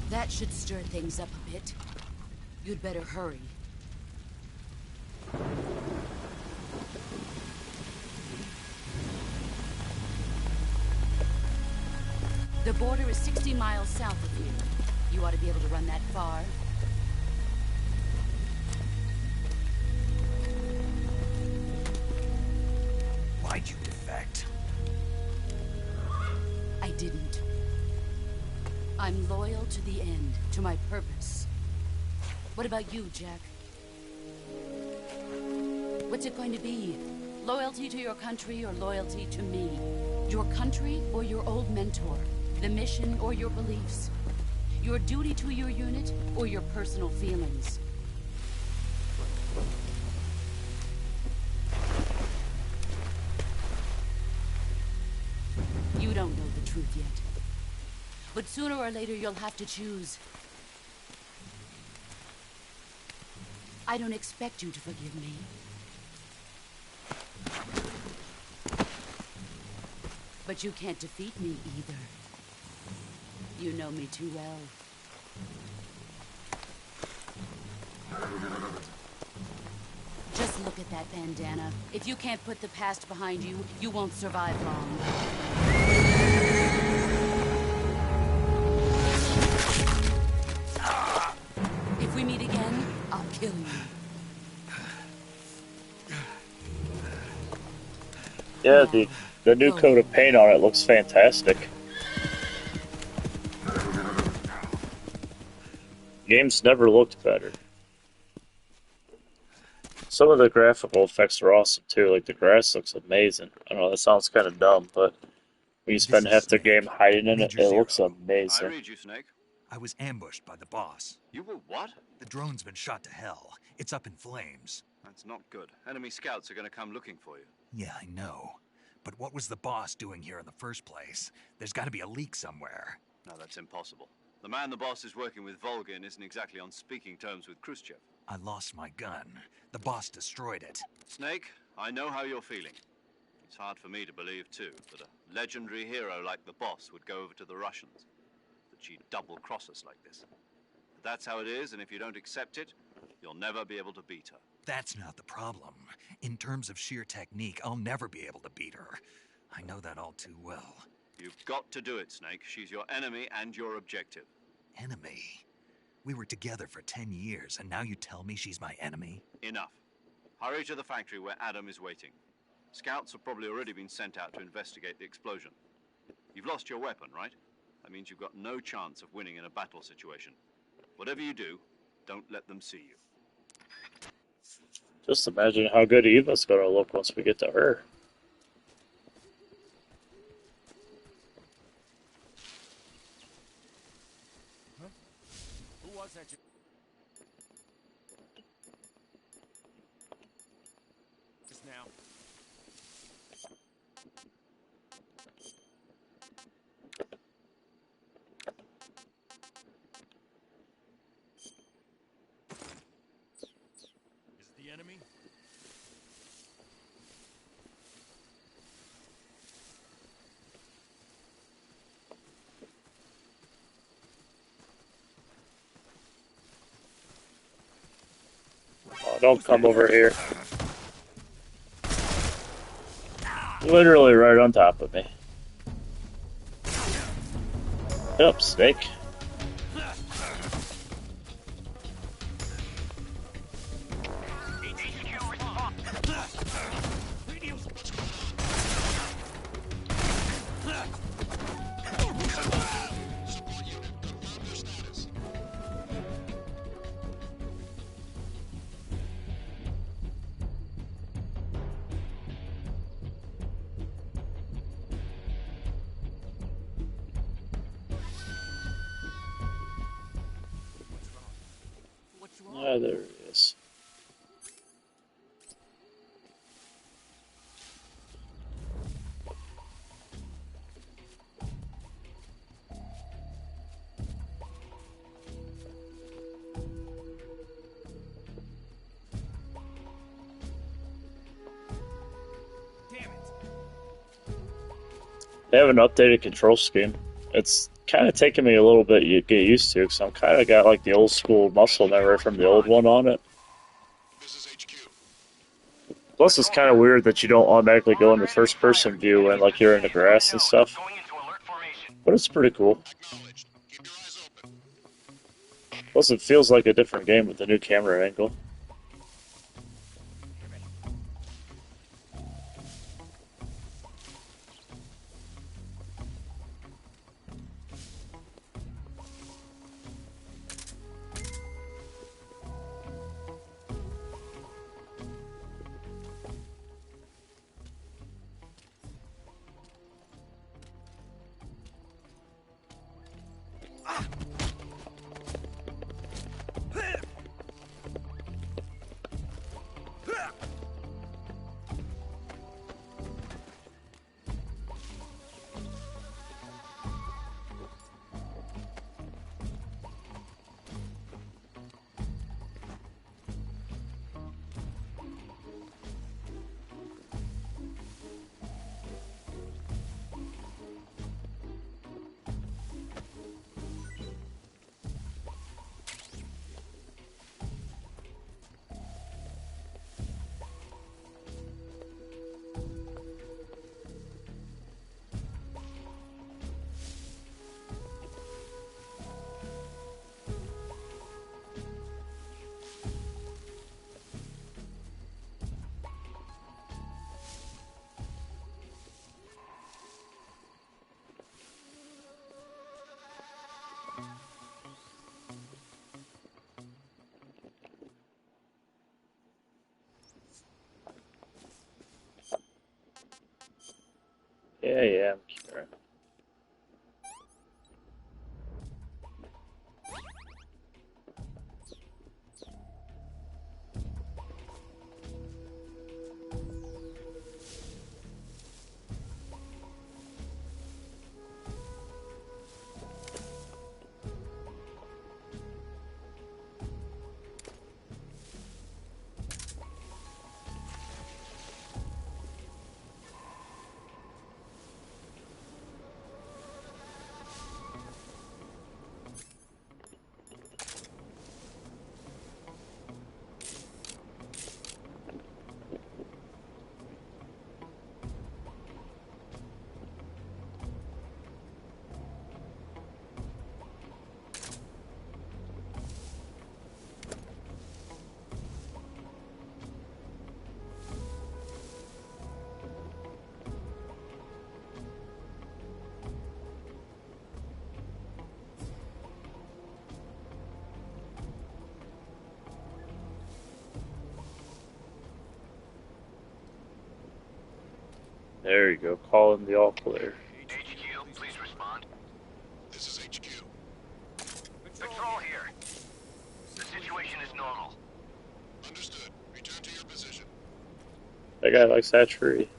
That should stir things up a bit. You'd better hurry. The border is 60 miles south of here. You ought to be able to run that far. Why'd you defect? I didn't. I'm loyal to the end, to my purpose. What about you, Jack? What's it going to be? Loyalty to your country or loyalty to me? Your country or your old mentor? The mission or your beliefs? Your duty to your unit or your personal feelings? You don't know the truth yet. But sooner or later you'll have to choose. I don't expect you to forgive me. But you can't defeat me either. You know me too well. Just look at that bandana. If you can't put the past behind you, you won't survive long. If we meet again, I'll kill you. Yeah, the new coat of paint on it looks fantastic. Game's never looked better. Some of the graphical effects are awesome too, like the grass looks amazing. I know that sounds kind of dumb, but when you spend half the game hiding in it, it looks amazing. I read you, Snake. I was ambushed by the boss. You were what? The drone's been shot to hell. It's up in flames. That's not good. Enemy scouts are going to come looking for you. Yeah, I know. But what was the boss doing here in the first place? There's got to be a leak somewhere. No, that's impossible. The man the boss is working with, Volgin, isn't exactly on speaking terms with Khrushchev. I lost my gun. The boss destroyed it. Snake, I know how you're feeling. It's hard for me to believe, too, that a legendary hero like the boss would go over to the Russians. That she'd double-cross us like this. But that's how it is, and if you don't accept it, you'll never be able to beat her. That's not the problem. In terms of sheer technique, I'll never be able to beat her. I know that all too well. You've got to do it, Snake. She's your enemy and your objective. Enemy? We were together for 10 years, and now you tell me she's my enemy? Enough. Hurry to the factory where Adam is waiting. Scouts have probably already been sent out to investigate the explosion. You've lost your weapon, right? That means you've got no chance of winning in a battle situation. Whatever you do, don't let them see you. Just imagine how good Eva's gonna look once we get to her. Who was that? Just now. Is it the enemy? Oh, don't come over here. Literally right on top of me. Yep, snake. Ah, there it is. They have an updated control scheme. It's kind of taking me a little bit to get used to, because I'm kind of got like the old school muscle memory from the old one on it. Plus, it's kind of weird that you don't automatically go into first-person view when like you're in the grass and stuff. But it's pretty cool. Plus, it feels like a different game with the new camera angle. Yeah, I'm sure. There you go, calling the all clear. HQ, please respond. This is HQ. Patrol here. The situation is normal. Understood. Return to your position. That guy likes that tree.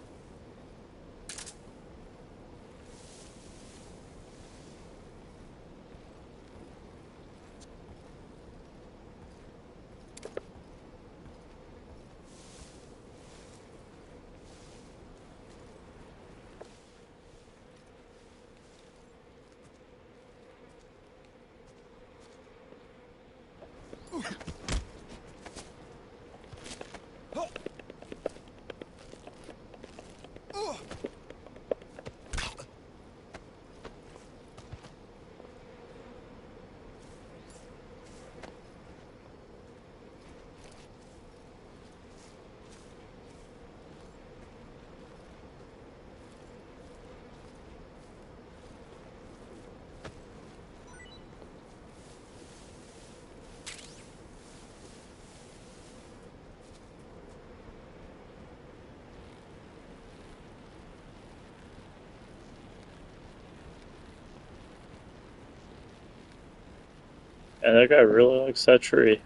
And that guy really likes that tree.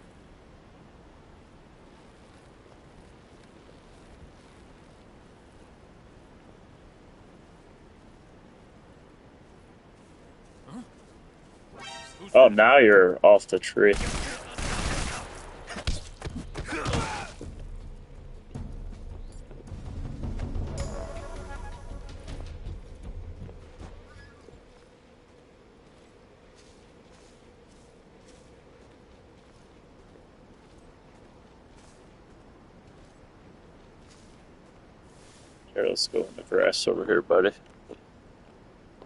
Oh, now you're off the tree. Here, let's go in the grass over here, buddy.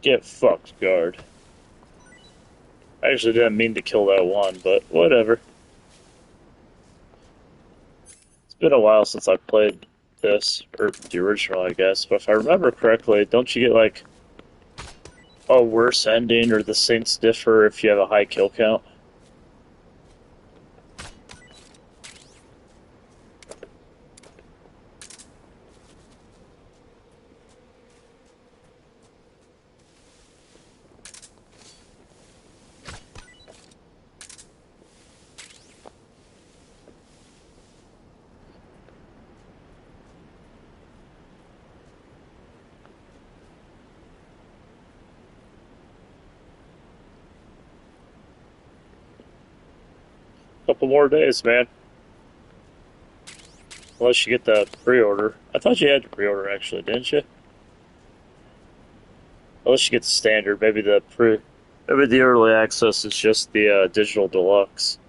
Get fucked, guard. I actually didn't mean to kill that one, but whatever. It's been a while since I played this, or the original, I guess. But if I remember correctly, don't you get, like, a worse ending, or the saints differ if you have a high kill count? Couple more days, man. Unless you get the pre-order. I thought you had to pre-order, actually, didn't you? Unless you get the standard. Maybe the early access is just the digital deluxe.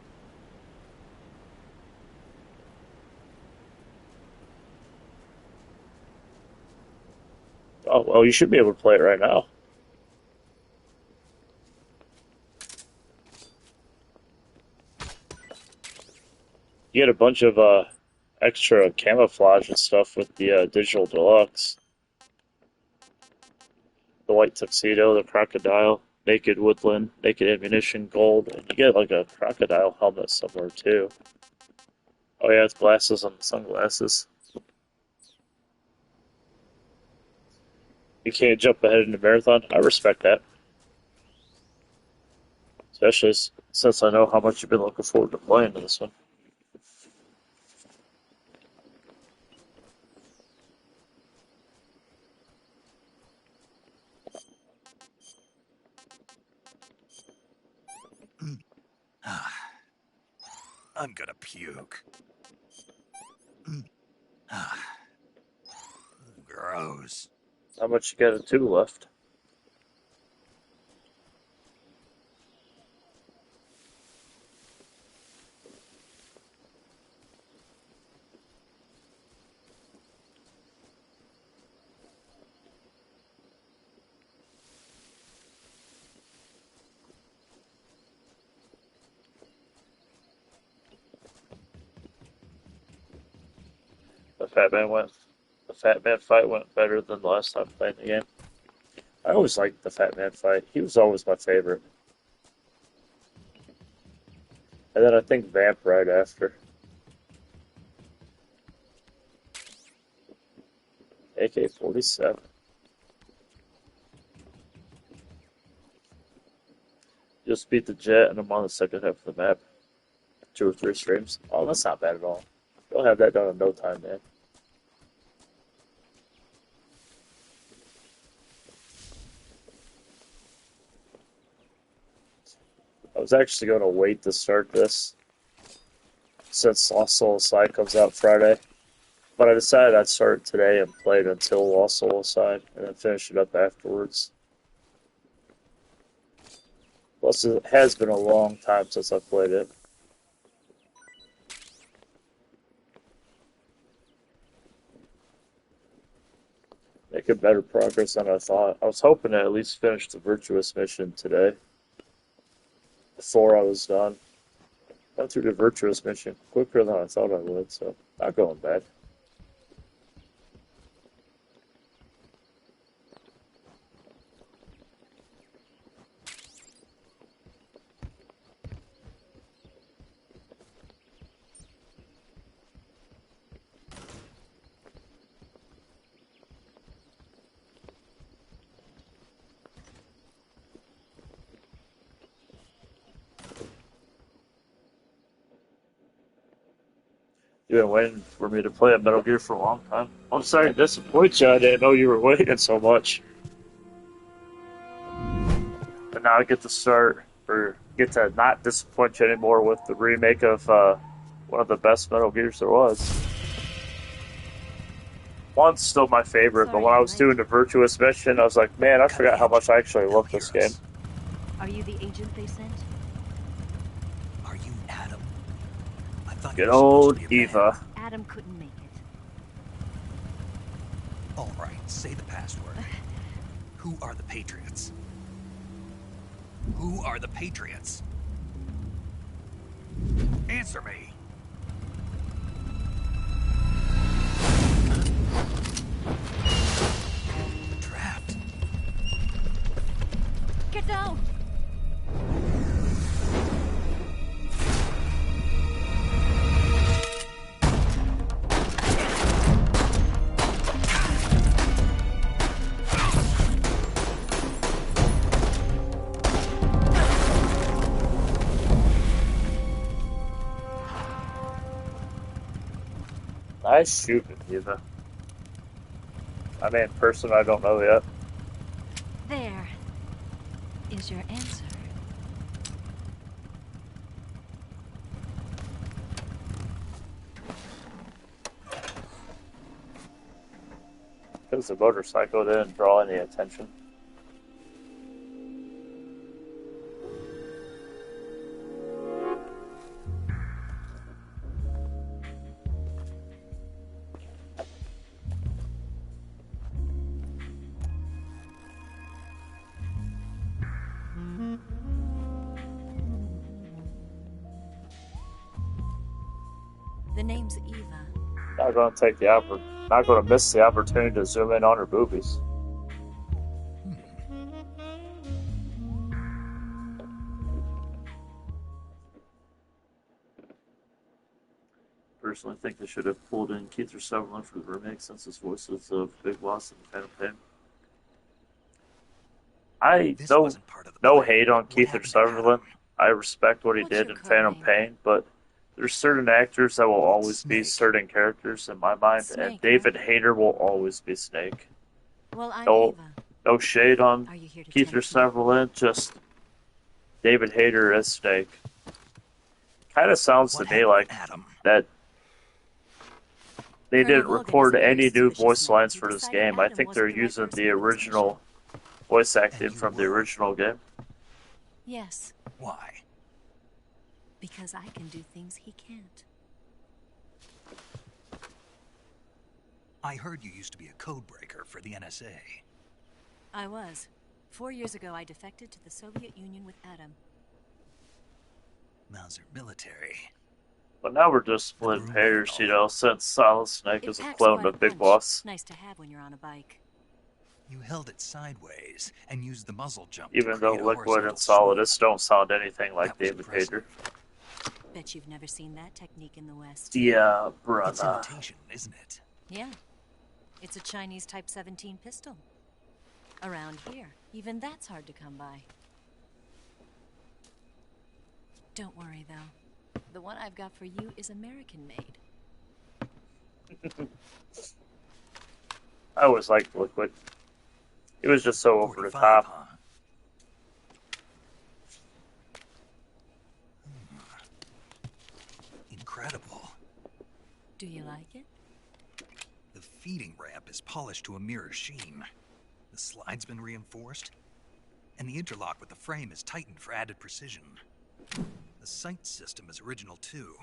Oh, well, you should be able to play it right now. You get a bunch of extra camouflage and stuff with the digital deluxe. The white tuxedo, the crocodile, naked woodland, naked ammunition, gold, and you get like a crocodile helmet somewhere too. Oh yeah, it's glasses and sunglasses. You can't jump ahead in the marathon. I respect that. Especially since I know how much you've been looking forward to playing this one. I'm gonna puke. Gross. How much you got a 2 left? The Fat Man fight went better than the last time playing the game. I always liked the Fat Man fight. He was always my favorite. And then I think Vamp right after. AK-47. Just beat the Jet and I'm on the second half of the map. 2 or 3 streams. Oh, that's not bad at all. You'll have that done in no time, man. I was actually going to wait to start this since Lost Soul Aside comes out Friday. But I decided I'd start it today and play it until Lost Soul Aside and then finish it up afterwards. Plus, it has been a long time since I played it. Making better progress than I thought. I was hoping to at least finish the Virtuous mission today. Before I was done. Went through the Virtuous mission quicker than I thought I would, so not going bad. You've been waiting for me to play a Metal Gear for a long time. I'm sorry to disappoint you. I didn't know you were waiting so much. But now I get to not disappoint you anymore with the remake of one of the best Metal Gears there was. One's still my favorite, but when I was doing the Virtuous Mission, I was like, man, I forgot how much I actually love this game. Are you the agent they sent? Are you Adam? I thought Good old Eva. Adam couldn't make it. All right, say the password. Who are the Patriots? Who are the Patriots? Answer me. Trapped. Get down! Nice shooting, Eva. I mean, in person, I don't know yet. There is your answer. Because the motorcycle didn't draw any attention. The name's Eva. Not going to miss the opportunity to zoom in on her boobies. Personally, think they should have pulled in Kiefer Sutherland for the remake, since his voices of Big Boss and Phantom Pain. I no hate on Kiefer Sutherland. I respect what he did in Phantom Pain, but there's certain actors that will always be certain characters in my mind, and David Hayter will always be Snake. Well, I'm No, Eva. no shade on Are you here to Kiefer Sutherland, just David Hayter as Snake. Kind of sounds to me like that they didn't record any new voice lines for this game. I think they're using the original voice acting from the original game. Yes. Why? Because I can do things he can't. I heard you used to be a codebreaker for the NSA. I was. 4 years ago, I defected to the Soviet Union with Adam. Mauser military. But now we're just splitting hairs, you know, since Solid Snake is a packs clone quite of Big punch. Boss. Nice to have when you're on a bike. You held it sideways and used the muzzle jump. Even though Liquid and Solidus don't sound anything like David Hayter. Bet you've never seen that technique in the West. Yeah, It's brother. imitation, isn't it? Yeah. It's a Chinese Type 17 pistol. Around here, even that's hard to come by. Don't worry, though. The one I've got for you is American-made. I always liked Liquid. He was just so over the top. Incredible. Do you like it? The feeding ramp is polished to a mirror sheen. The slide's been reinforced, and the interlock with the frame is tightened for added precision. The sight system is original too.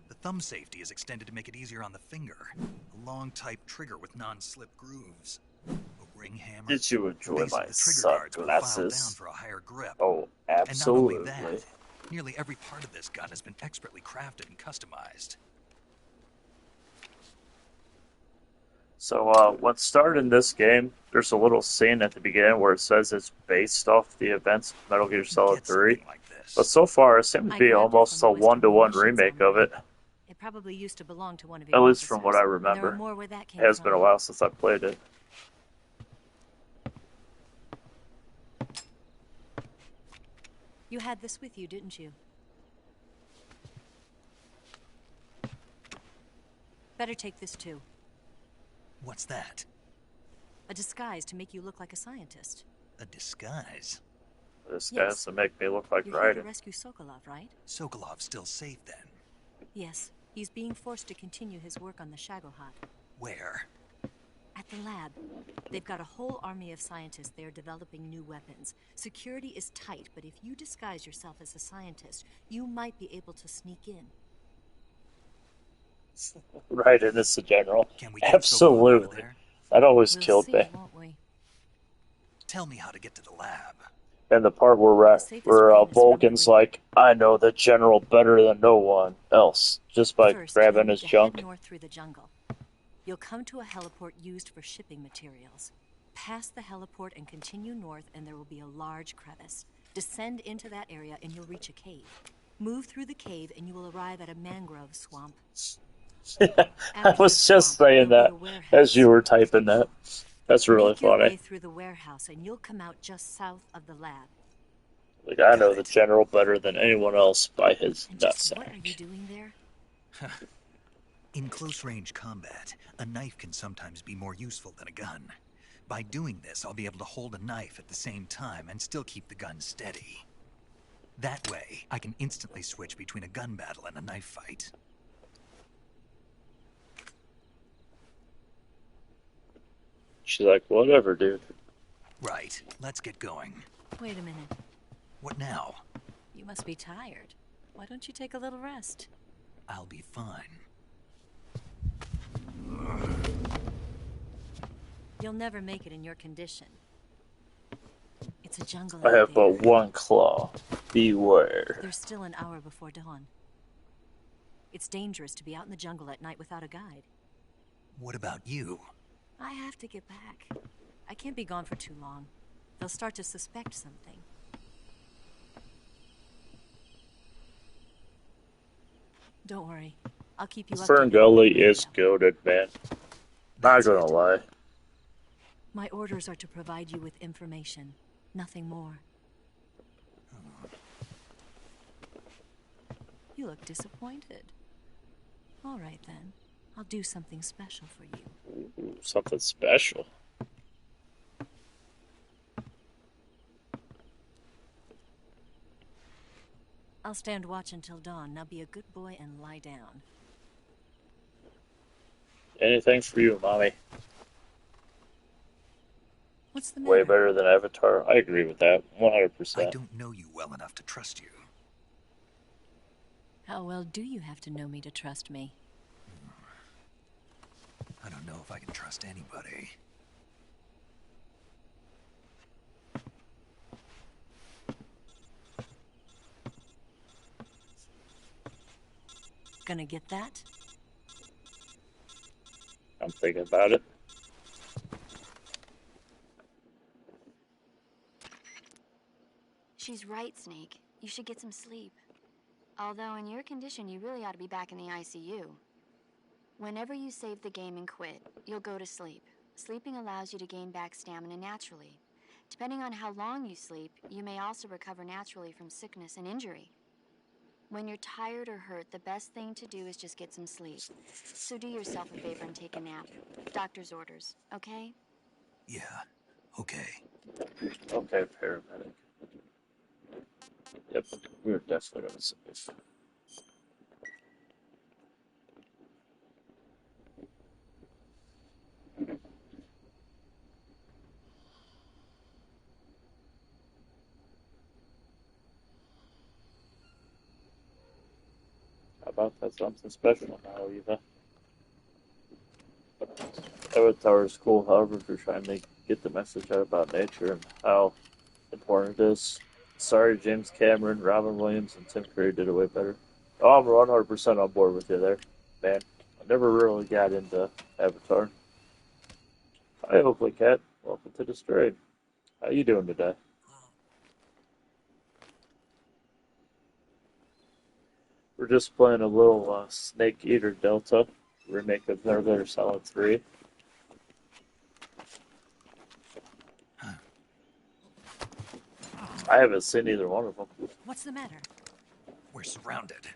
The thumb safety is extended to make it easier on the finger. A long type trigger with non-slip grooves. A ring hammer. Did you enjoy The base my of the trigger guards were filed down sunglasses? for a higher grip. Oh, And not only absolutely. that, nearly every part of this gun has been expertly crafted and customized. So, when starting this game, there's a little scene at the beginning where it says it's based off the events of Metal Gear Solid 3. But so far, it seems to be almost a one-to-one remake of it. It probably used to belong to one of your At least from officers. what I There are remember. more where that It came has from. been a while since I played it. You had this with you, didn't you? better take this too. What's that? A disguise to make you look like a scientist. A disguise? This Yes. guy's to make me look like You're here to Raiden. rescue Sokolov, right? Sokolov's still safe then. Yes. He's being forced to continue his work on the Shagohod. Where? At the lab. They've got a whole army of scientists there developing new weapons. Security is tight, but if you disguise yourself as a scientist, you might be able to sneak in. Raiden is the general. Can we get Sokolov over Absolutely. there? That always We'll killed see, me. won't we? Tell me how to get to the lab. And the part where Volgan's like, I know the general better than no one else, just by First, grabbing you his need to junk. head north through the jungle. You'll come to a heliport used for shipping materials. Pass the heliport and continue north, and there will be a large crevice. Descend into that area, and you'll reach a cave. Move through the cave, and you will arrive at a mangrove swamp. I was just saying that as you were typing that. That's really Make your way funny. through the warehouse, and you'll come out just south of the lab. Like, I know the general better than anyone else by his What are nutsack. you doing there? In close-range combat, a knife can sometimes be more useful than a gun. By doing this, I'll be able to hold a knife at the same time and still keep the gun steady. That way, I can instantly switch between a gun battle and a knife fight. She's like, whatever, dude. Right, let's get going. Wait a minute. What now? You must be tired. Why don't you take a little rest? I'll be fine. You'll never make it in your condition. It's a jungle I out have there. but one claw. Beware. There's still an hour before dawn. It's dangerous to be out in the jungle at night without a guide. What about you? I have to get back. I can't be gone for too long. They'll start to suspect something. Don't worry. I'll keep you updated. Fern Gully is goated, man. Not gonna lie. My orders are to provide you with information, nothing more. You look disappointed. All right then. I'll do something special for you. Ooh, something special. I'll stand watch until dawn. Now be a good boy and lie down. Anything for you, mommy. What's the Way matter? better than Avatar. I agree with that. 100%. I don't know you well enough to trust you. How well do you have to know me to trust me? I don't know if I can trust anybody. Gonna get that? I'm thinking about it. She's right, Snake. You should get some sleep. Although in your condition, you really ought to be back in the ICU. Whenever you save the game and quit, you'll go to sleep. Sleeping allows you to gain back stamina naturally. Depending on how long you sleep, you may also recover naturally from sickness and injury. When you're tired or hurt, the best thing to do is just get some sleep. So do yourself a favor and take a nap. Doctor's orders, okay? Yeah, okay. Okay, paramedic. Yep, we're definitely gonna save. How about that something special now, Eva? Avatar is cool, however, if you're trying to get the message out about nature and how important it is. Sorry, James Cameron, Robin Williams, and Tim Curry did it way better. Oh, I'm 100% on board with you there, man. I never really got into Avatar. Hi, Oakley Cat. Welcome to the stream. How you doing today? We're just playing a little Snake Eater Delta remake of Metal Gear Solid 3. I haven't seen either one of them. What's the matter? We're surrounded.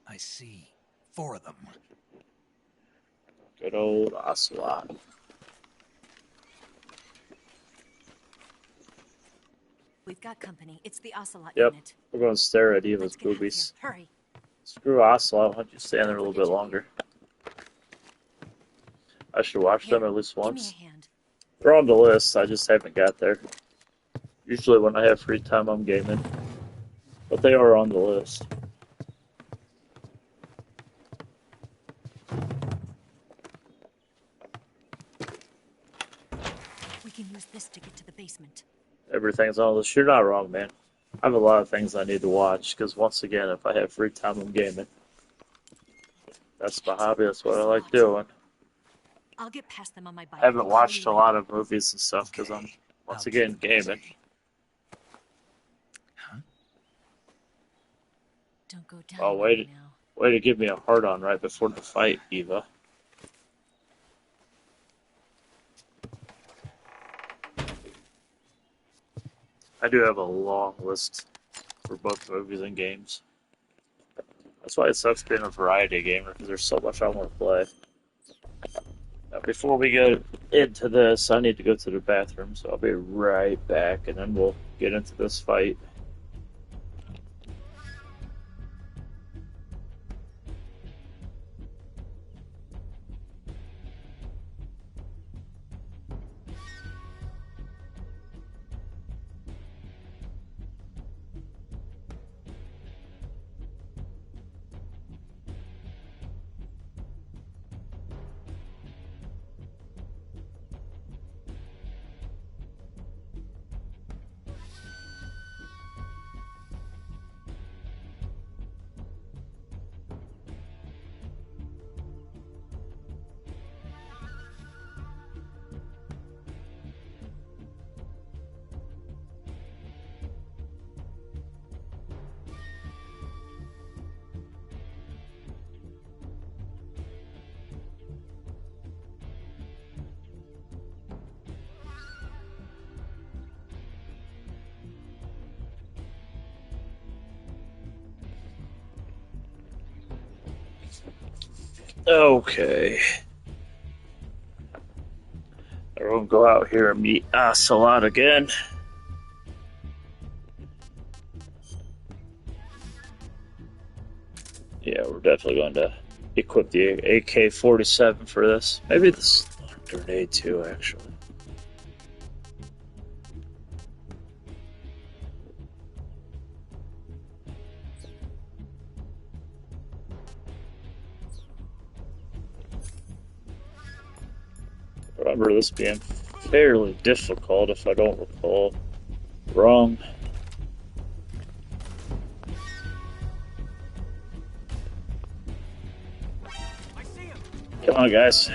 I see 4 of them. Good old Ocelot. We've got company. It's the Ocelot Yep, unit. we're going to stare at Eva's boobies. Hurry. Screw Ocelot, why don't you stand there a little bit longer? I should watch them at least once. They're on the list, I just haven't got there. Usually when I have free time, I'm gaming. But they are on the list. We can use this to get to the basement. Everything's on the list. You're not wrong, man. I have a lot of things I need to watch, because once again, if I have free time, I'm gaming. That's my hobby, that's what I like doing. I'll get past them on my bike. I haven't watched a lot of movies and stuff, because I'm, once again, gaming. Don't go down. Oh, way to give me a hard-on right before the fight, Eva. I do have a long list for both movies and games. That's why it sucks being a variety gamer, because there's so much I want to play. Now, before we get into this, I need to go to the bathroom, so I'll be right back, and then we'll get into this fight. Okay. Everyone go out here and meet Ocelot again. Yeah, we're definitely going to equip the AK-47 for this. Maybe this grenade too, actually. I remember this being fairly difficult, if I don't recall wrong. Come on, guys.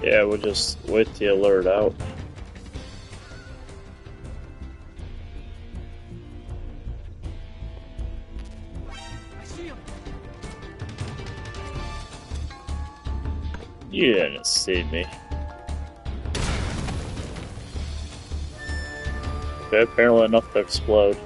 Yeah, we'll just wait the alert out. You didn't see me. Okay, apparently enough to explode.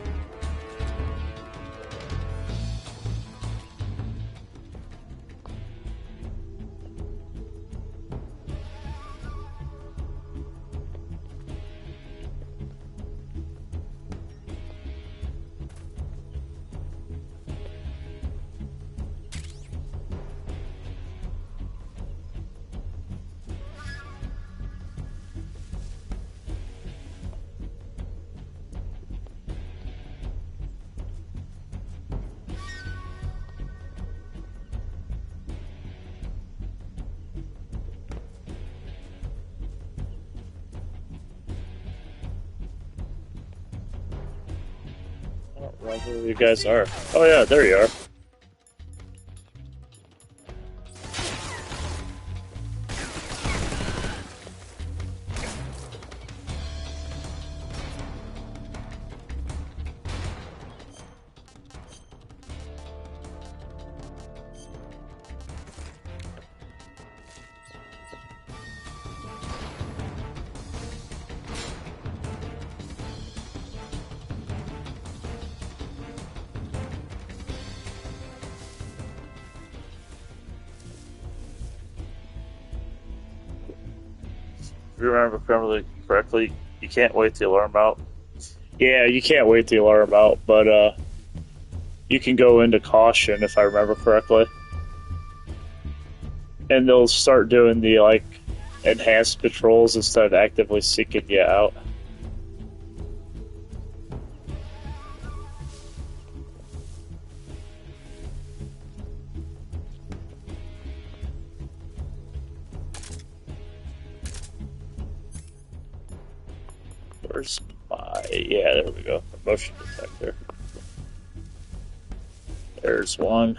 Wherever you guys are. Oh yeah, there you are. If you remember correctly, you can't wait the alarm out. Yeah, you can't wait the alarm out, but you can go into caution if I remember correctly. And they'll start doing the like enhanced patrols instead of actively seeking you out. Where's my... yeah, there we go. Motion detector. There's one.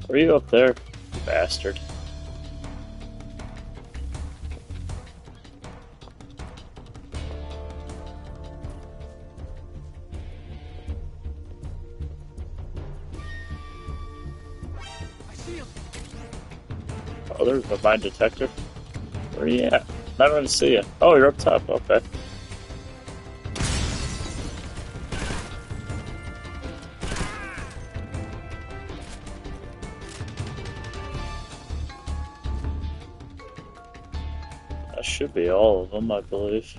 Are you up there, you bastard? Oh, there's the mine detector. Where are you at? Not going to see you. Oh, you're up top. Okay. That should be all of them, I believe.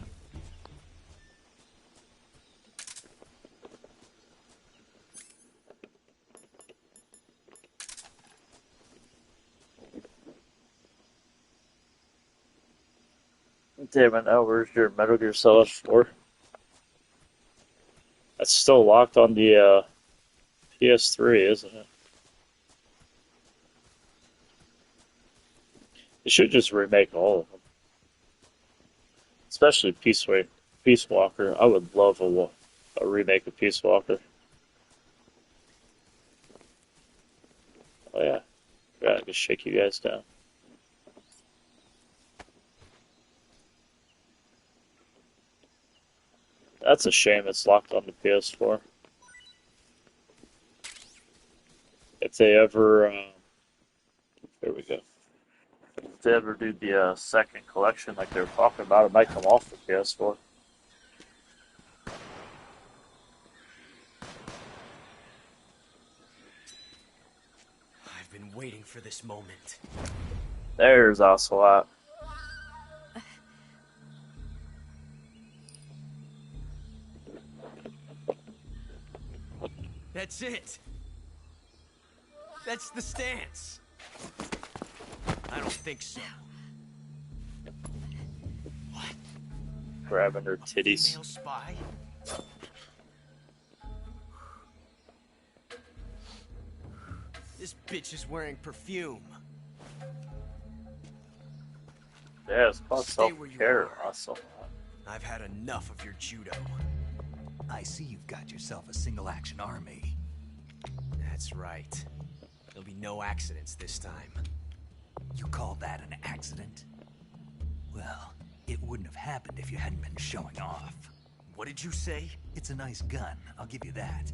Damn it, now where's your Metal Gear Solid 4? That's still locked on the PS3, isn't it? They should just remake all of them. Especially Peace Walker. I would love a remake of Peace Walker. Oh yeah. Gotta just shake you guys down. That's a shame it's locked on the PS4. If they ever, there we go. If they ever do the second collection like they were talking about, it might come off the PS4. I've been waiting for this moment. There's Ocelot. That's it. That's the stance. I don't think so. What? Grabbing her titties. Female spy? This bitch is wearing perfume. Yeah, it's called self-care, Ocelot. I've had enough of your judo. I see you've got yourself a single-action army. That's right. There'll be no accidents this time. You call that an accident? Well, it wouldn't have happened if you hadn't been showing off. What did you say? It's a nice gun, I'll give you that.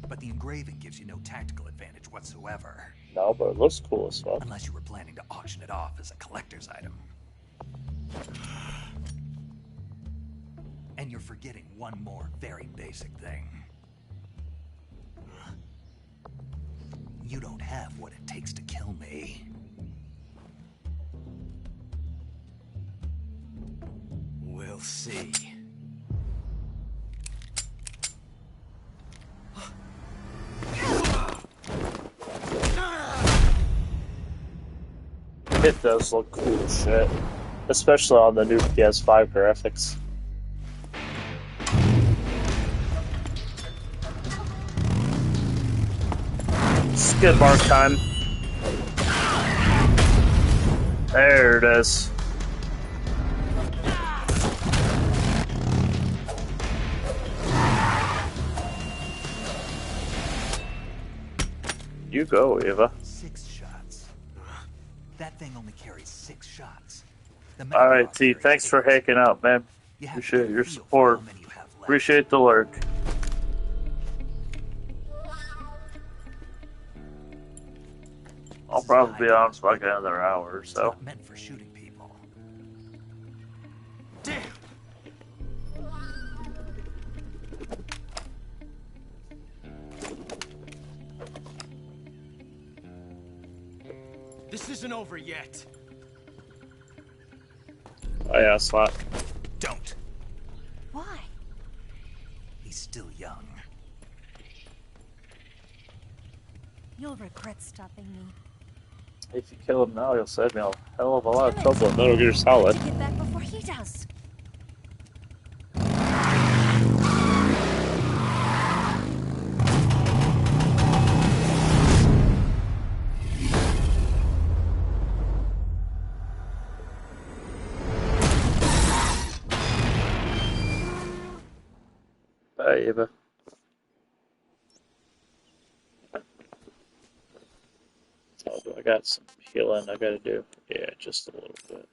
But the engraving gives you no tactical advantage whatsoever. No, but it looks cool as fuck. Unless you were planning to auction it off as a collector's item. And you're forgetting one more very basic thing. You don't have what it takes to kill me. We'll see. It does look cool as shit. Especially on the new PS5 graphics. Skid mark time. There it is. You go, Eva. 6 shots. That thing only carries 6 shots. Alright, T, thanks for hacking out, man. Appreciate your support. Appreciate the lurk. I'll probably be on for like another hour or so. Meant for shooting people. This isn't over yet. Oh yeah, Slot. Don't. Why? He's still young. You'll regret stopping me. If you kill him now, you'll save me a hell of a lot of trouble in Metal Gear Solid. Get back before he does. Bye, Eva. Oh, I got some healing I gotta do. Yeah, just a little bit.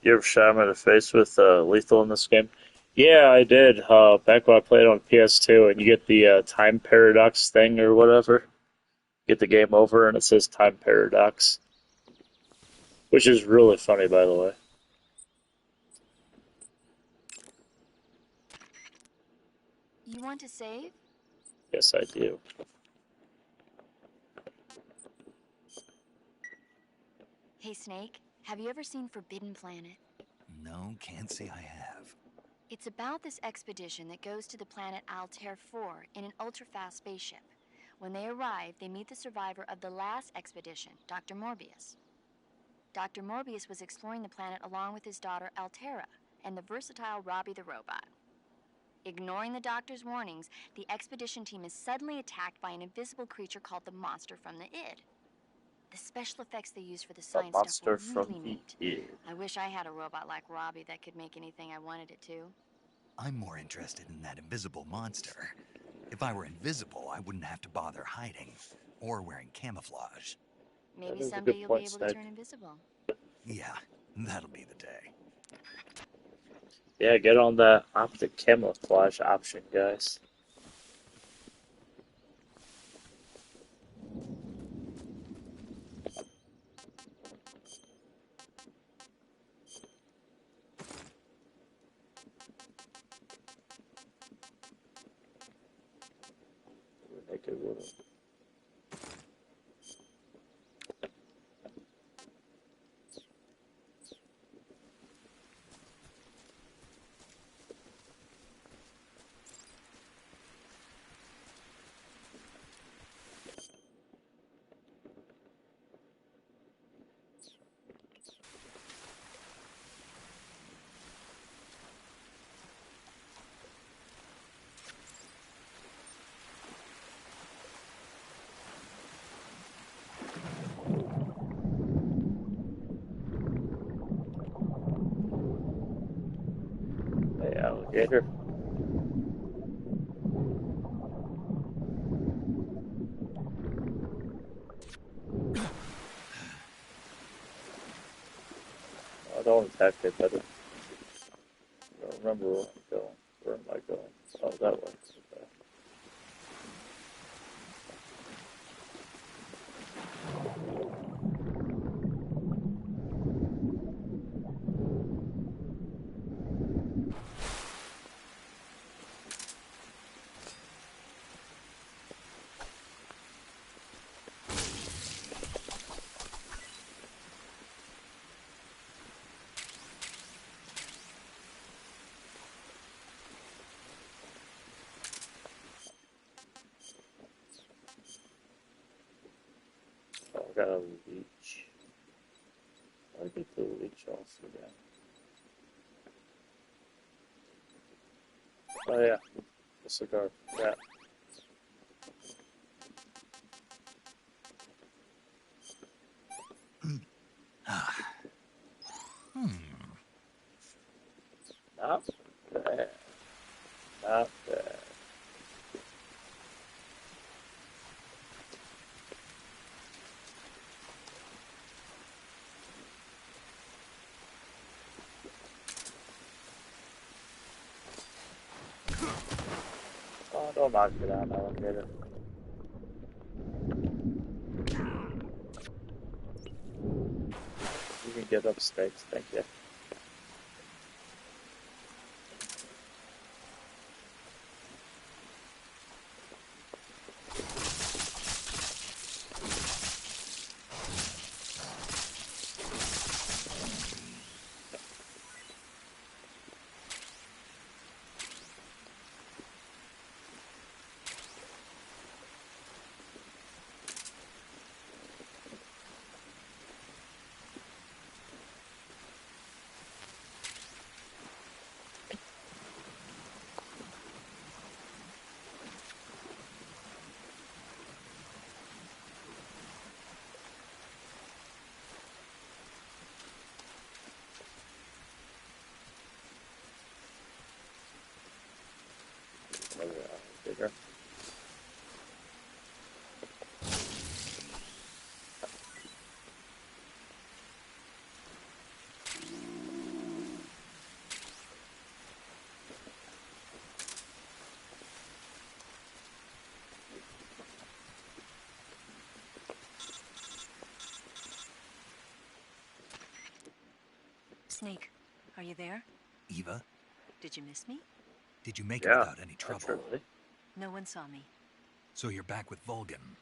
You ever shot him in the face with lethal in this game? Yeah, I did. Back when I played on PS2, and you get the time paradox thing or whatever. Get the game over, and it says time paradox, which is really funny, by the way. You want to save? Yes, I do. Hey, Snake, have you ever seen Forbidden Planet? No, can't say I have. It's about this expedition that goes to the planet Altair 4 in an ultra-fast spaceship. When they arrive, they meet the survivor of the last expedition, Dr. Morbius. Dr. Morbius was exploring the planet along with his daughter Altera and the versatile Robbie the robot. Ignoring the doctor's warnings, the expedition team is suddenly attacked by an invisible creature called the Monster from the Id. The special effects they use for the science stuff were really neat. I wish I had a robot like Robbie that could make anything I wanted it to. I'm more interested in that invisible monster. If I were invisible, I wouldn't have to bother hiding or wearing camouflage. Maybe someday you'll be able to turn invisible. Yeah, that'll be the day. Yeah, get on that optic camouflage option, guys. Make it work. Hey, alligator. I don't attack it better. I don't remember where I'm going. Where am I going? Oh, that way. Okay. got a leech. I'll get the leech also again. Oh yeah, the cigar. Yeah. Not bad. Not bad. Oh, don't knock me down, alligator. You can get up stakes, thank you. Bigger. Snake, are you there? Eva, Did you miss me? did you make it without any trouble? Really. No one saw me. So you're back with Vulcan.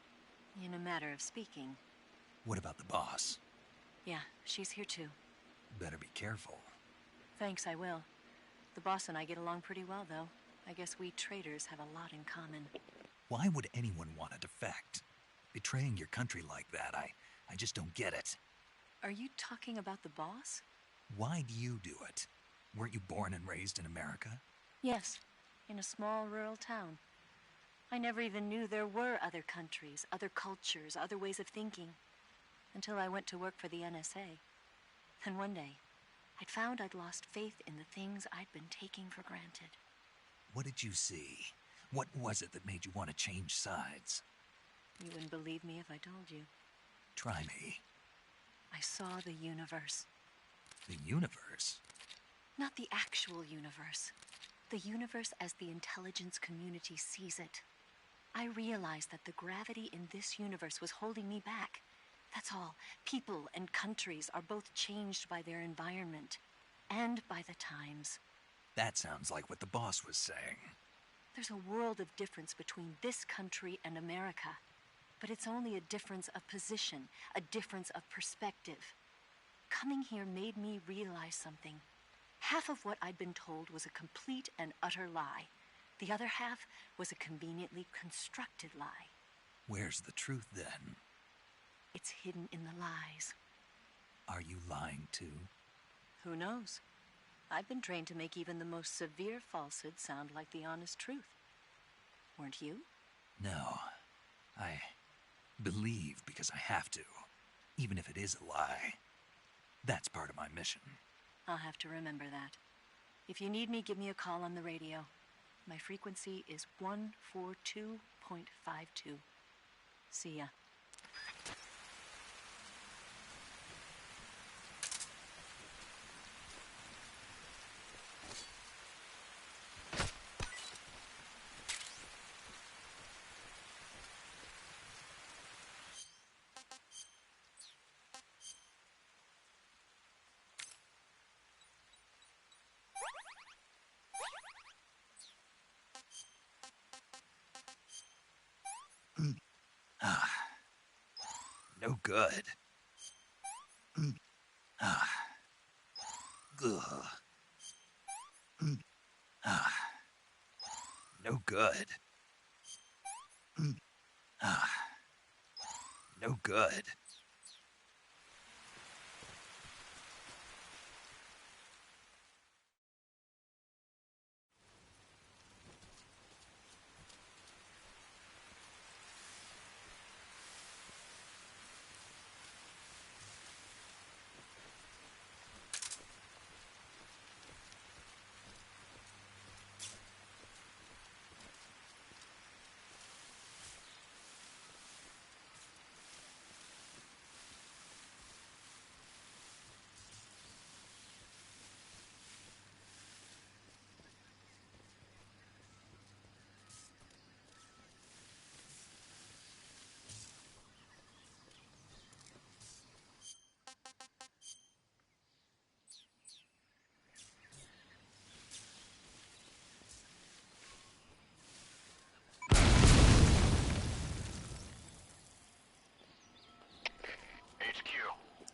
In a matter of speaking. What about the boss? Yeah, she's here too. Better be careful. Thanks, I will. The boss and I get along pretty well, though. I guess we traders have a lot in common. Why would anyone want to defect? Betraying your country like that, I just don't get it. Are you talking about the boss? Why do you do it? Weren't you born and raised in America? Yes, in a small rural town. I never even knew there were other countries, other cultures, other ways of thinking. Until I went to work for the NSA. Then one day, I'd found I'd lost faith in the things I'd been taking for granted. What did you see? What was it that made you want to change sides? You wouldn't believe me if I told you. Try me. I saw the universe. The universe? Not the actual universe. The universe as the intelligence community sees it. I realized that the gravity in this universe was holding me back. That's all. People and countries are both changed by their environment. And by the times. That sounds like what the boss was saying. There's a world of difference between this country and America. But it's only a difference of position, a difference of perspective. Coming here made me realize something. Half of what I'd been told was a complete and utter lie. The other half was a conveniently constructed lie. Where's the truth, then? It's hidden in the lies. Are you lying, too? Who knows? I've been trained to make even the most severe falsehood sound like the honest truth. Weren't you? No. I believe because I have to, even if it is a lie. That's part of my mission. I'll have to remember that. If you need me, give me a call on the radio. My frequency is 142.52. See ya. No good. Ugh. No good. No good.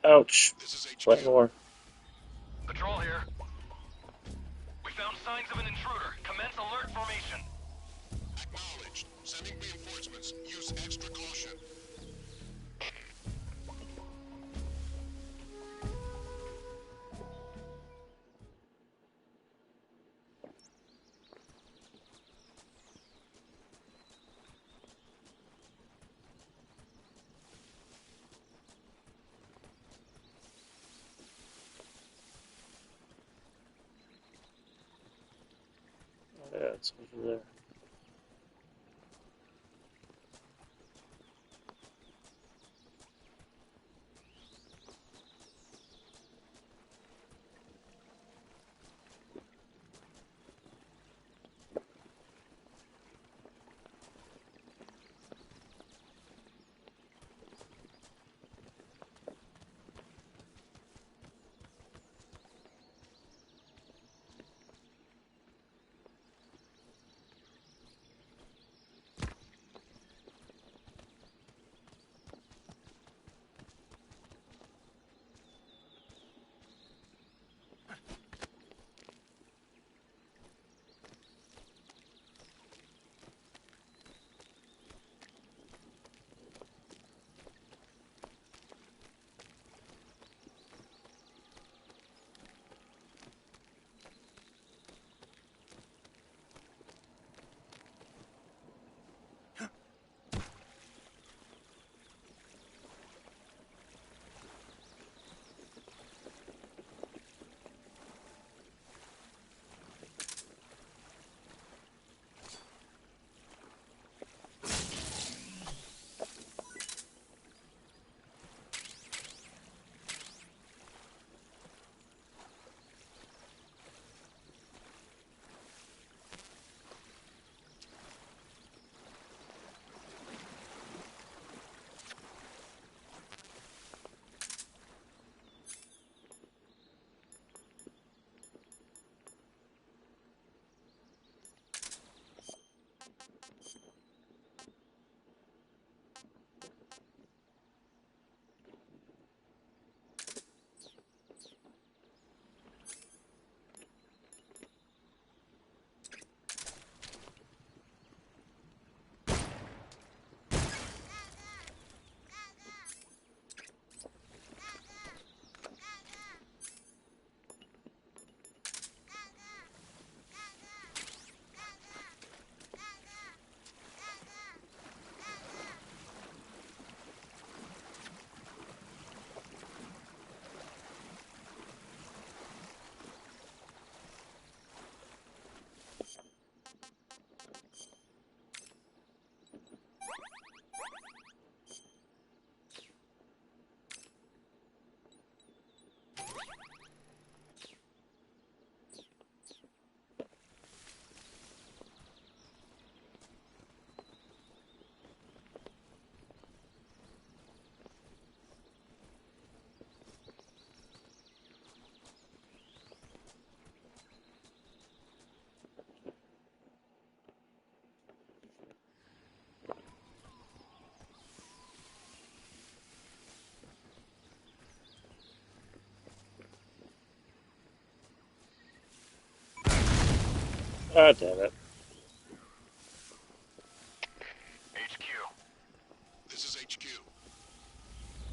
Ouch. Play more. Patrol here. We found signs of an intruder. Commence alert formation. Acknowledged. Sending reinforcements. Use extra caution. Yeah, it's over there. Ah, damn it. HQ. This is HQ.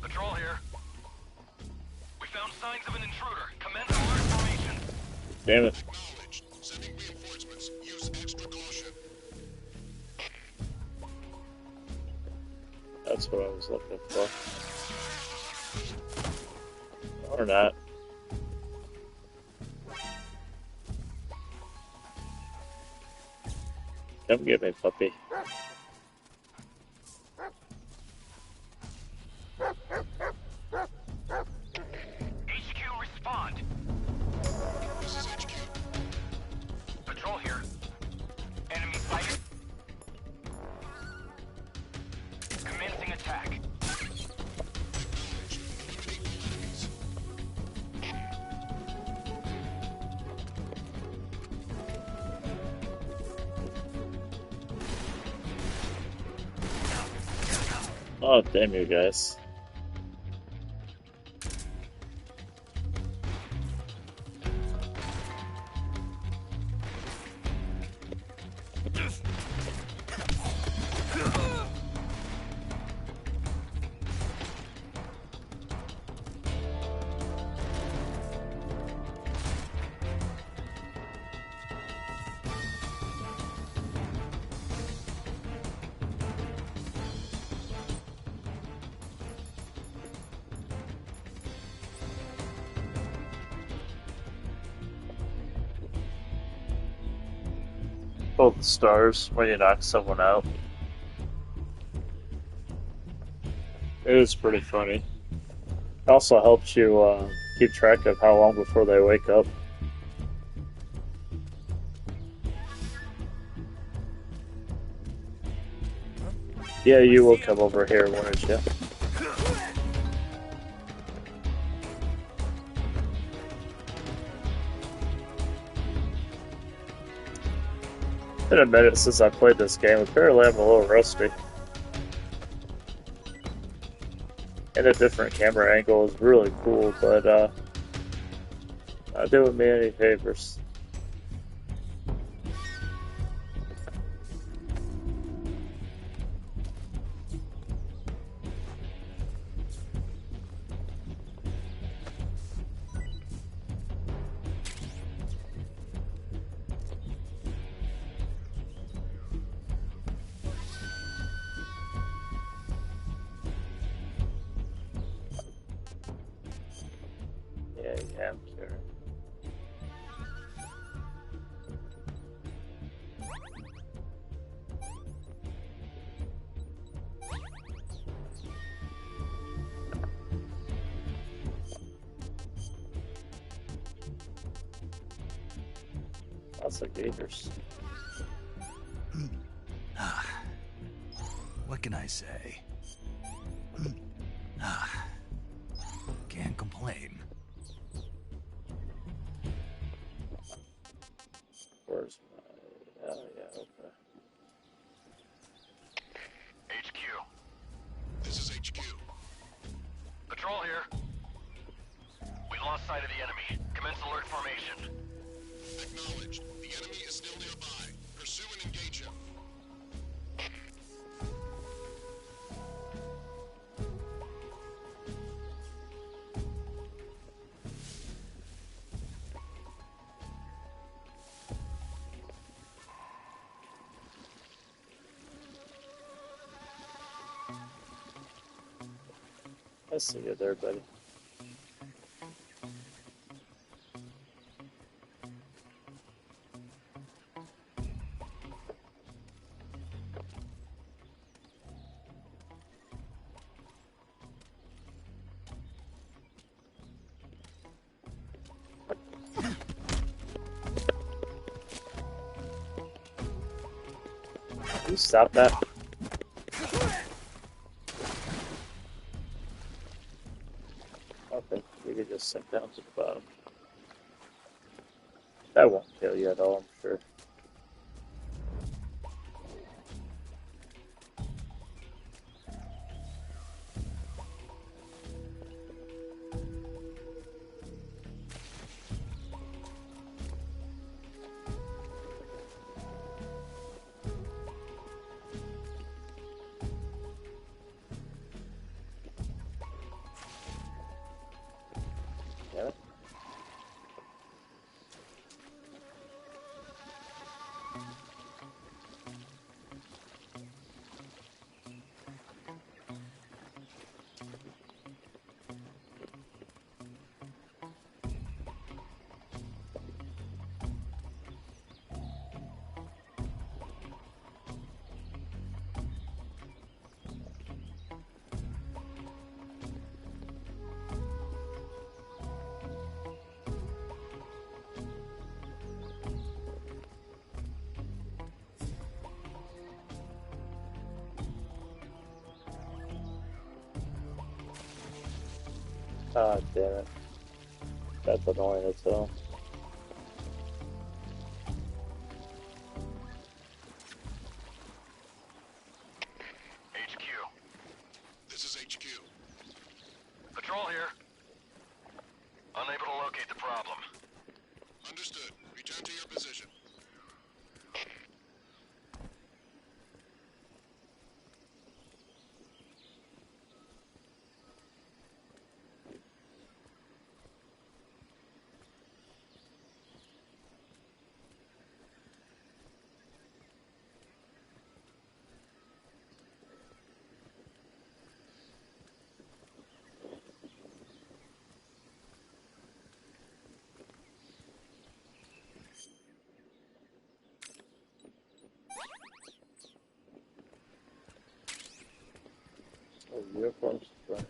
Patrol here. We found signs of an intruder. Commence alert formation. Damn it. Acknowledged. Sending reinforcements. Use extra caution. That's what I was looking for. Or not. Come get me, puppy. HQ, respond. This is HQ. Patrol here. Enemy fighter. Commencing attack. Oh, damn you guys. Oh, the stars when you knock someone out. It is pretty funny. It also helps you keep track of how long before they wake up. Yeah, you will come over here, won't you? It's been a minute since I played this game. Apparently I'm a little rusty. And a different camera angle is really cool, but not doing me any favors. Yeah, I'm sure. Lots of gators. What can I say? Can't complain. Where's my... Oh, yeah, okay. HQ. This is HQ. Patrol here. We lost sight of the enemy. Commence alert formation. Acknowledged. The enemy is still nearby. Pursue and engage him. I see you there, buddy. Can you stop that? Okay, we could just sink down to the bottom. That won't kill you at all, I'm sure. Yeah. Ah, damn it. That's annoying as hell. HQ. This is HQ. Patrol here. Unable to locate the problem. Understood. Return to your position. uniforms. Right.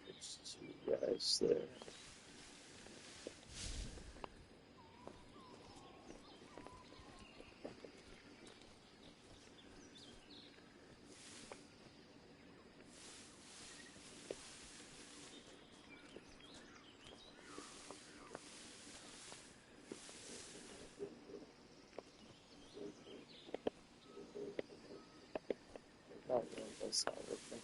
There's two guys there. Oh, no, that's not working.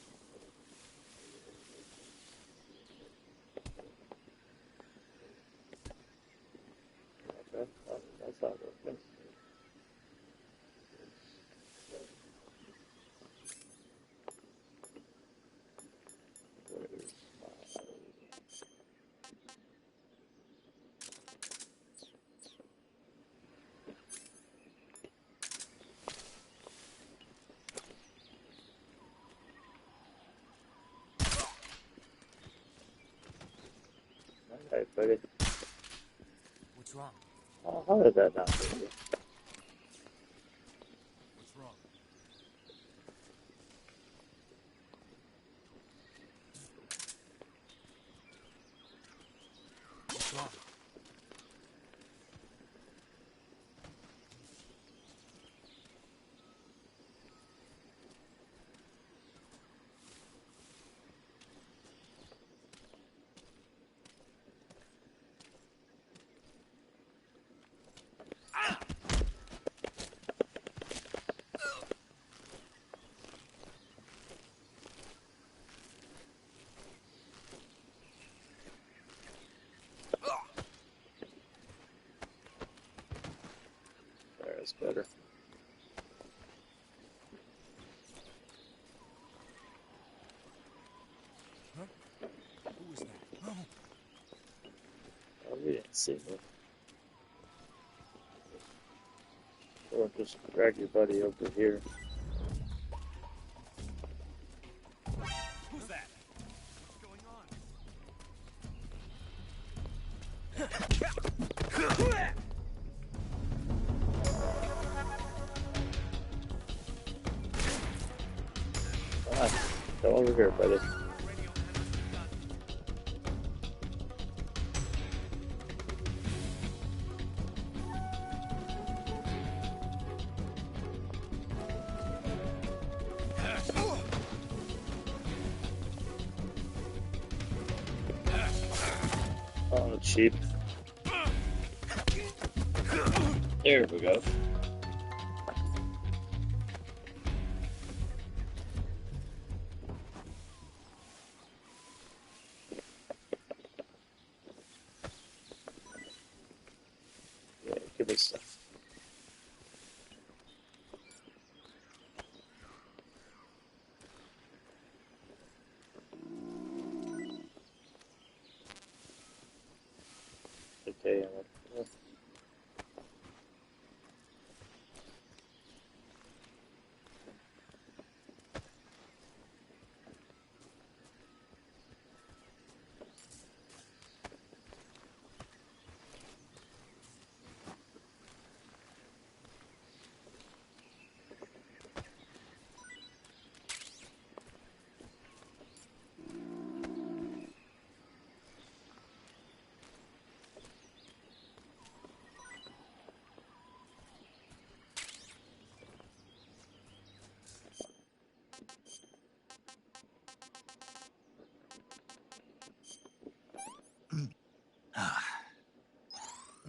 Okay, oh, that's not working. Where's my... Alright, buddy. What's wrong? Oh, how did that not work? What's wrong? What's wrong? There's better. Huh? Who was that? Oh. Oh, we didn't see me. Or just drag your buddy over here. Who's that? What's going on? Ah, come over here, buddy. Oh, cheap. There we go. Yeah, give me stuff. Okay, I'm up.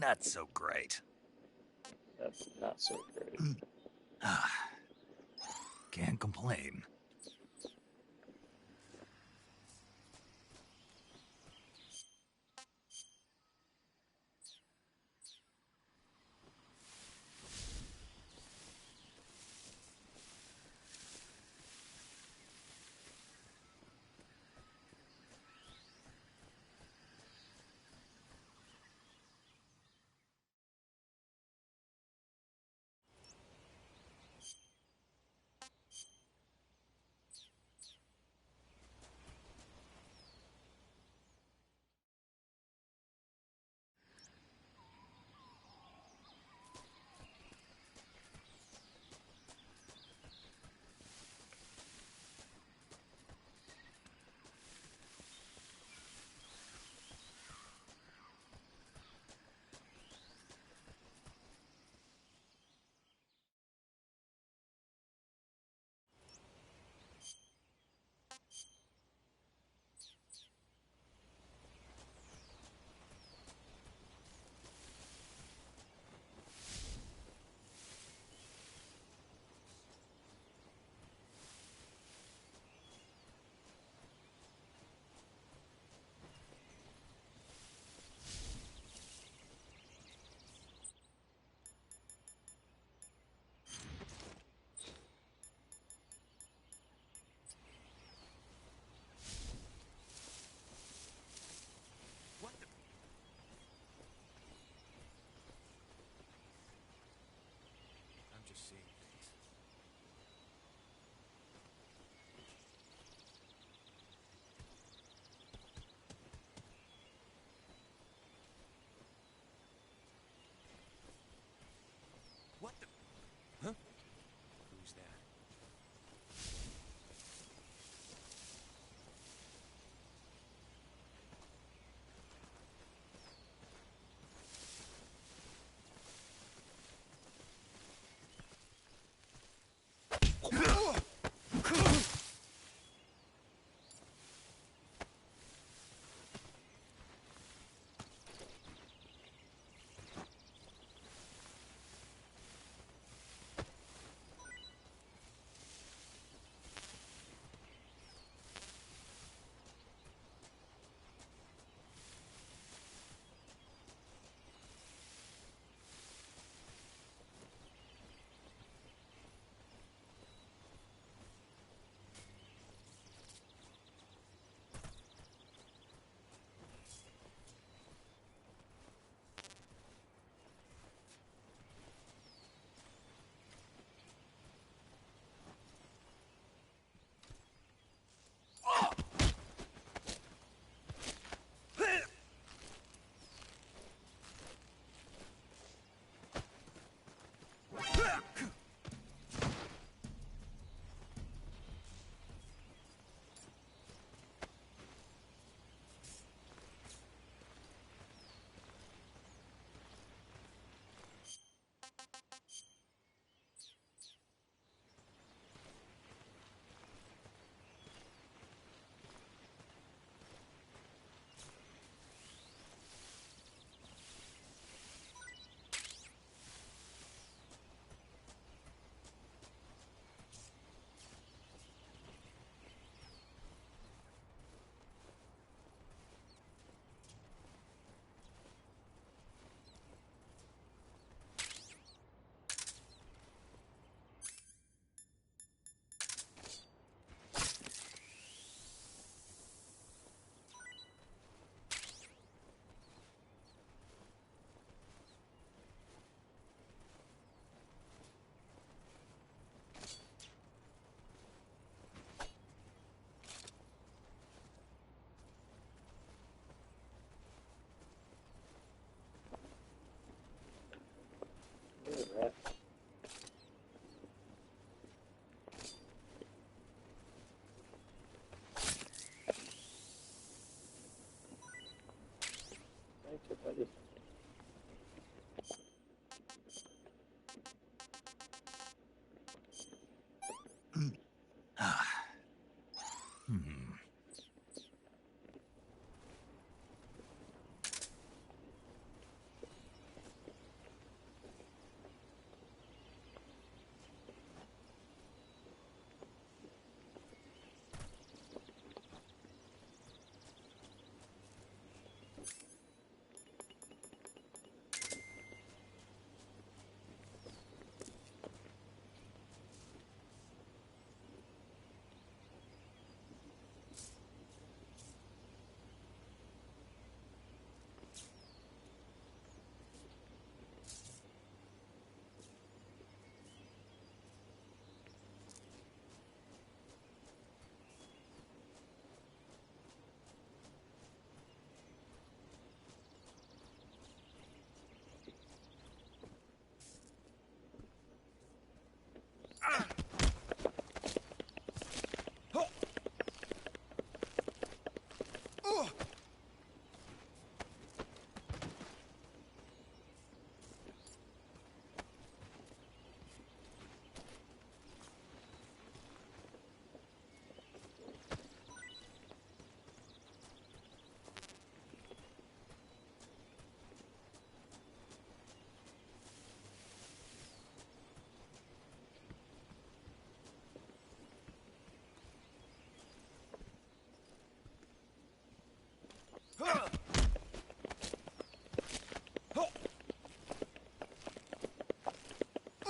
Not so great. That's not so great. Can't complain.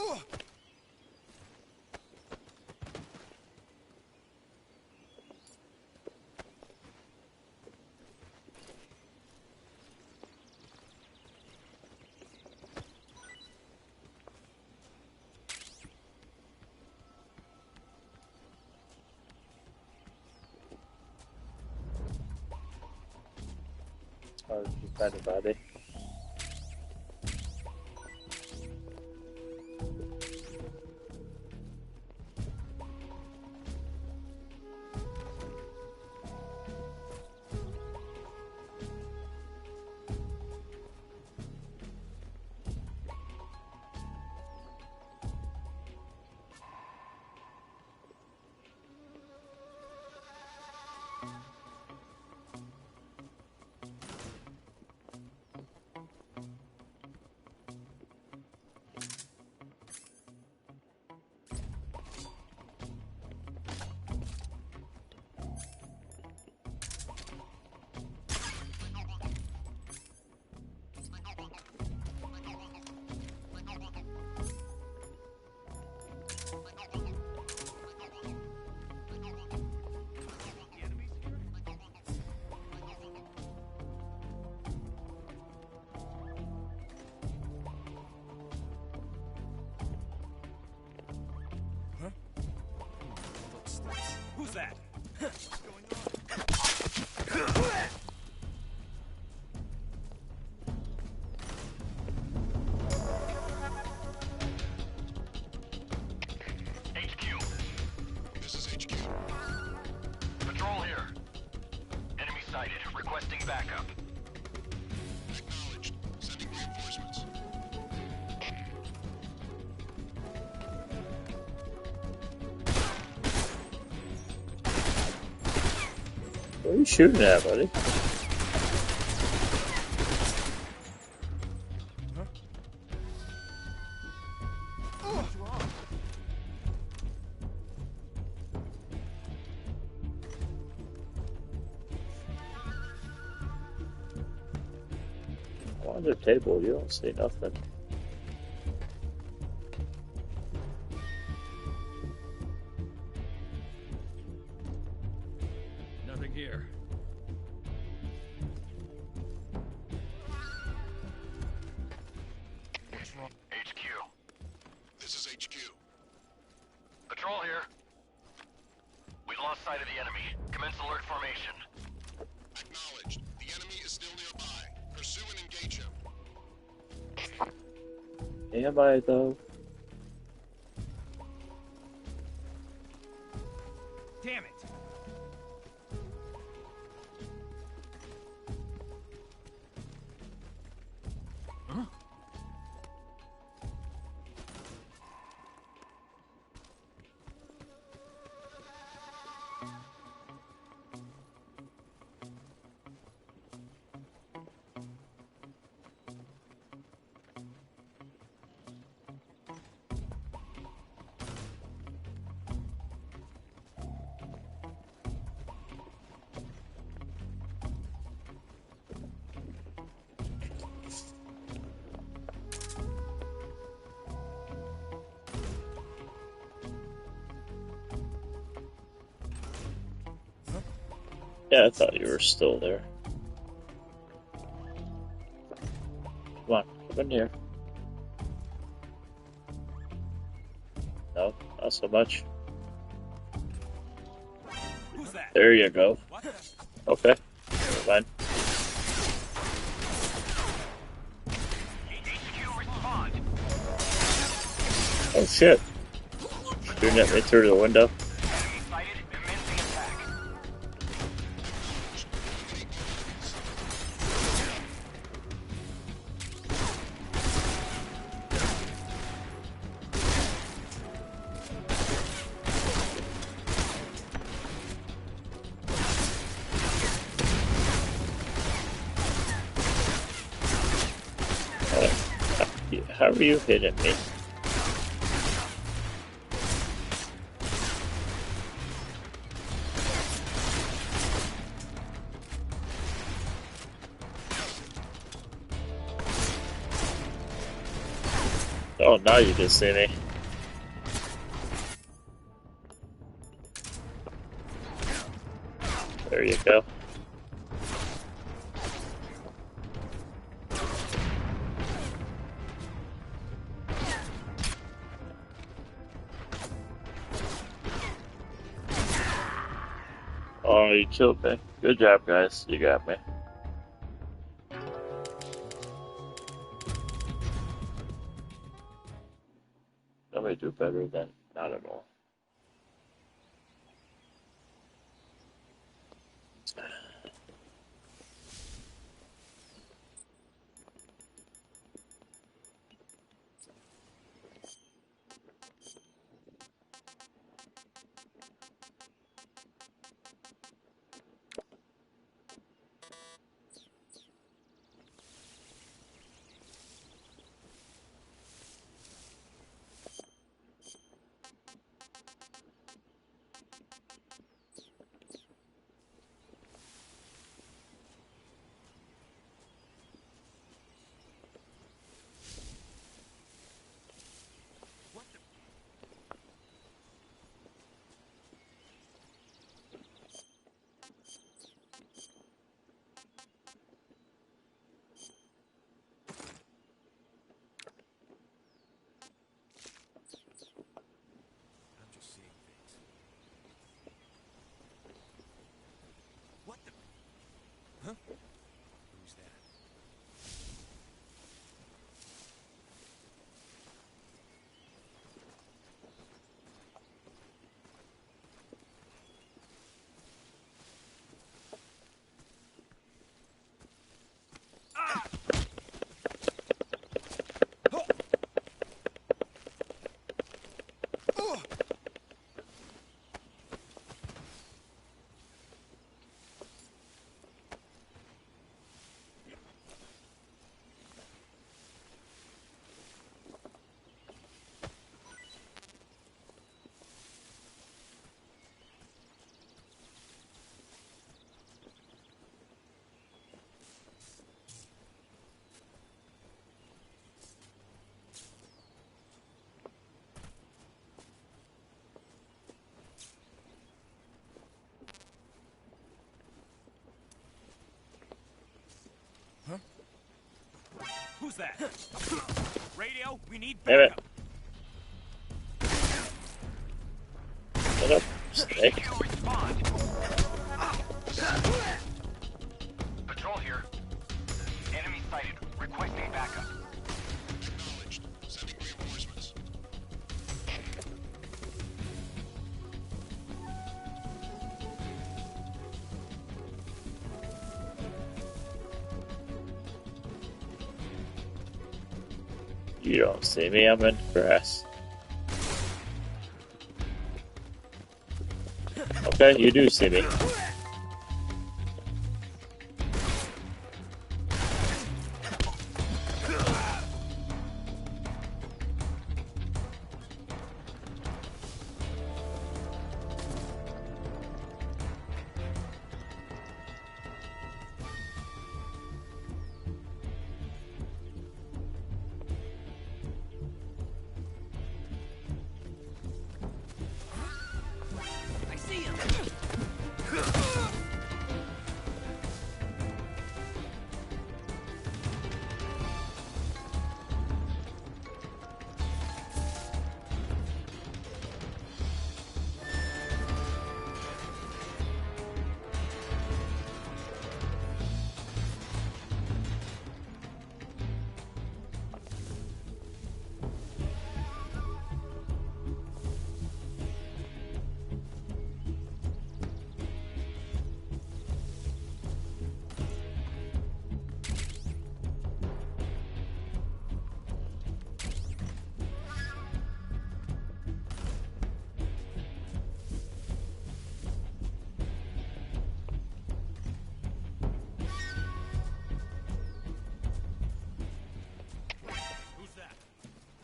Oh, did you find a body? Who's that? HQ. This is HQ. Patrol here. Enemy sighted. Requesting backup. Acknowledged. Sending reinforcements. What are you shooting at, buddy? On the table, you don't see nothing. Nothing here. What's wrong? HQ. This is HQ. Patrol here. We lost sight of the enemy. Commence alert formation. Acknowledged. The enemy is still nearby. Pursue and engage him. Am I, though? Damn it! Huh? Yeah, I thought you were still there. Come on, come in here. No, not so much. Who's that? There you go. What? Okay, never mind. HQ respond. Oh shit. Shooting at me through the window. Enemy sighted. Commencing attack. How are you hitting me? Oh, now you can see me. There you go. Oh, you killed me. Good job, guys. You got me. Nobody do better than not at all. Who's that? Radio, we need Damn it. backup. Shut up, snake. Patrol here. Enemy sighted. Requesting backup. Acknowledged. Sending reinforcements. You don't see me, I'm in grass. Okay, you do see me. I see him.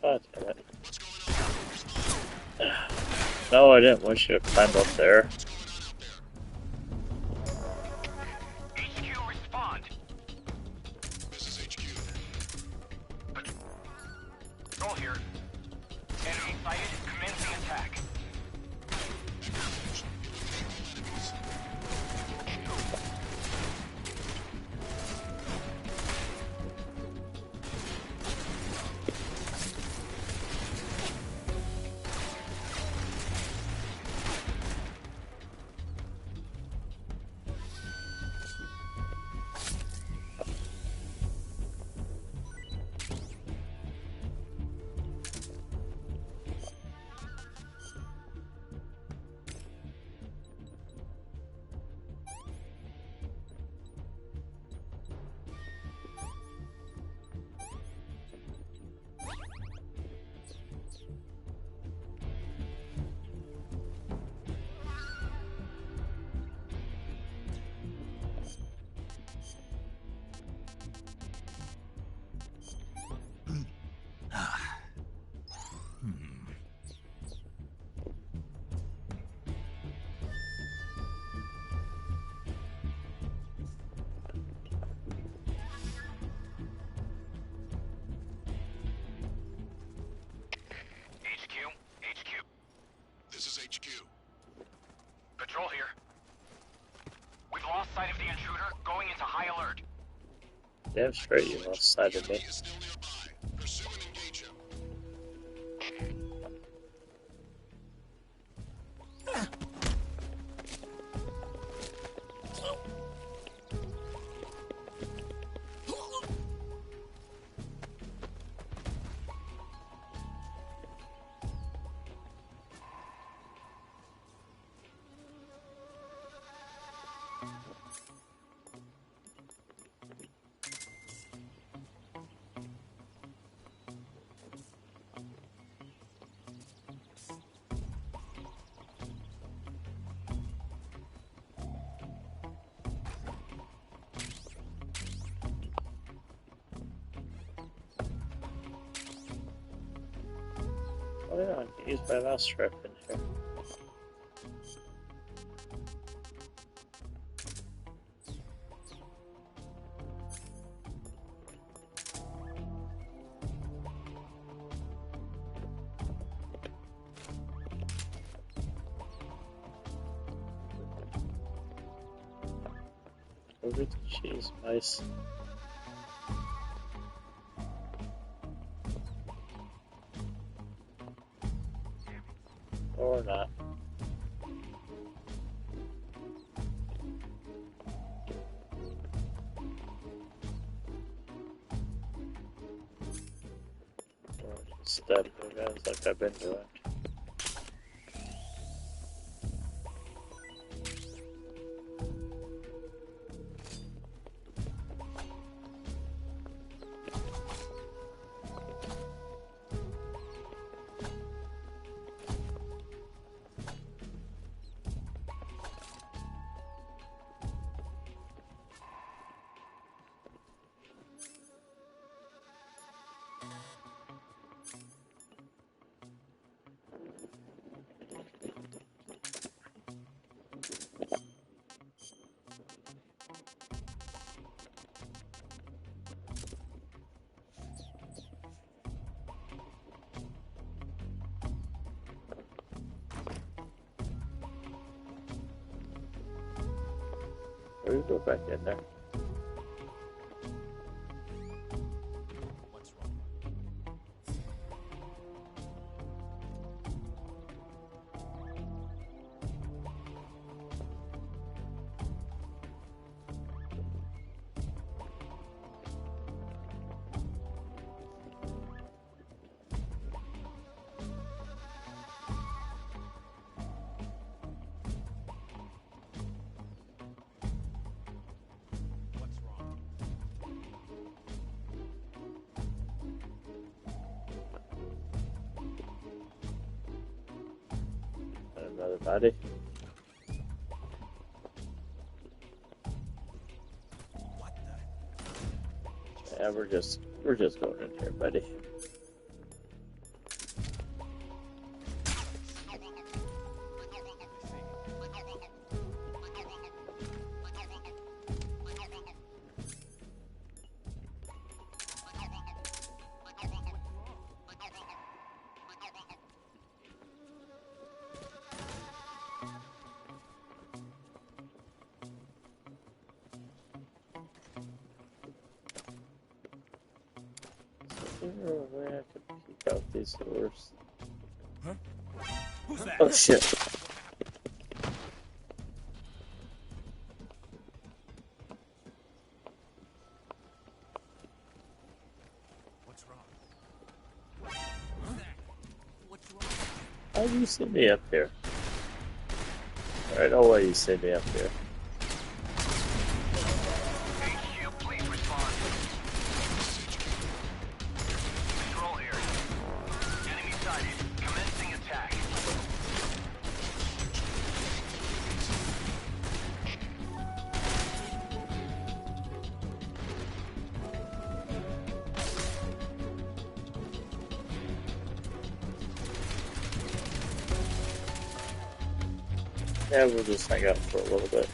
God damn it. No, I didn't want you to climb up there. HQ, respond. This is HQ. Patrol here. Patrol here. We've lost sight of the intruder, going into high alert. Damn straight you lost sight of me. Oh yeah, I can use my mouse strap in here. Over to cheese, mice. Or not. Or stab the guys like I've been doing. Or you go back in there. Another body. Yeah, we're just going in here, buddy. Is there a way I could peek out these doors? Huh? Who's that? Oh shit. What's wrong? Who's that? What's wrong? How do you see me up here? Alright, no way you see me up here. HQ, please respond. Patrol here. Enemy sighted. Commencing attack. Yeah, we'll just hang out for a little bit.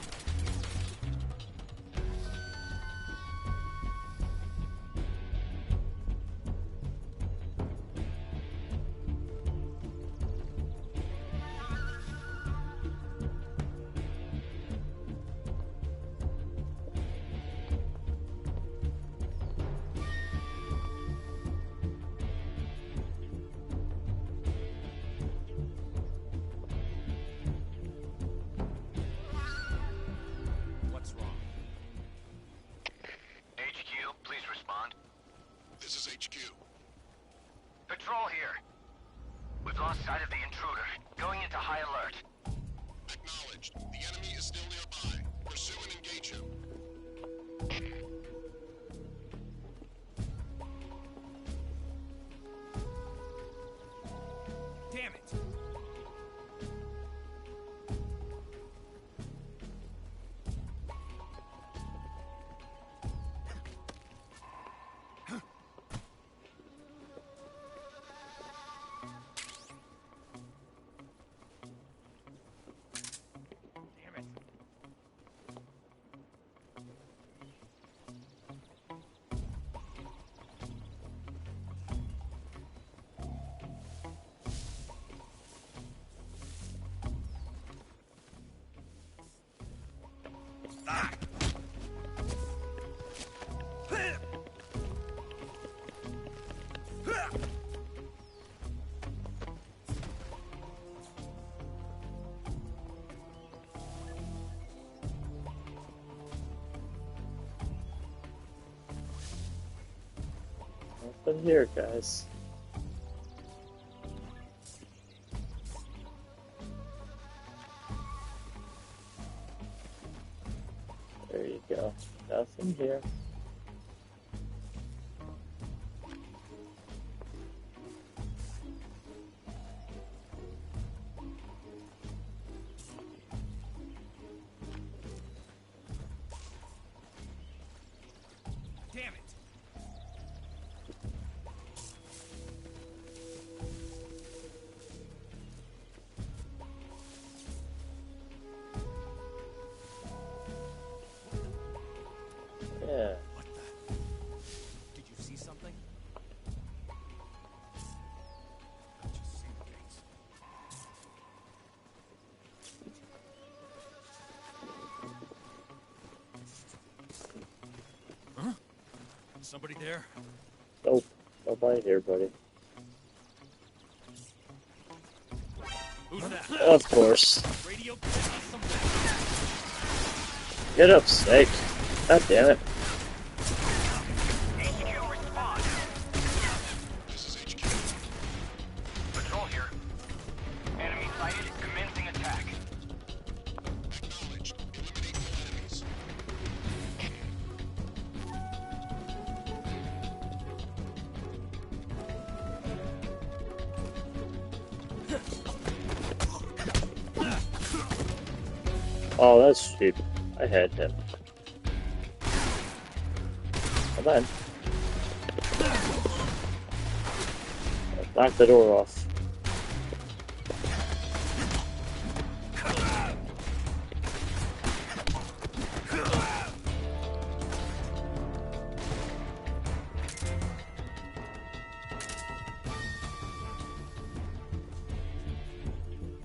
lost sight of the intruder. Going into high alert. Acknowledged. The enemy is still nearby. Pursue and engage him. Damn it! Nothing here, guys. There you go. Nothing here. Damn it! Yeah. What the? Did you see something? I just see the gates. Huh? Somebody there? Nope. Nobody here, buddy. Who's that? Of course. Radio. Get up, Snake. God damn it. Patrol here. Enemy sighted. Commencing attack. Acknowledged. Eliminate all enemies. Oh, that's cheap. I had him. Come on. Knock the door off.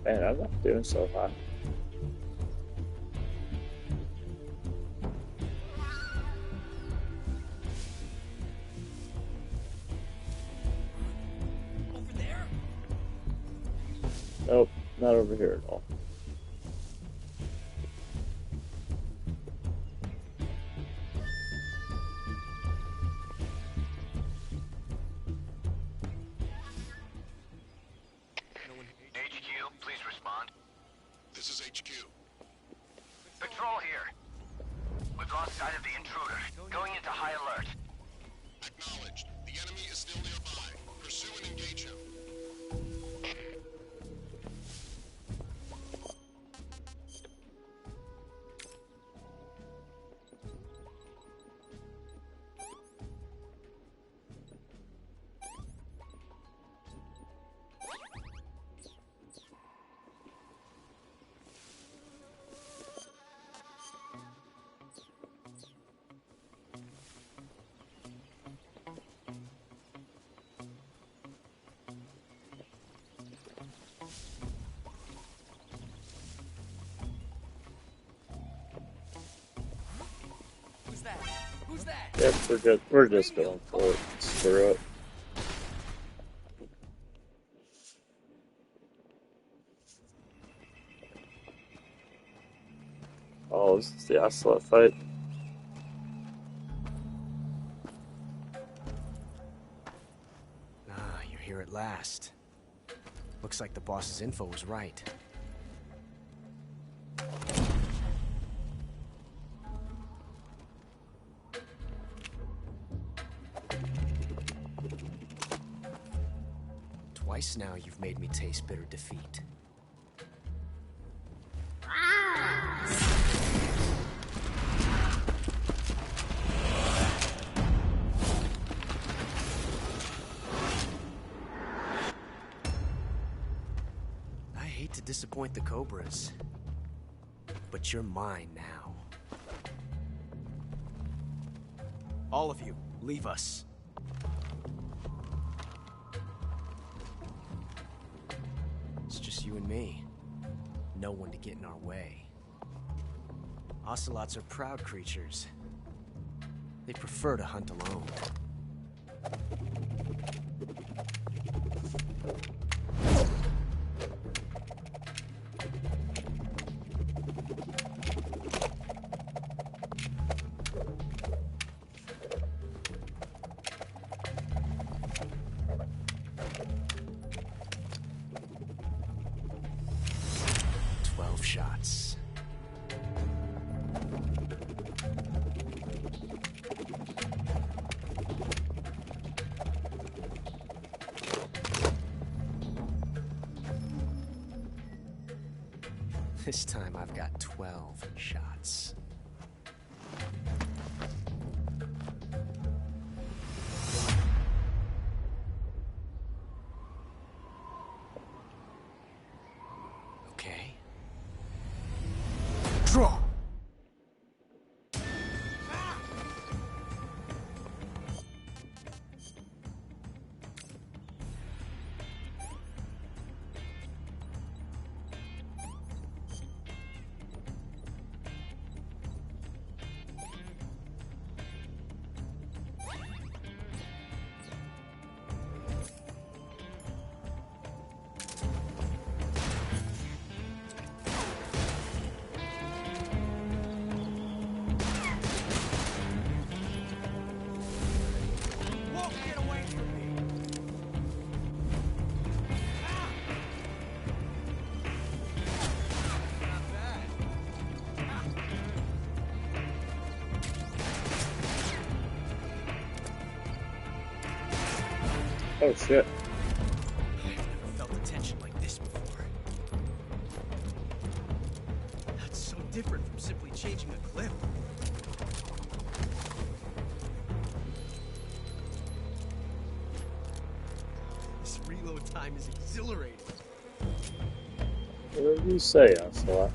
Man, I'm not doing so hot. Nope, not over here at all. HQ, please respond. This is HQ. Patrol here. We've lost sight of the intruder. Going into high alert. Acknowledged. The enemy is still nearby. Pursue and engage him. Who's that? Who's that? Yep, we're just going for it. Screw it. Oh, this is the Ocelot fight. Ah, you're here at last. Looks like the boss's info was right. Twice now you've made me taste bitter defeat. I hate to disappoint the Cobras, but you're mine now. All of you, leave us. It's just you and me. No one to get in our way. Ocelots are proud creatures. They prefer to hunt alone. Shots. This time I've got 12 shots. Okay. Draw! Oh shit. I've never felt a tension like this before. That's so different from simply changing a clip. This reload time is exhilarating. What did you say, Ocelot?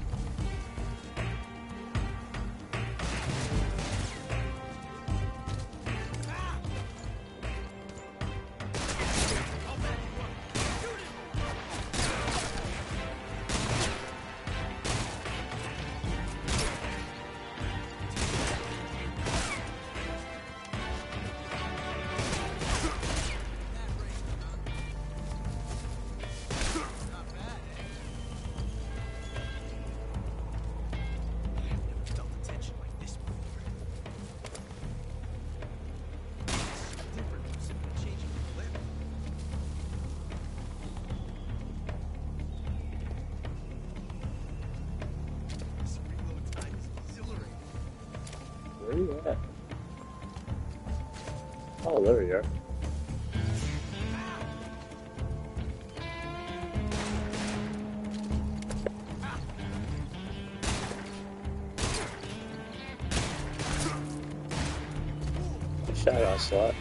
Where are you at? Oh, there you are. Good shot, Ocelot.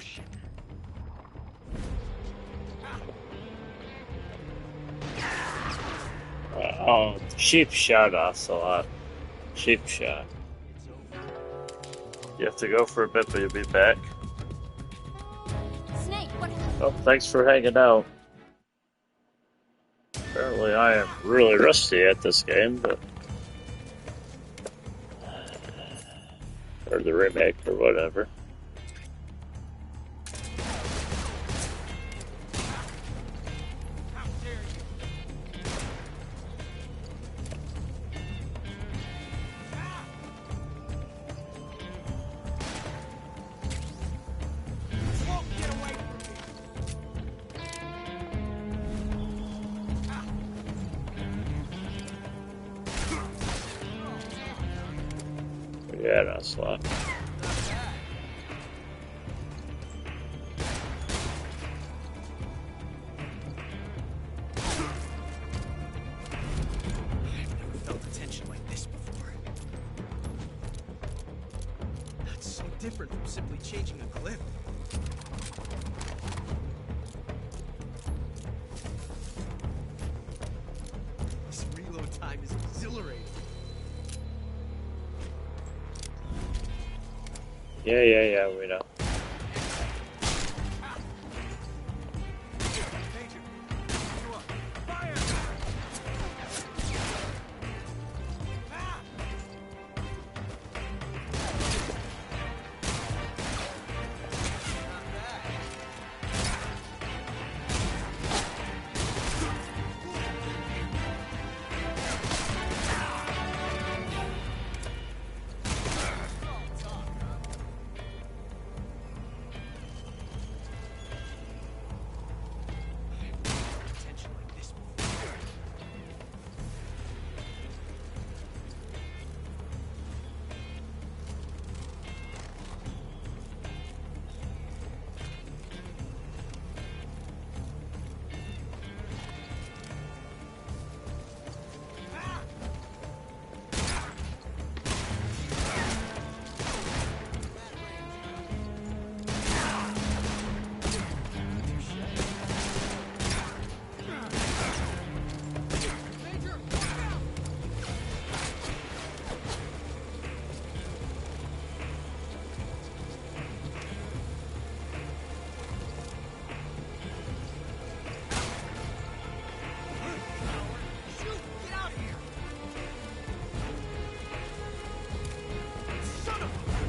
ocean. Oh, cheap shot, Ocelot. Cheap shot. You have to go for a bit, but you'll be back. Snake, what? Oh, thanks for hanging out. Apparently I am really rusty at this game, but... or the remake, or whatever. Yeah, that's a lot. I've never felt a tension like this before. That's so different from simply changing a clip. This reload time is exhilarating. Yeah, we know.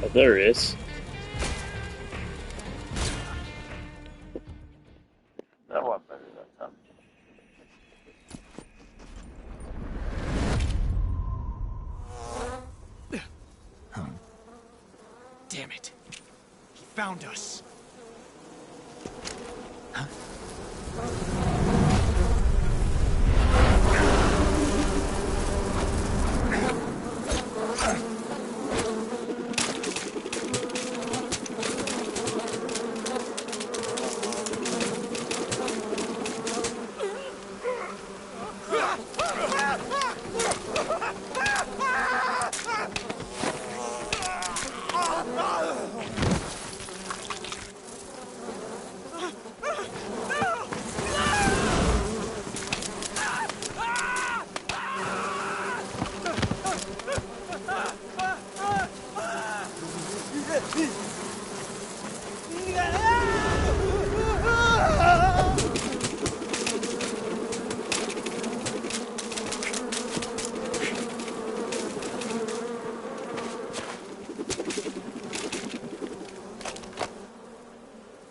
Oh, there he is. That one better that time. Damn it. He found us.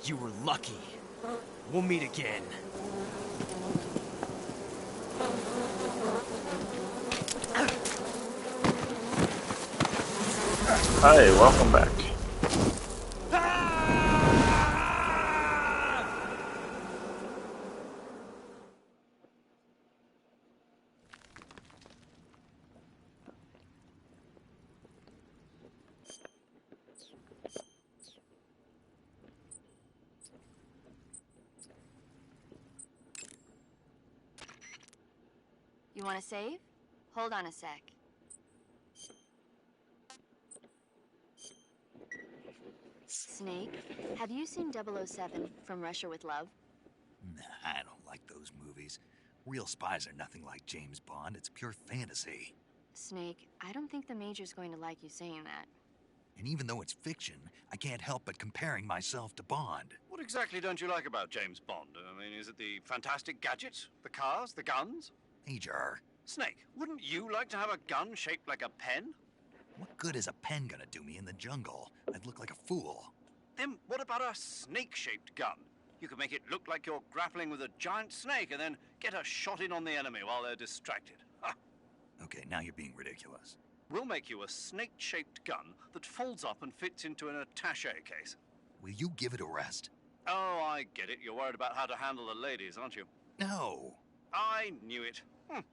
You were lucky. We'll meet again. Hi, welcome back. You want to save? Hold on a sec. Snake, have you seen 007 From Russia with Love? Nah, I don't like those movies. Real spies are nothing like James Bond. It's pure fantasy. Snake, I don't think the Major's going to like you saying that. And even though it's fiction, I can't help but comparing myself to Bond. What exactly don't you like about James Bond? I mean, is it the fantastic gadgets? The cars? The guns? Major. Snake, wouldn't you like to have a gun shaped like a pen? What good is a pen gonna do me in the jungle? I'd look like a fool. Then what about a snake-shaped gun? You could make it look like you're grappling with a giant snake and then get a shot in on the enemy while they're distracted. Ha! Okay, now you're being ridiculous. We'll make you a snake-shaped gun that folds up and fits into an attaché case. Will you give it a rest? Oh, I get it. You're worried about how to handle the ladies, aren't you? No. I knew it.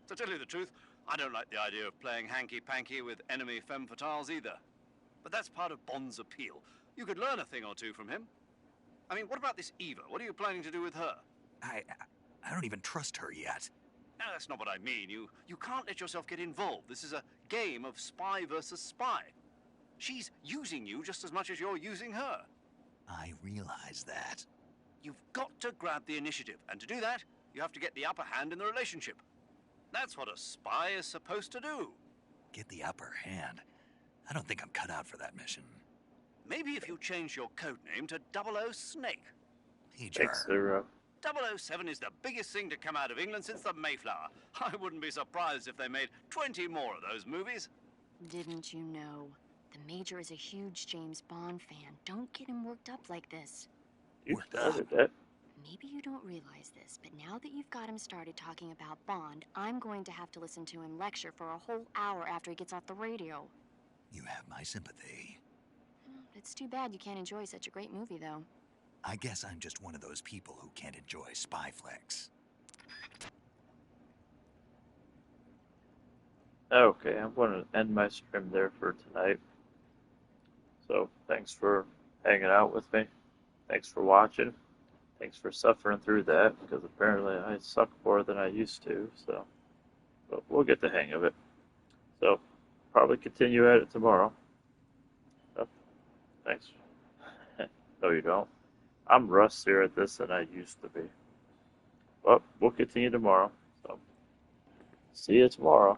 To tell you the truth, I don't like the idea of playing hanky-panky with enemy femme fatales either. But that's part of Bond's appeal. You could learn a thing or two from him. I mean, what about this Eva? What are you planning to do with her? I don't even trust her yet. No, that's not what I mean. You can't let yourself get involved. This is a game of spy versus spy. She's using you just as much as you're using her. I realize that. You've got to grab the initiative, and to do that, you have to get the upper hand in the relationship. That's what a spy is supposed to do. Get the upper hand? I don't think I'm cut out for that mission. Maybe if you change your codename to 00 Snake. Major. Thanks, Zero. 007 is the biggest thing to come out of England since the Mayflower. I wouldn't be surprised if they made 20 more of those movies. Didn't you know? The Major is a huge James Bond fan. Don't get him worked up like this. You started that. Maybe you don't realize this, but now that you've got him started talking about Bond, I'm going to have to listen to him lecture for a whole hour after he gets off the radio. You have my sympathy. It's too bad you can't enjoy such a great movie, though. I guess I'm just one of those people who can't enjoy spy flicks. Okay, I'm going to end my stream there for tonight. So, thanks for hanging out with me. Thanks for watching. Thanks for suffering through that, because apparently I suck more than I used to, so. But we'll get the hang of it. So, probably continue at it tomorrow. So, thanks. No, you don't. I'm rustier at this than I used to be. But we'll continue tomorrow. So, see you tomorrow.